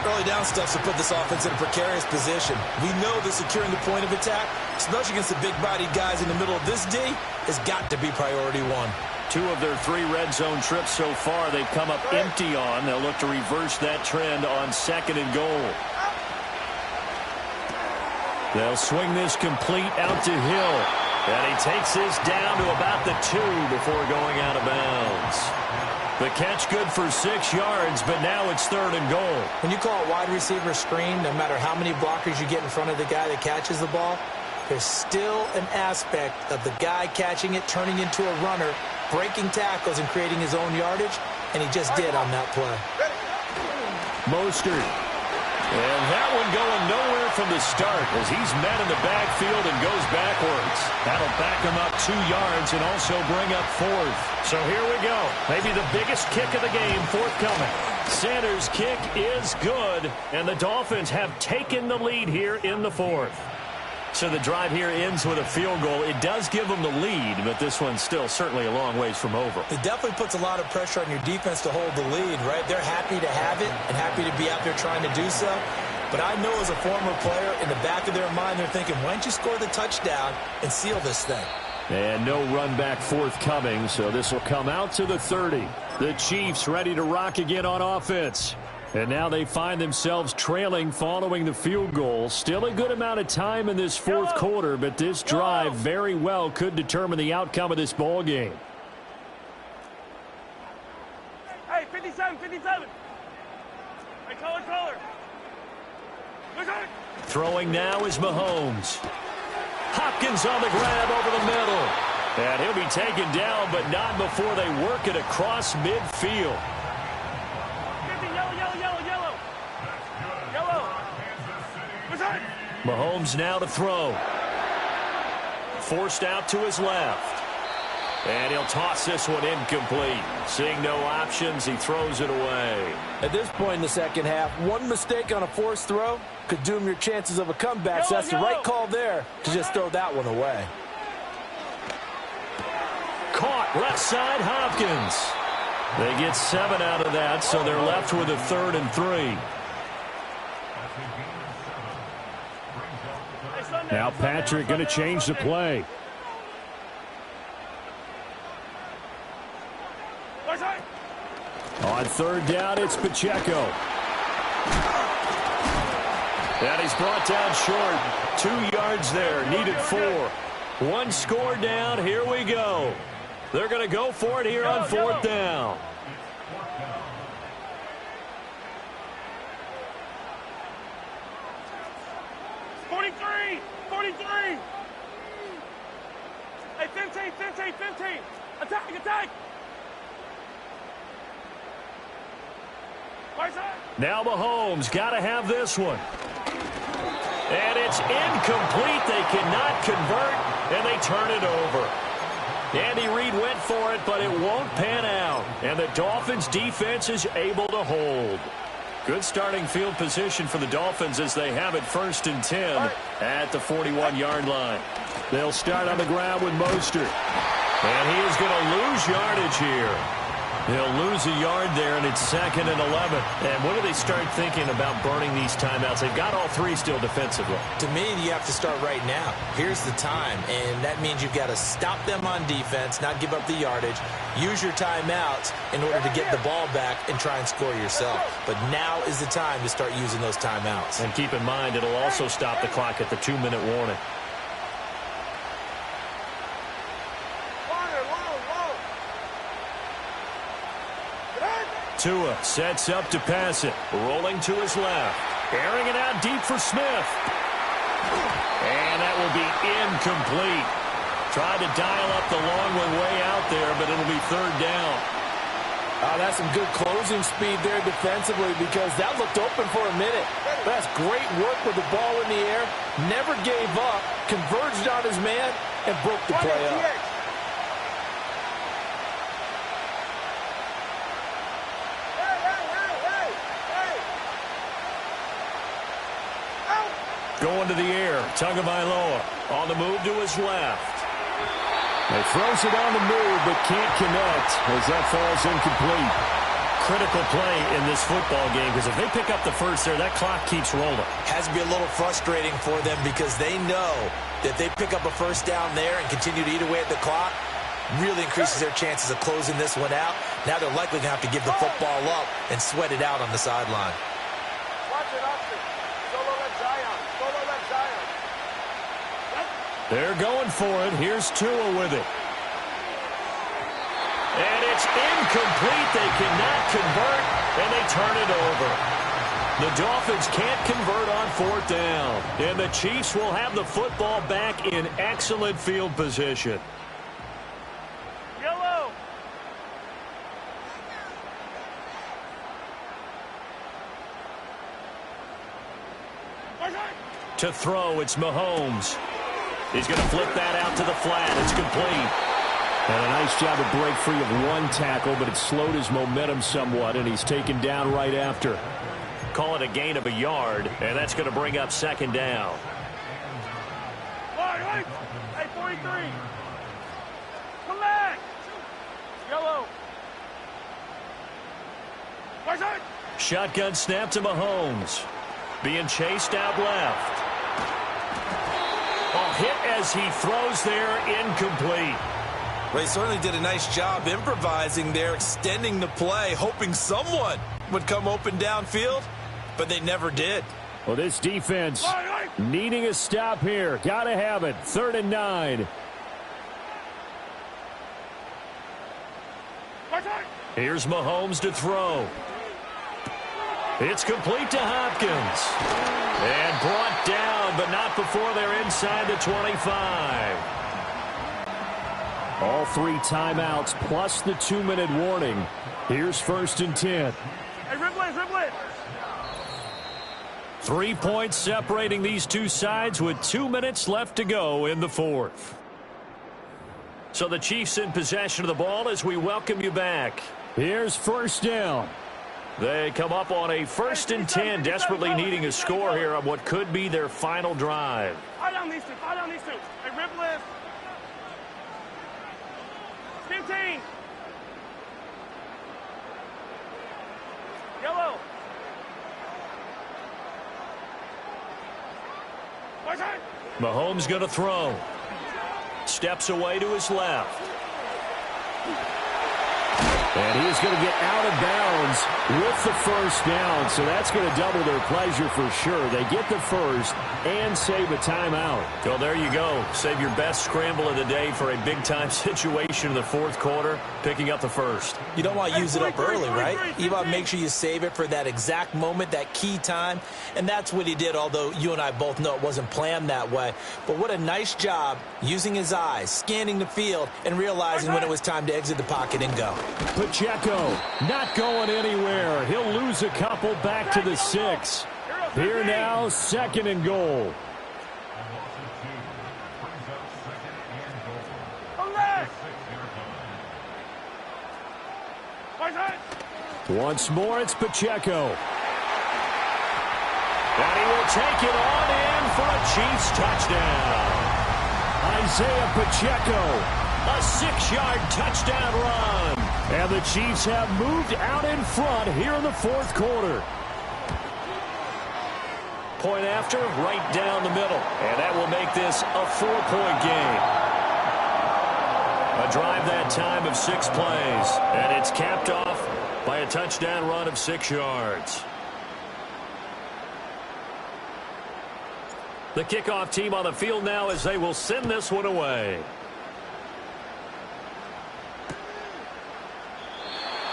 Early down stuff to put this offense in a precarious position. We know that securing the point of attack, especially against the big-bodied guys in the middle of this D, has got to be priority one. 2 of their 3 red zone trips so far they've come up empty on. They'll look to reverse that trend on 2nd and goal. They'll swing this complete out to Hill. And he takes this down to about the 2 before going out of bounds. The catch good for 6 yards, but now it's 3rd and goal. When you call it wide receiver screen, no matter how many blockers you get in front of the guy that catches the ball, there's still an aspect of the guy catching it, turning into a runner, breaking tackles and creating his own yardage, and he just did on that play. Mostert. And that one going nowhere from the start as he's met in the backfield and goes backwards. That'll back him up 2 yards and also bring up 4th. So here we go. Maybe the biggest kick of the game forthcoming. Sanders' kick is good, and the Dolphins have taken the lead here in the 4th. So the drive here ends with a field goal. It does give them the lead, but this one's still certainly a long ways from over. It definitely puts a lot of pressure on your defense to hold the lead, right? They're happy to have it and happy to be out there trying to do so. But I know as a former player, in the back of their mind, they're thinking, why don't you score the touchdown and seal this thing? And no run back forthcoming, so this will come out to the 30. The Chiefs ready to rock again on offense. And now they find themselves trailing following the field goal. Still a good amount of time in this 4th quarter, but this drive very well could determine the outcome of this ball game. Hey, 57, 57. Hey, color. Throwing now is Mahomes. Hopkins on the grab over the middle. And he'll be taken down, but not before they work it across midfield. Mahomes now to throw. Forced out to his left. And he'll toss this one incomplete. Seeing no options, he throws it away. At this point in the second half, one mistake on a forced throw could doom your chances of a comeback. So that's the right call there to just throw that one away. Caught left side, Hopkins. They get 7 out of that, so they're left with a 3rd and 3. Now Patrick going to change the play. On 3rd down, it's Pacheco. And he's brought down short. 2 yards there, needed 4. 1 score down, here we go. They're going to go for it here on 4th down. Hey, 15. Attack. Now Mahomes got to have this one. And it's incomplete. They cannot convert, and they turn it over. Andy Reid went for it, but it won't pan out. And the Dolphins' defense is able to hold. Good starting field position for the Dolphins as they have it 1st and 10 at the 41-yard line. They'll start on the ground with Mostert. And he is going to lose yardage here. He'll lose a yard there, and it's 2nd and 11. And what do they start thinking about burning these timeouts? They've got all 3 still defensively. To me, you have to start right now. Here's the time, and that means you've got to stop them on defense, not give up the yardage, use your timeouts in order to get the ball back and try and score yourself. But now is the time to start using those timeouts. And keep in mind, it'll also stop the clock at the 2-minute warning. Tua sets up to pass it. Rolling to his left. Airing it out deep for Smith. And that will be incomplete. Tried to dial up the long one way out there, but it'll be 3rd down. That's some good closing speed there defensively because that looked open for a minute. That's great work with the ball in the air. Never gave up. Converged on his man and broke the play up. Going to the air. Tagovailoa on the move to his left. He throws it on the move, but can't connect as that falls incomplete. Critical play in this football game, because if they pick up the first there, that clock keeps rolling. Has to be a little frustrating for them because they know that they pick up a first down there and continue to eat away at the clock, really increases their chances of closing this one out. Now they're likely going to have to give the football up and sweat it out on the sideline. Watch it, Austin. Solo left Zion. Solo left Zion. They're going for it. Here's Tua with it. And it's incomplete. They cannot convert, and they turn it over. The Dolphins can't convert on fourth down, and the Chiefs will have the football back in excellent field position. Yellow. To throw, it's Mahomes. He's going to flip that out to the flat. It's complete. And a nice job to break free of one tackle, but it slowed his momentum somewhat, and he's taken down right after. Call it a gain of a yard, and that's going to bring up second down. Hey, 43. Come back. Yellow. Shotgun snap to Mahomes. Being chased out left. A hit as he throws there, incomplete. Well, he certainly did a nice job improvising there, extending the play, hoping someone would come open downfield, but they never did. Well, this defense needing a stop here. Got to have it. 3rd and 9. Here's Mahomes to throw. It's complete to Hopkins. And brought down, but not before they're inside the 25. All 3 timeouts plus the 2-minute warning. Here's 1st and 10. Hey, Ripley. 3 points separating these two sides with 2 minutes left to go in the fourth. So the Chiefs in possession of the ball as we welcome you back. Here's 1st down. They come up on a 1st and 10, desperately needing a score here on what could be their final drive. Fire down these two. Hey, Ripley. 15. Yellow. Mahomes going to throw. Steps away to his left. And he's going to get out of bounds with the first down, so that's going to double their pleasure for sure. They get the first and save a timeout. Well, there you go. Save your best scramble of the day for a big-time situation in the fourth quarter, picking up the first. You don't want to use it up early, right? You want to make sure you save it for that exact moment, that key time, and that's what he did, although you and I both know it wasn't planned that way. But what a nice job using his eyes, scanning the field, and realizing when it was time to exit the pocket and go. Pacheco not going anywhere. He'll lose a couple back to the 6. Here now, 2nd and goal. Once more, it's Pacheco. And he will take it on in for a Chiefs touchdown. Isaiah Pacheco. A 6-yard touchdown run. And the Chiefs have moved out in front here in the fourth quarter. Point after, right down the middle. And that will make this a 4-point game. A drive that time of 6 plays. And it's capped off by a touchdown run of 6 yards. The kickoff team on the field now as they will send this one away.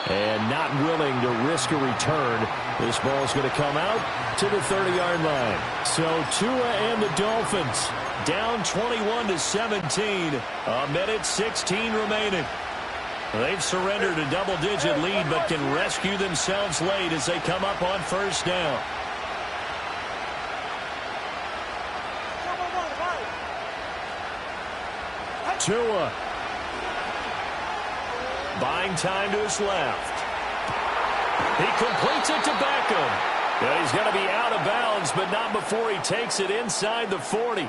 And not willing to risk a return. This ball is going to come out to the 30-yard line. So Tua and the Dolphins down 21-17. A minute 16 remaining. They've surrendered a double-digit lead but can rescue themselves late as they come up on first down. Tua. Buying time to his left. He completes it to Beckham. And he's going to be out of bounds, but not before he takes it inside the 40.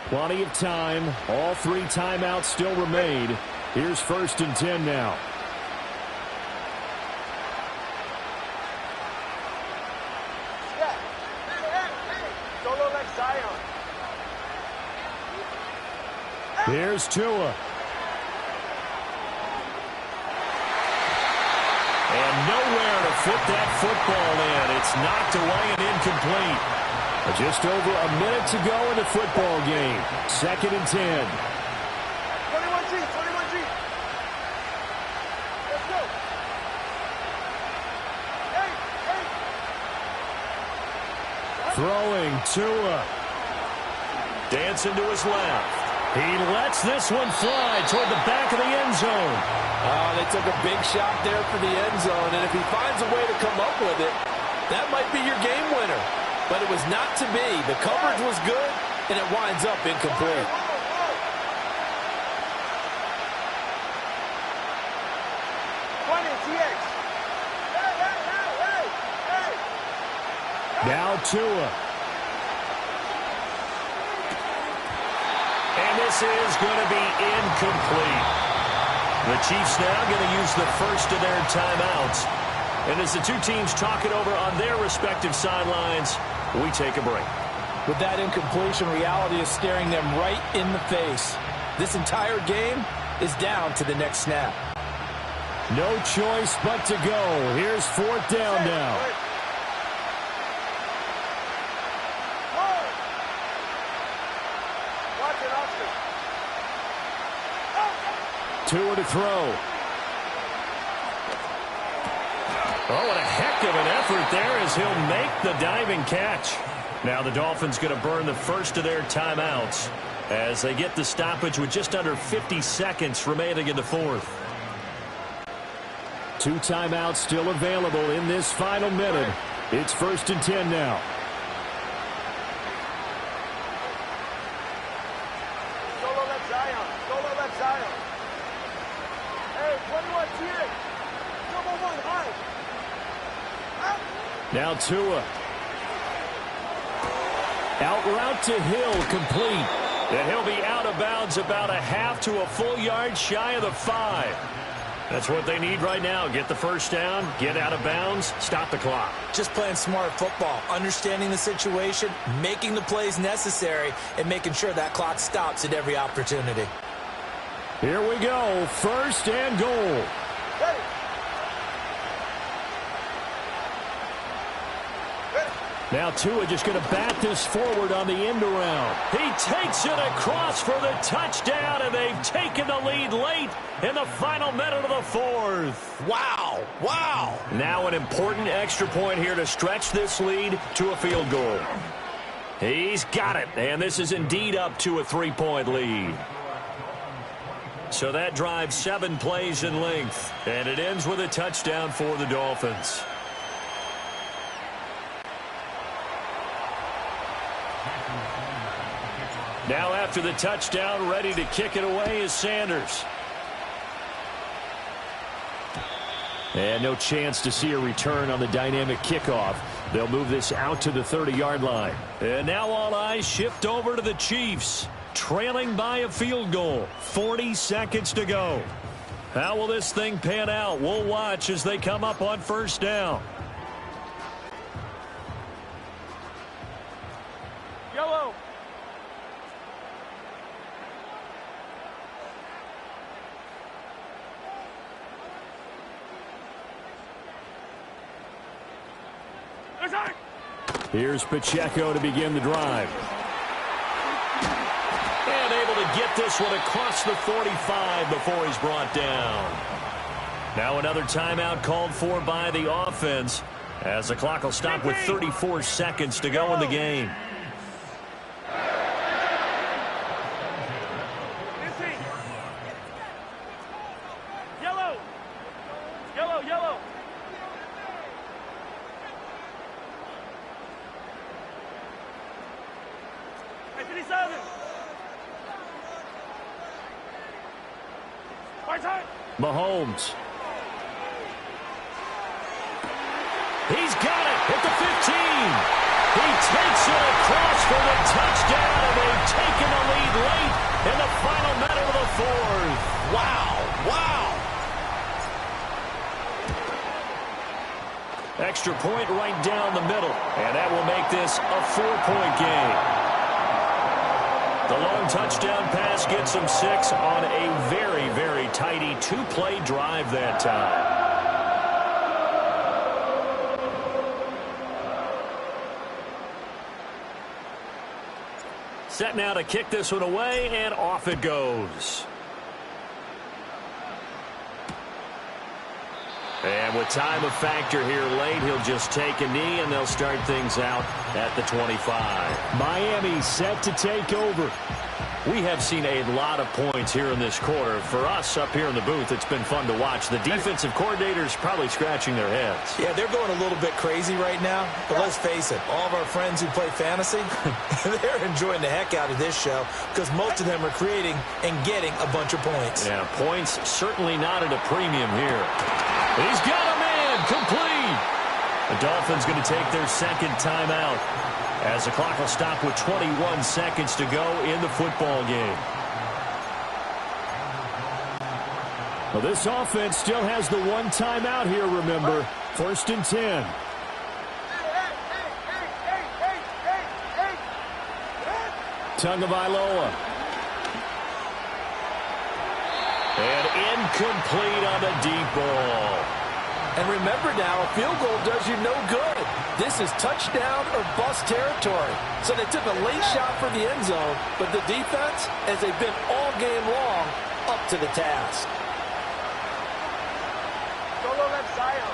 Plenty of time. All 3 timeouts still remain. Here's 1st and 10 now. Solo left Zion. Here's Tua. And nowhere to fit that football in. It's knocked away and incomplete. Just over a minute to go in the football game. 2nd and 10. 21G, 21G. Let's go. Hey. Throwing Tua. Dancing to his left. He lets this one fly toward the back of the end zone. Oh, they took a big shot there for the end zone, and if he finds a way to come up with it, that might be your game winner. But it was not to be. The coverage was good, and it winds up incomplete. Now Tua. And this is going to be incomplete. The Chiefs now going to use the first of their timeouts. And as the two teams talk it over on their respective sidelines, we take a break. With that incompletion, reality is staring them right in the face. This entire game is down to the next snap. No choice but to go. Here's 4th down now. Tua to throw. Oh, what a heck of an effort there as he'll make the diving catch. Now the Dolphins going to burn the first of their timeouts as they get the stoppage with just under 50 seconds remaining in the 4th. 2 timeouts still available in this final minute. It's 1st and 10 now. Solo left Zion. Solo left Zion. Hey, 21 TA. Double one high. Now Tua. Out route to Hill, complete. And he'll be out of bounds about a half to a full yard shy of the 5. That's what they need right now. Get the first down, get out of bounds, stop the clock. Just playing smart football, understanding the situation, making the plays necessary, and making sure that clock stops at every opportunity. Here we go. 1st and goal. Ready. Now Tua just going to bat this forward on the end around. He takes it across for the touchdown, and they've taken the lead late in the final minute of the 4th. Wow. Wow. Now an important extra point here to stretch this lead to a field goal. He's got it, and this is indeed up to a 3-point lead. So that drives 7 plays in length, and it ends with a touchdown for the Dolphins. Now after the touchdown, ready to kick it away is Sanders. And no chance to see a return on the dynamic kickoff. They'll move this out to the 30-yard line. And now all eyes shift over to the Chiefs, trailing by a field goal. 40 seconds to go. How will this thing pan out? We'll watch as they come up on 1st down. Yellow. Here's Pacheco to begin the drive. And able to get this one across the 45 before he's brought down. Now another timeout called for by the offense as the clock will stop with 34 seconds to go in the game. Yellow. Yellow, yellow. Mahomes. He's got it at the 15. He takes it across for the touchdown, and they've taken the lead late in the final minute of the fourth. Wow. Extra point right down the middle, and that will make this a 4-point game. The long touchdown pass gets them 6 on a very, very tidy 2-play drive that time. Set now to kick this one away, and off it goes. And with time a factor here late, he'll just take a knee, and they'll start things out at the 25. Miami set to take over. We have seen a lot of points here in this quarter. For us up here in the booth, it's been fun to watch. The defensive coordinators probably scratching their heads. Yeah, they're going a little bit crazy right now. But let's face it, all of our friends who play fantasy, they're enjoying the heck out of this show because most of them are creating and getting a bunch of points. Yeah, points certainly not at a premium here. He's got a man complete. The Dolphins going to take their second timeout as the clock will stop with 21 seconds to go in the football game. Well, this offense still has the one timeout here, remember. 1st and 10. Tagovailoa. And incomplete on the deep ball. And remember now, a field goal does you no good. This is touchdown or bust territory. So they took a late shot for the end zone, but the defense, as they've been all game long, up to the task. Solo left Zion.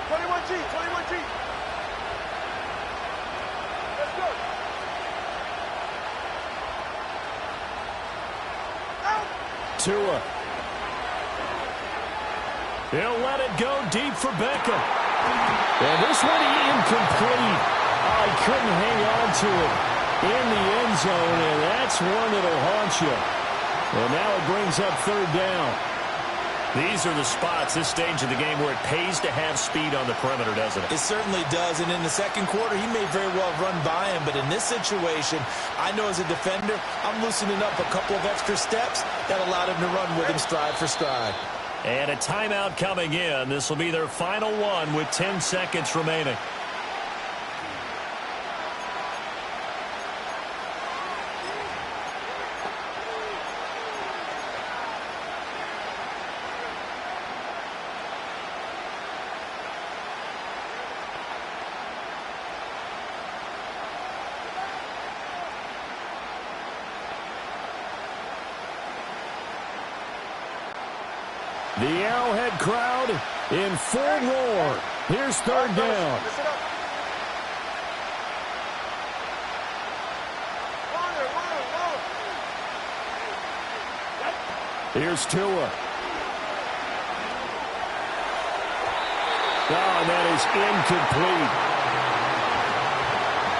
21G, 21G. Let's go. Tua. He'll let it go deep for Beckham. And this one incomplete. Oh, he couldn't hang on to it in the end zone, and that's one that'll haunt you. And now it brings up 3rd down. These are the spots, this stage of the game, where it pays to have speed on the perimeter, doesn't it? It certainly does, and in the second quarter, he may very well have run by him, but in this situation, I know as a defender, I'm loosening up a couple of extra steps that allowed him to run with him stride for stride. And a timeout coming in. This will be their final one with 10 seconds remaining. The Arrowhead crowd in full roar. Here's 3rd down. Here's Tua. Oh, that is incomplete.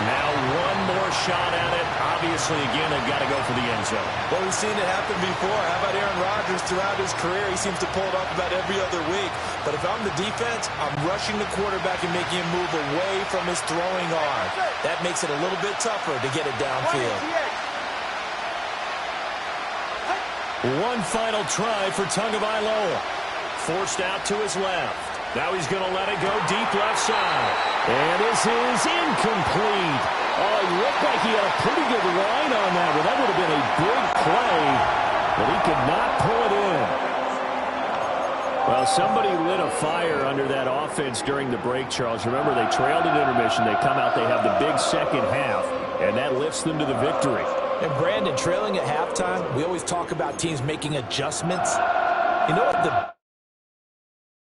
Now one more shot at it. Obviously, again, they've got to go for the end zone. Well, we've seen it happen before. How about Aaron Rodgers throughout his career? He seems to pull it off about every other week. But if I'm the defense, I'm rushing the quarterback and making him move away from his throwing arm. That makes it a little bit tougher to get it downfield. One final try for Tagovailoa. Forced out to his left. Now he's going to let it go deep left side. And this is incomplete. Oh, it looked like he had a pretty good line on that one. That would have been a big play, but he could not pull it in. Well, somebody lit a fire under that offense during the break, Charles. Remember, they trailed at intermission. They come out, they have the big second half, and that lifts them to the victory. And Brandon, trailing at halftime, we always talk about teams making adjustments. You know what the